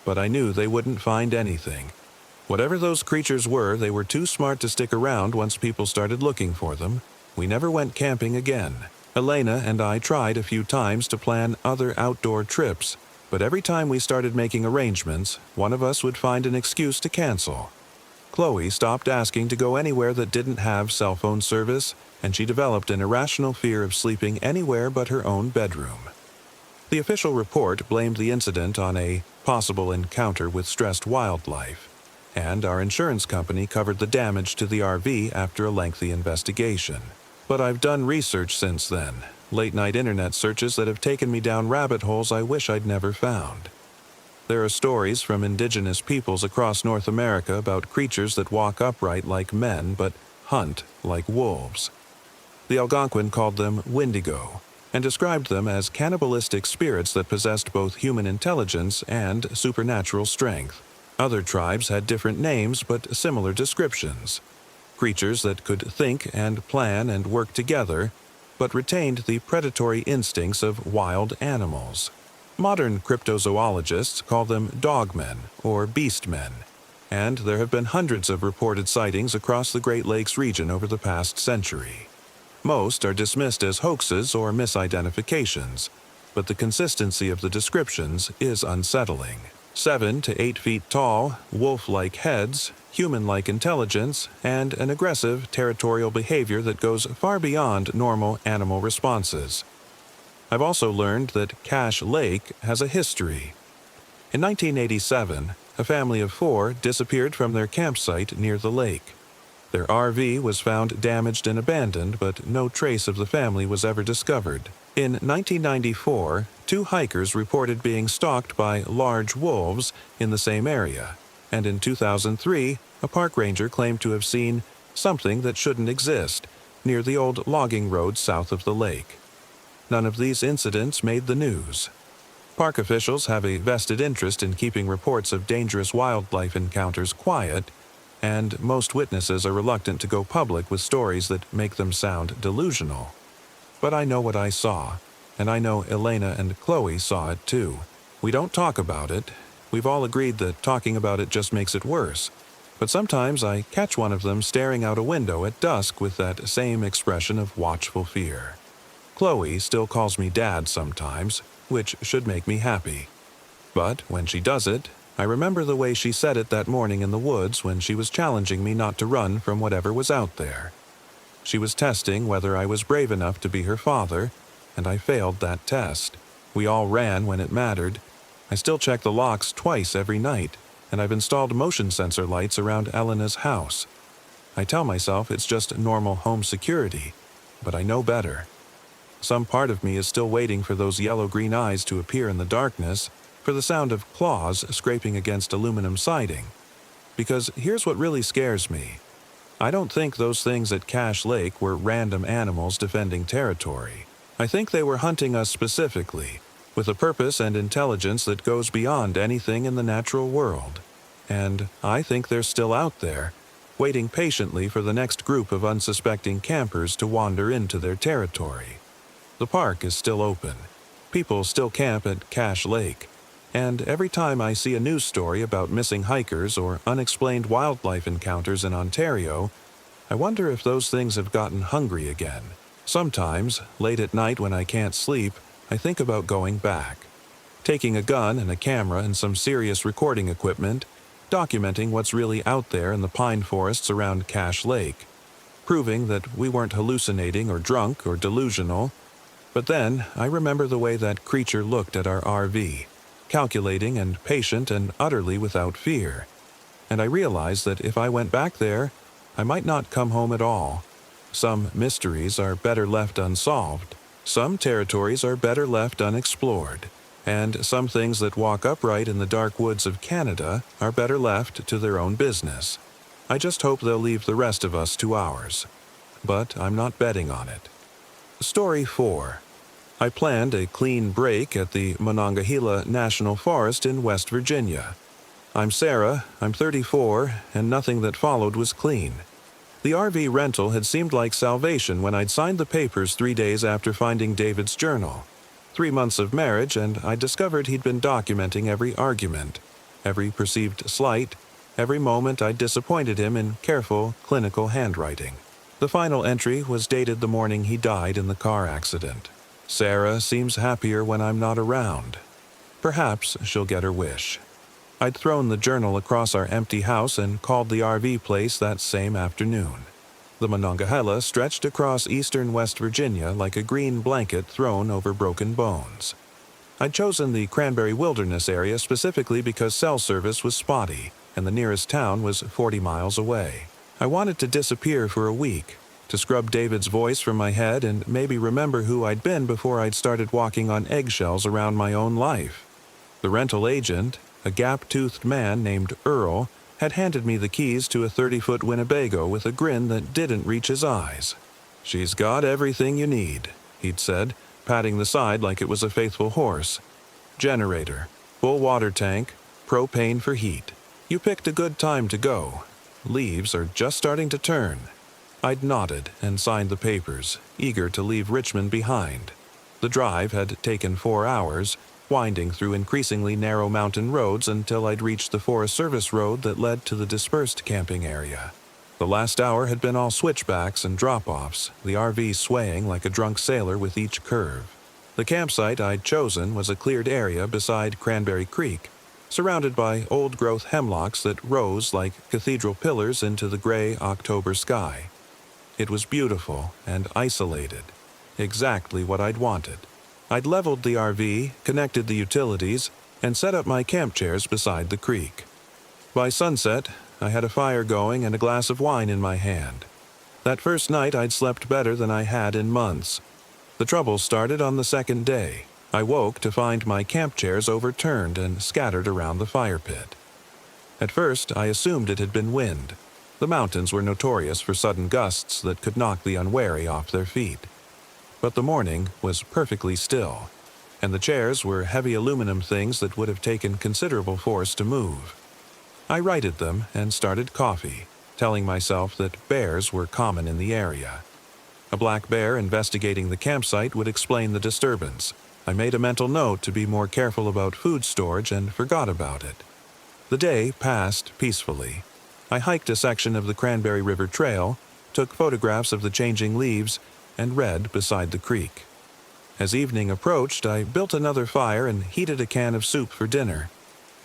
But I knew they wouldn't find anything. Whatever those creatures were, they were too smart to stick around once people started looking for them. We never went camping again. Elena and I tried a few times to plan other outdoor trips, but every time we started making arrangements, one of us would find an excuse to cancel. Chloe stopped asking to go anywhere that didn't have cell phone service, and she developed an irrational fear of sleeping anywhere but her own bedroom. The official report blamed the incident on a possible encounter with stressed wildlife, and our insurance company covered the damage to the RV after a lengthy investigation. But I've done research since then, late-night internet searches that have taken me down rabbit holes I wish I'd never found. There are stories from indigenous peoples across North America about creatures that walk upright like men but hunt like wolves. The Algonquin called them Wendigo, and described them as cannibalistic spirits that possessed both human intelligence and supernatural strength. Other tribes had different names but similar descriptions. Creatures that could think and plan and work together, but retained the predatory instincts of wild animals. Modern cryptozoologists call them dogmen or beastmen, and there have been hundreds of reported sightings across the Great Lakes region over the past century. Most are dismissed as hoaxes or misidentifications, but the consistency of the descriptions is unsettling. 7 to 8 feet tall, wolf-like heads, human-like intelligence, and an aggressive, territorial behavior that goes far beyond normal animal responses. I've also learned that Cache Lake has a history. In 1987, a family of 4 disappeared from their campsite near the lake. Their RV was found damaged and abandoned, but no trace of the family was ever discovered. In 1994, 2 hikers reported being stalked by large wolves in the same area, and in 2003, a park ranger claimed to have seen something that shouldn't exist near the old logging road south of the lake. None of these incidents made the news. Park officials have a vested interest in keeping reports of dangerous wildlife encounters quiet, and most witnesses are reluctant to go public with stories that make them sound delusional. But I know what I saw, and I know Elena and Chloe saw it too. We don't talk about it. We've all agreed that talking about it just makes it worse. But sometimes I catch one of them staring out a window at dusk with that same expression of watchful fear. Chloe still calls me Dad sometimes, which should make me happy. But when she does it, I remember the way she said it that morning in the woods when she was challenging me not to run from whatever was out there. She was testing whether I was brave enough to be her father, and I failed that test. We all ran when it mattered. I still check the locks twice every night, and I've installed motion sensor lights around Elena's house. I tell myself it's just normal home security, but I know better. Some part of me is still waiting for those yellow-green eyes to appear in the darkness, for the sound of claws scraping against aluminum siding. Because here's what really scares me. I don't think those things at Cache Lake were random animals defending territory. I think they were hunting us specifically, with a purpose and intelligence that goes beyond anything in the natural world. And I think they're still out there, waiting patiently for the next group of unsuspecting campers to wander into their territory. The park is still open. People still camp at Cache Lake. And every time I see a news story about missing hikers or unexplained wildlife encounters in Ontario, I wonder if those things have gotten hungry again. Sometimes, late at night when I can't sleep, I think about going back. Taking a gun and a camera and some serious recording equipment, documenting what's really out there in the pine forests around Cache Lake. Proving that we weren't hallucinating or drunk or delusional. But then, I remember the way that creature looked at our RV, calculating and patient and utterly without fear. And I realized that if I went back there, I might not come home at all. Some mysteries are better left unsolved. Some territories are better left unexplored. And some things that walk upright in the dark woods of Canada are better left to their own business. I just hope they'll leave the rest of us to ours. But I'm not betting on it. Story 4. I planned a clean break at the Monongahela National Forest in West Virginia. I'm Sarah, I'm 34, and nothing that followed was clean. The RV rental had seemed like salvation when I'd signed the papers 3 days after finding David's journal. 3 months of marriage, and I discovered he'd been documenting every argument, every perceived slight, every moment I disappointed him in careful, clinical handwriting. The final entry was dated the morning he died in the car accident. Sarah seems happier when I'm not around. Perhaps she'll get her wish. I'd thrown the journal across our empty house and called the RV place that same afternoon. The Monongahela stretched across eastern West Virginia like a green blanket thrown over broken bones. I'd chosen the Cranberry Wilderness area specifically because cell service was spotty, and the nearest town was 40 miles away. I wanted to disappear for a week, to scrub David's voice from my head and maybe remember who I'd been before I'd started walking on eggshells around my own life. The rental agent, a gap-toothed man named Earl, had handed me the keys to a 30-foot Winnebago with a grin that didn't reach his eyes. "She's got everything you need," he'd said, patting the side like it was a faithful horse. "Generator, full water tank, propane for heat. You picked a good time to go. Leaves are just starting to turn." I'd nodded and signed the papers, eager to leave Richmond behind. The drive had taken 4 hours, winding through increasingly narrow mountain roads until I'd reached the Forest Service road that led to the dispersed camping area. The last hour had been all switchbacks and drop-offs, the RV swaying like a drunk sailor with each curve. The campsite I'd chosen was a cleared area beside Cranberry Creek, surrounded by old-growth hemlocks that rose like cathedral pillars into the gray October sky. It was beautiful and isolated, exactly what I'd wanted. I'd leveled the RV, connected the utilities, and set up my camp chairs beside the creek. By sunset, I had a fire going and a glass of wine in my hand. That first night I'd slept better than I had in months. The trouble started on the second day. I woke to find my camp chairs overturned and scattered around the fire pit. At first, I assumed it had been wind. The mountains were notorious for sudden gusts that could knock the unwary off their feet. But the morning was perfectly still, and the chairs were heavy aluminum things that would have taken considerable force to move. I righted them and started coffee, telling myself that bears were common in the area. A black bear investigating the campsite would explain the disturbance. I made a mental note to be more careful about food storage and forgot about it. The day passed peacefully. I hiked a section of the Cranberry River Trail, took photographs of the changing leaves, and read beside the creek. As evening approached, I built another fire and heated a can of soup for dinner.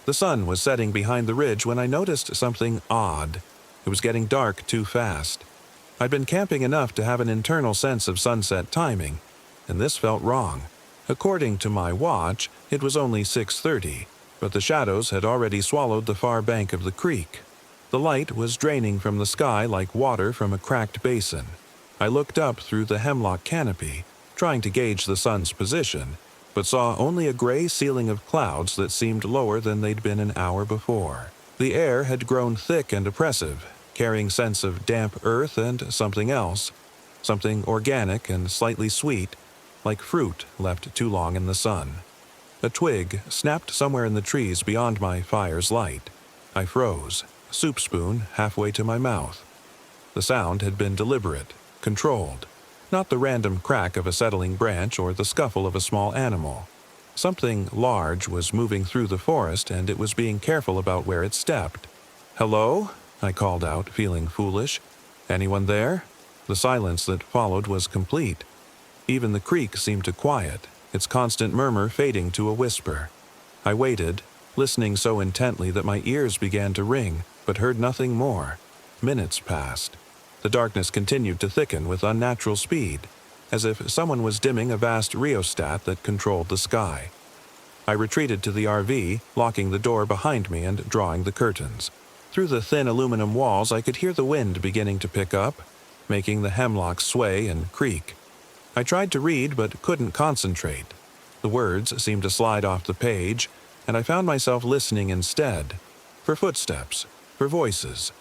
The sun was setting behind the ridge when I noticed something odd. It was getting dark too fast. I'd been camping enough to have an internal sense of sunset timing, and this felt wrong. According to my watch, it was only 6:30, but the shadows had already swallowed the far bank of the creek. The light was draining from the sky like water from a cracked basin. I looked up through the hemlock canopy, trying to gauge the sun's position, but saw only a gray ceiling of clouds that seemed lower than they'd been an hour before. The air had grown thick and oppressive, carrying scents of damp earth and something else, something organic and slightly sweet, like fruit left too long in the sun. A twig snapped somewhere in the trees beyond my fire's light. I froze, soup spoon halfway to my mouth. The sound had been deliberate, controlled, not the random crack of a settling branch or the scuffle of a small animal. Something large was moving through the forest, and it was being careful about where it stepped. "Hello?" I called out, feeling foolish. "Anyone there?" The silence that followed was complete. Even the creek seemed to quiet, its constant murmur fading to a whisper. I waited, listening so intently that my ears began to ring, but heard nothing more. Minutes passed. The darkness continued to thicken with unnatural speed, as if someone was dimming a vast rheostat that controlled the sky. I retreated to the RV, locking the door behind me and drawing the curtains. Through the thin aluminum walls, I could hear the wind beginning to pick up, making the hemlocks sway and creak. I tried to read but couldn't concentrate. The words seemed to slide off the page, and I found myself listening instead. For footsteps, for voices,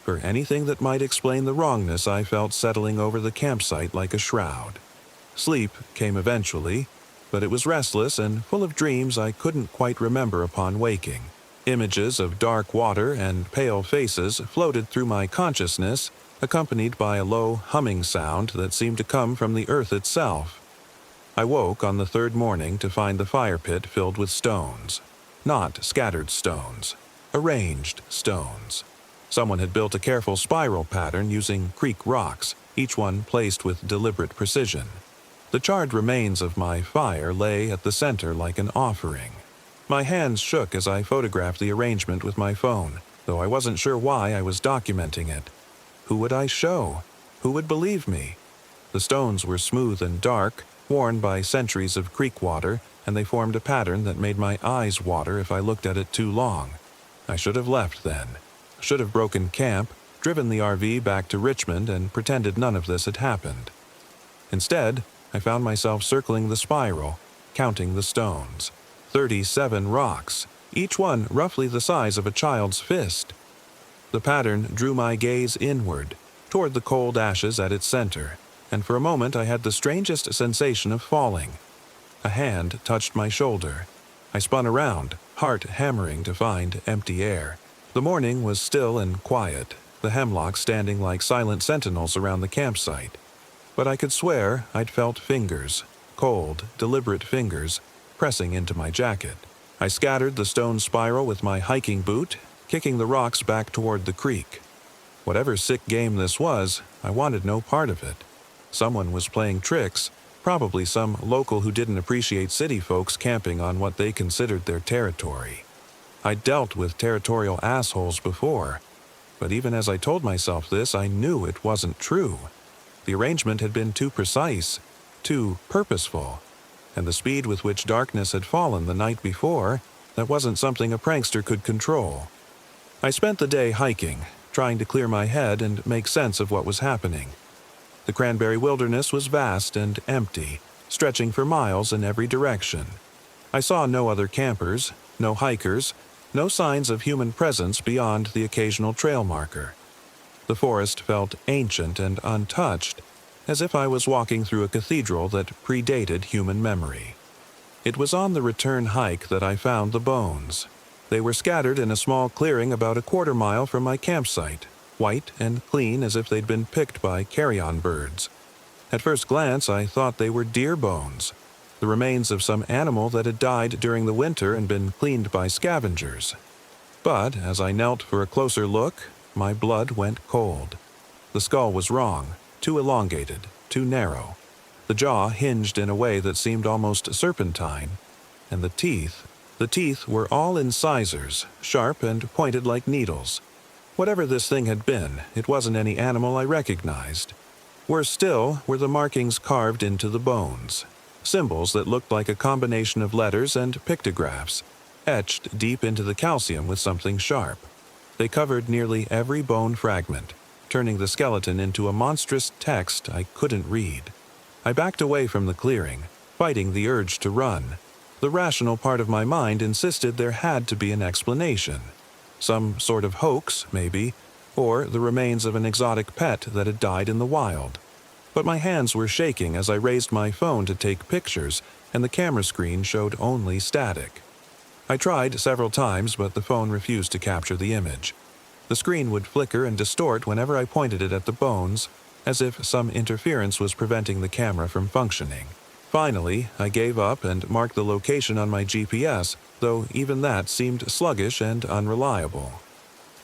for anything that might explain the wrongness I felt settling over the campsite like a shroud. Sleep came eventually, but it was restless and full of dreams I couldn't quite remember upon waking. Images of dark water and pale faces floated through my consciousness, accompanied by a low humming sound that seemed to come from the earth itself. I woke on the third morning to find the fire pit filled with stones. Not scattered stones, arranged stones. Someone had built a careful spiral pattern using creek rocks, each one placed with deliberate precision. The charred remains of my fire lay at the center like an offering. My hands shook as I photographed the arrangement with my phone, though I wasn't sure why I was documenting it. Who would I show? Who would believe me? The stones were smooth and dark, worn by centuries of creek water, and they formed a pattern that made my eyes water if I looked at it too long. I should have left then. Should have broken camp, driven the RV back to Richmond, and pretended none of this had happened. Instead, I found myself circling the spiral, counting the stones. 37 rocks, each one roughly the size of a child's fist. The pattern drew my gaze inward, toward the cold ashes at its center, and for a moment I had the strangest sensation of falling. A hand touched my shoulder. I spun around, heart hammering to find empty air. The morning was still and quiet, the hemlocks standing like silent sentinels around the campsite. But I could swear I'd felt fingers, cold, deliberate fingers, pressing into my jacket. I scattered the stone spiral with my hiking boot, kicking the rocks back toward the creek. Whatever sick game this was, I wanted no part of it. Someone was playing tricks, probably some local who didn't appreciate city folks camping on what they considered their territory. I'd dealt with territorial assholes before, but even as I told myself this, I knew it wasn't true. The arrangement had been too precise, too purposeful. and the speed with which darkness had fallen the night before, that wasn't something a prankster could control. I spent the day hiking, trying to clear my head and make sense of what was happening. The cranberry wilderness was vast and empty, stretching for miles in every direction. I saw no other campers, no hikers, no signs of human presence beyond the occasional trail marker. The forest felt ancient and untouched, as if I was walking through a cathedral that predated human memory. It was on the return hike that I found the bones. They were scattered in a small clearing about a quarter mile from my campsite, white and clean as if they'd been picked by carrion birds. At first glance, I thought they were deer bones, the remains of some animal that had died during the winter and been cleaned by scavengers. But as I knelt for a closer look, my blood went cold. The skull was wrong, too elongated, too narrow. The jaw hinged in a way that seemed almost serpentine, and the teeth were all incisors, sharp and pointed like needles. Whatever this thing had been, it wasn't any animal I recognized. Worse still were the markings carved into the bones, symbols that looked like a combination of letters and pictographs, etched deep into the calcium with something sharp. They covered nearly every bone fragment, turning the skeleton into a monstrous text I couldn't read. I backed away from the clearing, fighting the urge to run. The rational part of my mind insisted there had to be an explanation. Some sort of hoax, maybe, or the remains of an exotic pet that had died in the wild. But my hands were shaking as I raised my phone to take pictures, and the camera screen showed only static. I tried several times, but the phone refused to capture the image. The screen would flicker and distort whenever I pointed it at the bones, as if some interference was preventing the camera from functioning. Finally, I gave up and marked the location on my GPS, though even that seemed sluggish and unreliable.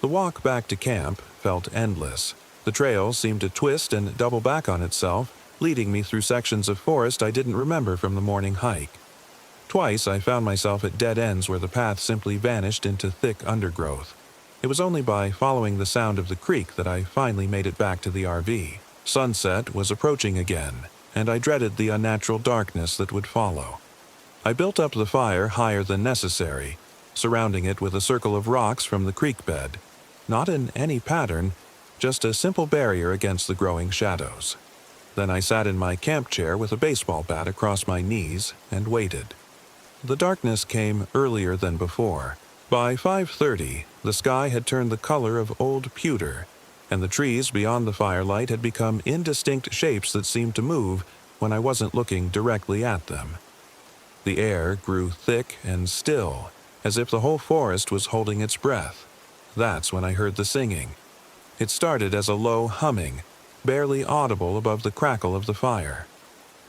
The walk back to camp felt endless. The trail seemed to twist and double back on itself, leading me through sections of forest I didn't remember from the morning hike. Twice I found myself at dead ends where the path simply vanished into thick undergrowth. It was only by following the sound of the creek that I finally made it back to the RV. Sunset was approaching again, and I dreaded the unnatural darkness that would follow. I built up the fire higher than necessary, surrounding it with a circle of rocks from the creek bed. Not in any pattern, just a simple barrier against the growing shadows. Then I sat in my camp chair with a baseball bat across my knees and waited. The darkness came earlier than before. By 5:30, the sky had turned the color of old pewter, and the trees beyond the firelight had become indistinct shapes that seemed to move when I wasn't looking directly at them. The air grew thick and still, as if the whole forest was holding its breath. That's when I heard the singing. It started as a low humming, barely audible above the crackle of the fire.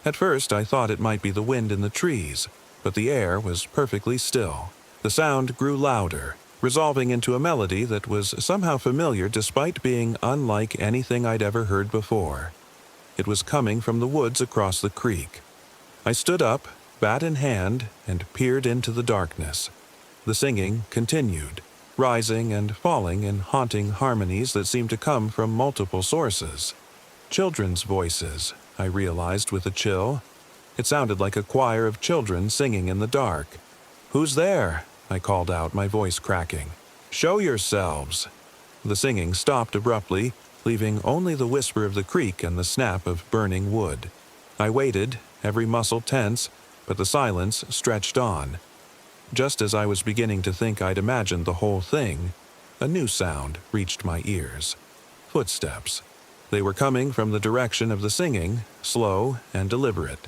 At first I thought it might be the wind in the trees, but the air was perfectly still. The sound grew louder, resolving into a melody that was somehow familiar despite being unlike anything I'd ever heard before. It was coming from the woods across the creek. I stood up, bat in hand, and peered into the darkness. The singing continued, rising and falling in haunting harmonies that seemed to come from multiple sources. Children's voices, I realized with a chill. It sounded like a choir of children singing in the dark. "Who's there?" I called out, my voice cracking. "Show yourselves!" The singing stopped abruptly, leaving only the whisper of the creek and the snap of burning wood. I waited, every muscle tense, but the silence stretched on. Just as I was beginning to think I'd imagined the whole thing, a new sound reached my ears. Footsteps. They were coming from the direction of the singing, slow and deliberate.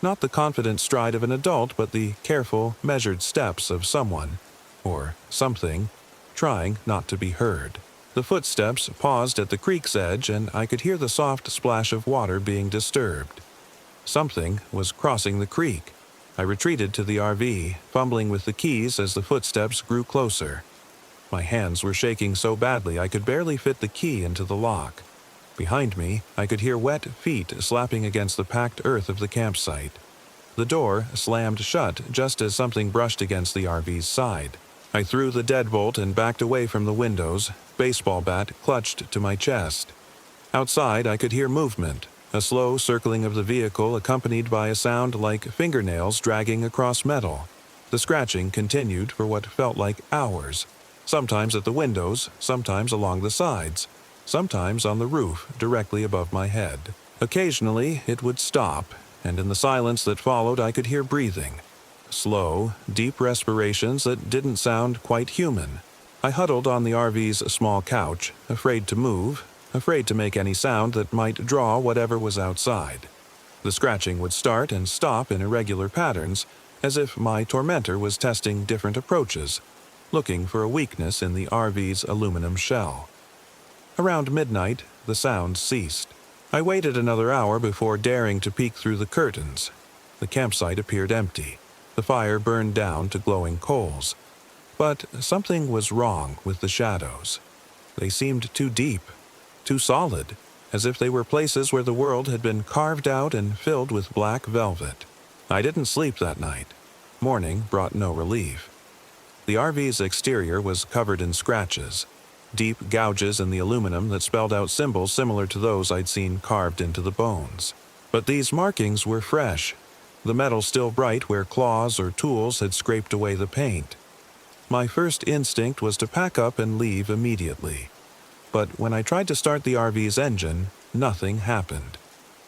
Not the confident stride of an adult, but the careful, measured steps of someone, or something, trying not to be heard. The footsteps paused at the creek's edge, and I could hear the soft splash of water being disturbed. Something was crossing the creek. I retreated to the RV, fumbling with the keys as the footsteps grew closer. My hands were shaking so badly I could barely fit the key into the lock. Behind me, I could hear wet feet slapping against the packed earth of the campsite. The door slammed shut just as something brushed against the RV's side. I threw the deadbolt and backed away from the windows, baseball bat clutched to my chest. Outside, I could hear movement, a slow circling of the vehicle accompanied by a sound like fingernails dragging across metal. The scratching continued for what felt like hours, sometimes at the windows, sometimes along the sides, sometimes on the roof directly above my head. Occasionally, it would stop, and in the silence that followed I could hear breathing. Slow, deep respirations that didn't sound quite human. I huddled on the RV's small couch, afraid to move, afraid to make any sound that might draw whatever was outside. The scratching would start and stop in irregular patterns, as if my tormentor was testing different approaches, looking for a weakness in the RV's aluminum shell. Around midnight, the sound ceased. I waited another hour before daring to peek through the curtains. The campsite appeared empty. The fire burned down to glowing coals. But something was wrong with the shadows. They seemed too deep, too solid, as if they were places where the world had been carved out and filled with black velvet. I didn't sleep that night. Morning brought no relief. The RV's exterior was covered in scratches, deep gouges in the aluminum that spelled out symbols similar to those I'd seen carved into the bones. But these markings were fresh, the metal still bright where claws or tools had scraped away the paint. My first instinct was to pack up and leave immediately. But when I tried to start the RV's engine, nothing happened.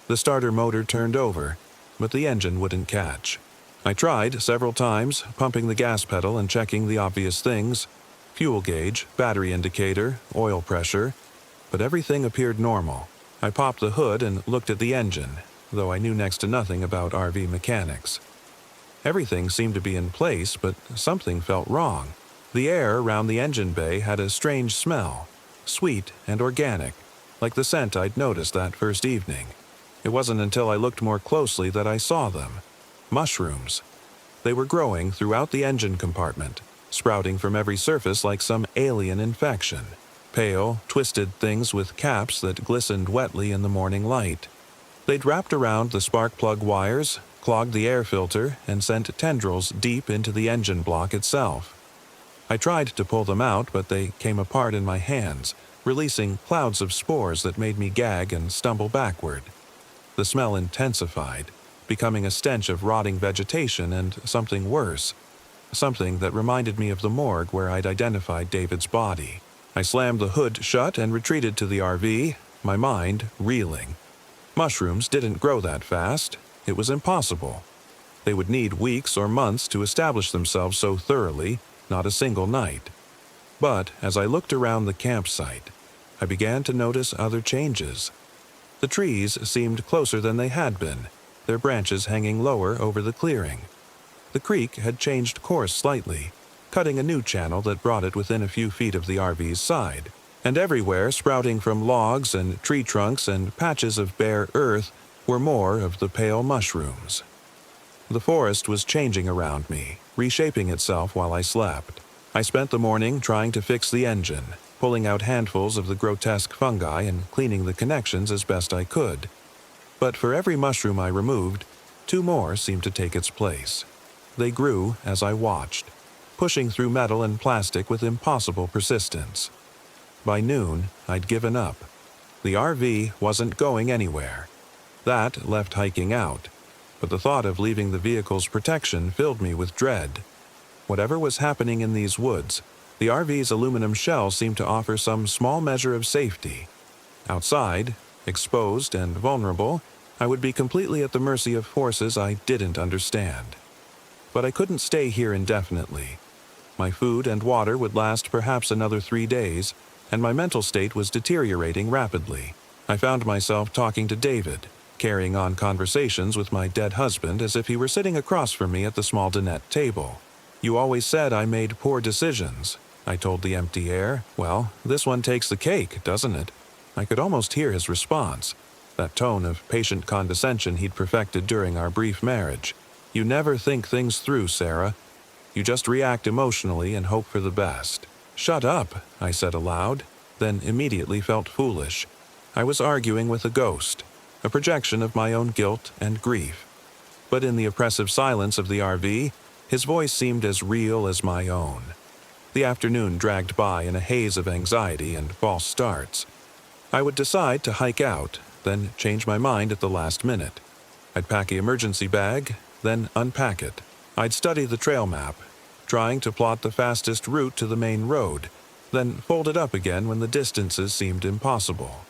The starter motor turned over, but the engine wouldn't catch. I tried several times, pumping the gas pedal and checking the obvious things: fuel gauge, battery indicator, oil pressure, but everything appeared normal. I popped the hood and looked at the engine, though I knew next to nothing about RV mechanics. Everything seemed to be in place, but something felt wrong. The air around the engine bay had a strange smell, sweet and organic, like the scent I'd noticed that first evening. It wasn't until I looked more closely that I saw them. Mushrooms. They were growing throughout the engine compartment, sprouting from every surface like some alien infection. Pale, twisted things with caps that glistened wetly in the morning light. They'd wrapped around the spark plug wires, clogged the air filter, and sent tendrils deep into the engine block itself. I tried to pull them out, but they came apart in my hands, releasing clouds of spores that made me gag and stumble backward. The smell intensified, becoming a stench of rotting vegetation and something worse, something that reminded me of the morgue where I'd identified David's body. I slammed the hood shut and retreated to the RV, my mind reeling. Mushrooms didn't grow that fast. It was impossible. They would need weeks or months to establish themselves so thoroughly, not a single night. But as I looked around the campsite, I began to notice other changes. The trees seemed closer than they had been, their branches hanging lower over the clearing. The creek had changed course slightly, cutting a new channel that brought it within a few feet of the RV's side. And everywhere, sprouting from logs and tree trunks and patches of bare earth, were more of the pale mushrooms. The forest was changing around me, reshaping itself while I slept. I spent the morning trying to fix the engine, pulling out handfuls of the grotesque fungi and cleaning the connections as best I could. But for every mushroom I removed, 2 more seemed to take its place. They grew as I watched, pushing through metal and plastic with impossible persistence. By noon, I'd given up. The RV wasn't going anywhere. That left hiking out, but the thought of leaving the vehicle's protection filled me with dread. Whatever was happening in these woods, the RV's aluminum shell seemed to offer some small measure of safety. Outside, exposed and vulnerable, I would be completely at the mercy of forces I didn't understand. But I couldn't stay here indefinitely. My food and water would last perhaps another 3 days, and my mental state was deteriorating rapidly. I found myself talking to David, carrying on conversations with my dead husband as if he were sitting across from me at the small dinette table. "You always said I made poor decisions," I told the empty air. "Well, this one takes the cake, doesn't it?" I could almost hear his response, that tone of patient condescension he'd perfected during our brief marriage. "You never think things through, Sarah. You just react emotionally and hope for the best." "Shut up," I said aloud, then immediately felt foolish. I was arguing with a ghost, a projection of my own guilt and grief. But in the oppressive silence of the RV, his voice seemed as real as my own. The afternoon dragged by in a haze of anxiety and false starts. I would decide to hike out, then change my mind at the last minute. I'd pack the emergency bag, then unpack it. I'd study the trail map, trying to plot the fastest route to the main road, then fold it up again when the distances seemed impossible.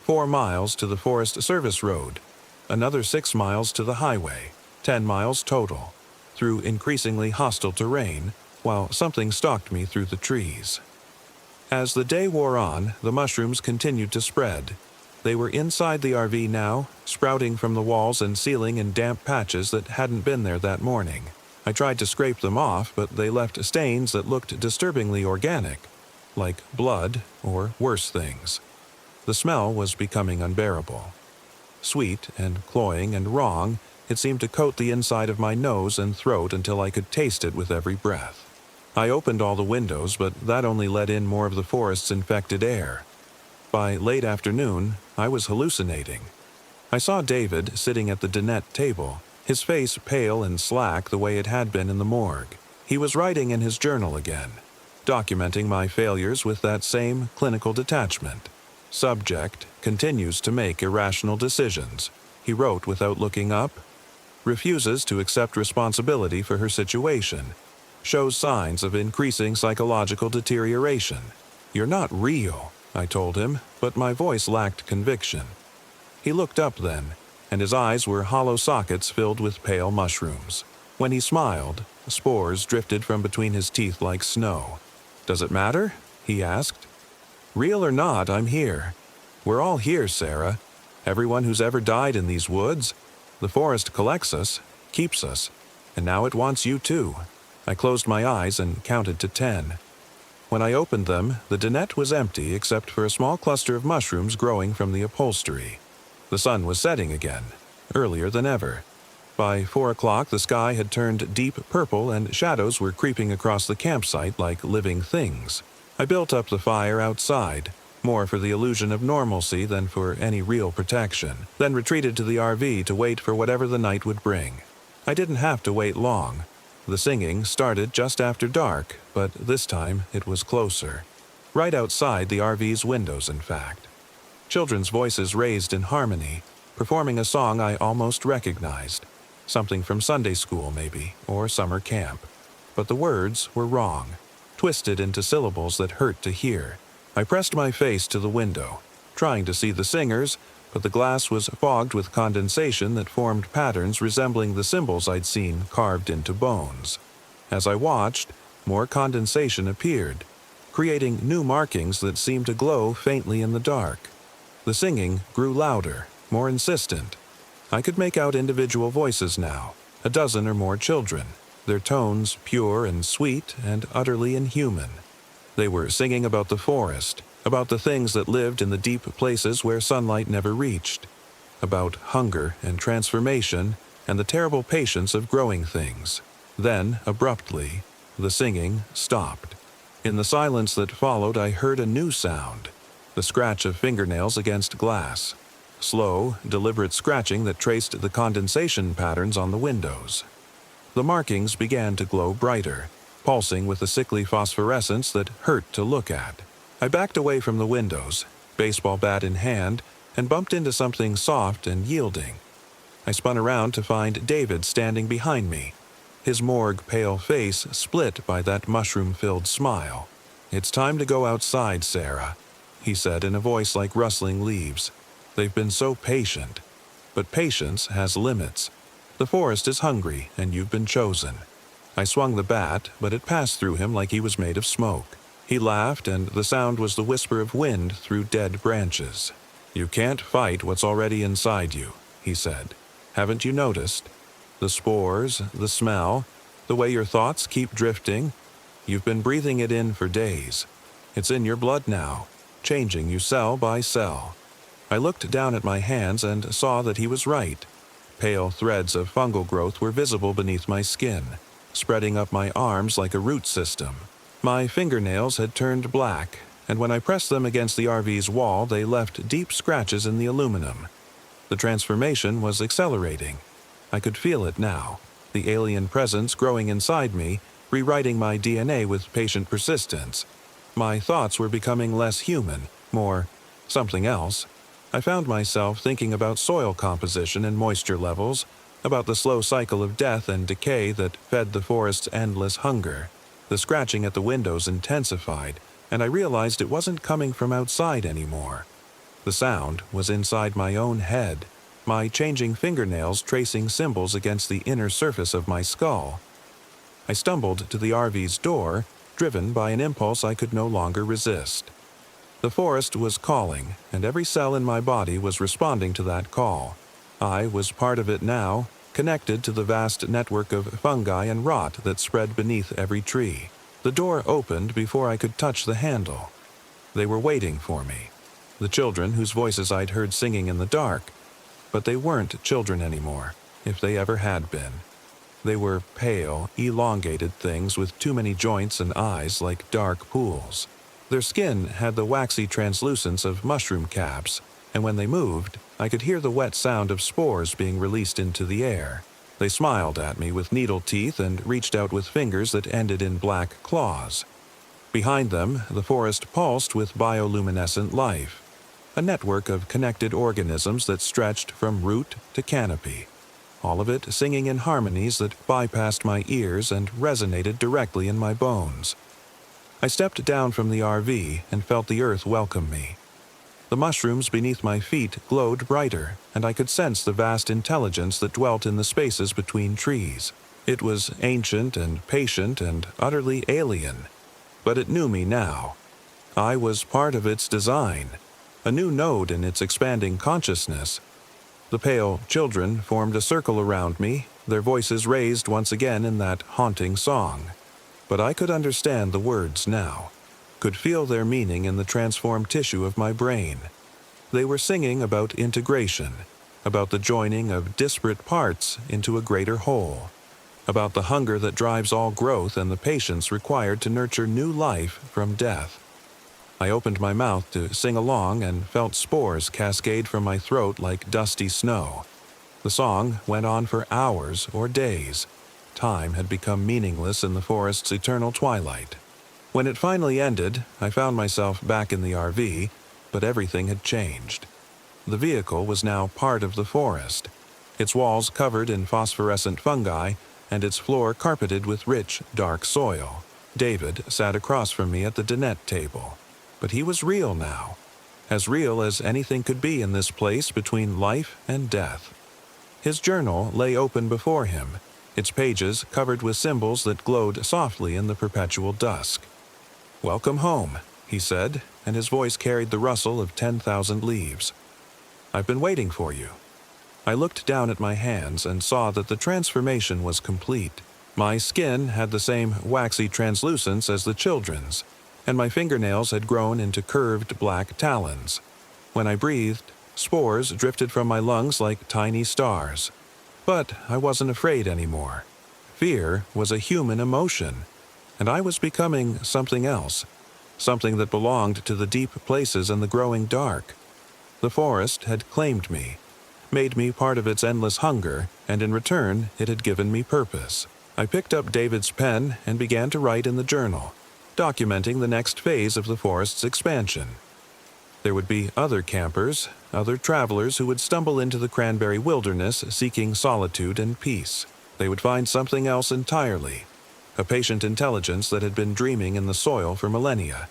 4 miles to the Forest Service Road, another 6 miles to the highway, 10 miles total, through increasingly hostile terrain, while something stalked me through the trees. As the day wore on, the mushrooms continued to spread. They were inside the RV now, sprouting from the walls and ceiling in damp patches that hadn't been there that morning. I tried to scrape them off, but they left stains that looked disturbingly organic, like blood or worse things. The smell was becoming unbearable. Sweet and cloying and wrong, it seemed to coat the inside of my nose and throat until I could taste it with every breath. I opened all the windows, but that only let in more of the forest's infected air. By late afternoon, I was hallucinating. I saw David sitting at the dinette table, his face pale and slack the way it had been in the morgue. He was writing in his journal again, documenting my failures with that same clinical detachment. Subject continues to make irrational decisions, he wrote without looking up. Refuses to accept responsibility for her situation. Shows signs of increasing psychological deterioration. You're not real, I told him, but my voice lacked conviction. He looked up then, and his eyes were hollow sockets filled with pale mushrooms. When he smiled, spores drifted from between his teeth like snow. Does it matter? He asked. Real or not, I'm here. We're all here, Sarah. Everyone who's ever died in these woods. The forest collects us, keeps us, and now it wants you too. I closed my eyes and counted to 10. When I opened them, the dinette was empty except for a small cluster of mushrooms growing from the upholstery. The sun was setting again, earlier than ever. By 4 o'clock, the sky had turned deep purple and shadows were creeping across the campsite like living things. I built up the fire outside, more for the illusion of normalcy than for any real protection, then retreated to the RV to wait for whatever the night would bring. I didn't have to wait long. The singing started just after dark, but this time it was closer. Right outside the RV's windows, in fact. Children's voices raised in harmony, performing a song I almost recognized. Something from Sunday school, maybe, or summer camp. But the words were wrong, twisted into syllables that hurt to hear. I pressed my face to the window, trying to see the singers, but the glass was fogged with condensation that formed patterns resembling the symbols I'd seen carved into bones. As I watched, more condensation appeared, creating new markings that seemed to glow faintly in the dark. The singing grew louder, more insistent. I could make out individual voices now, a dozen or more children, their tones pure and sweet and utterly inhuman. They were singing about the forest, about the things that lived in the deep places where sunlight never reached, about hunger and transformation and the terrible patience of growing things. Then, abruptly, the singing stopped. In the silence that followed, I heard a new sound, the scratch of fingernails against glass, slow, deliberate scratching that traced the condensation patterns on the windows. The markings began to glow brighter, pulsing with a sickly phosphorescence that hurt to look at. I backed away from the windows, baseball bat in hand, and bumped into something soft and yielding. I spun around to find David standing behind me, his morgue pale face split by that mushroom-filled smile. "It's time to go outside, Sarah," he said in a voice like rustling leaves. "They've been so patient. But patience has limits. The forest is hungry, and you've been chosen." I swung the bat, but it passed through him like he was made of smoke. He laughed, and the sound was the whisper of wind through dead branches. "You can't fight what's already inside you," he said. "Haven't you noticed? The spores, the smell, the way your thoughts keep drifting. You've been breathing it in for days. It's in your blood now, changing you cell by cell." I looked down at my hands and saw that he was right. Pale threads of fungal growth were visible beneath my skin, spreading up my arms like a root system. My fingernails had turned black, and when I pressed them against the RV's wall, they left deep scratches in the aluminum. The transformation was accelerating. I could feel it now, the alien presence growing inside me, rewriting my DNA with patient persistence. My thoughts were becoming less human, more something else. I found myself thinking about soil composition and moisture levels, about the slow cycle of death and decay that fed the forest's endless hunger. The scratching at the windows intensified, and I realized it wasn't coming from outside anymore. The sound was inside my own head, my changing fingernails tracing symbols against the inner surface of my skull. I stumbled to the RV's door, driven by an impulse I could no longer resist. The forest was calling, and every cell in my body was responding to that call. I was part of it now, connected to the vast network of fungi and rot that spread beneath every tree. The door opened before I could touch the handle. They were waiting for me. The children whose voices I'd heard singing in the dark. But they weren't children anymore, if they ever had been. They were pale, elongated things with too many joints and eyes like dark pools. Their skin had the waxy translucence of mushroom caps, and when they moved, I could hear the wet sound of spores being released into the air. They smiled at me with needle teeth and reached out with fingers that ended in black claws. Behind them, the forest pulsed with bioluminescent life, a network of connected organisms that stretched from root to canopy, all of it singing in harmonies that bypassed my ears and resonated directly in my bones. I stepped down from the RV and felt the earth welcome me. The mushrooms beneath my feet glowed brighter, and I could sense the vast intelligence that dwelt in the spaces between trees. It was ancient and patient and utterly alien, but it knew me now. I was part of its design, a new node in its expanding consciousness. The pale children formed a circle around me, their voices raised once again in that haunting song. But I could understand the words now, could feel their meaning in the transformed tissue of my brain. They were singing about integration, about the joining of disparate parts into a greater whole, about the hunger that drives all growth and the patience required to nurture new life from death. I opened my mouth to sing along and felt spores cascade from my throat like dusty snow. The song went on for hours or days. Time had become meaningless in the forest's eternal twilight. When it finally ended, I found myself back in the RV, but everything had changed. The vehicle was now part of the forest, its walls covered in phosphorescent fungi and its floor carpeted with rich, dark soil. David sat across from me at the dinette table. But he was real now, as real as anything could be in this place between life and death. His journal lay open before him, its pages covered with symbols that glowed softly in the perpetual dusk. "Welcome home," he said, and his voice carried the rustle of 10,000 leaves. "I've been waiting for you." I looked down at my hands and saw that the transformation was complete. My skin had the same waxy translucence as the children's, and my fingernails had grown into curved black talons. When I breathed, spores drifted from my lungs like tiny stars. But I wasn't afraid anymore. Fear was a human emotion, and I was becoming something else, something that belonged to the deep places and the growing dark. The forest had claimed me, made me part of its endless hunger, and in return it had given me purpose. I picked up David's pen and began to write in the journal, documenting the next phase of the forest's expansion. There would be other campers, other travelers who would stumble into the cranberry wilderness seeking solitude and peace. They would find something else entirely, a patient intelligence that had been dreaming in the soil for millennia,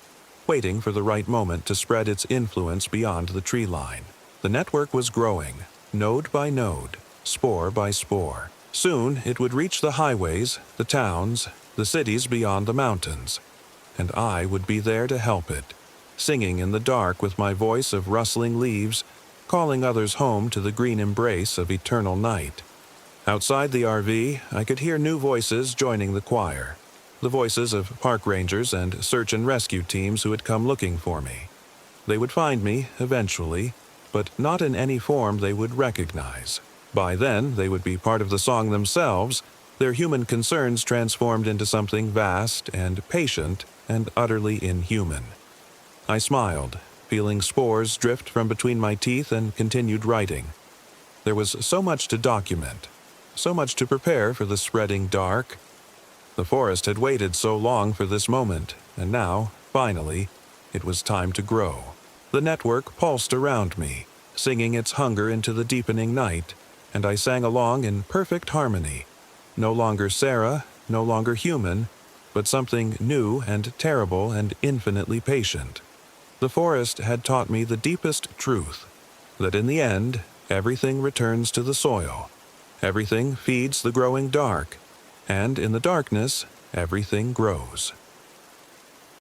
waiting for the right moment to spread its influence beyond the tree line. The network was growing, node by node, spore by spore. Soon it would reach the highways, the towns, the cities beyond the mountains, and I would be there to help it, singing in the dark with my voice of rustling leaves, calling others home to the green embrace of eternal night. Outside the RV, I could hear new voices joining the choir, the voices of park rangers and search and rescue teams who had come looking for me. They would find me, eventually, but not in any form they would recognize. By then, they would be part of the song themselves, their human concerns transformed into something vast and patient and utterly inhuman. I smiled, feeling spores drift from between my teeth, and continued writing. There was so much to document, so much to prepare for the spreading dark. The forest had waited so long for this moment, and now, finally, it was time to grow. The network pulsed around me, singing its hunger into the deepening night, and I sang along in perfect harmony. No longer Sarah, no longer human, but something new and terrible and infinitely patient. The forest had taught me the deepest truth, that in the end, everything returns to the soil. Everything feeds the growing dark, and in the darkness, everything grows.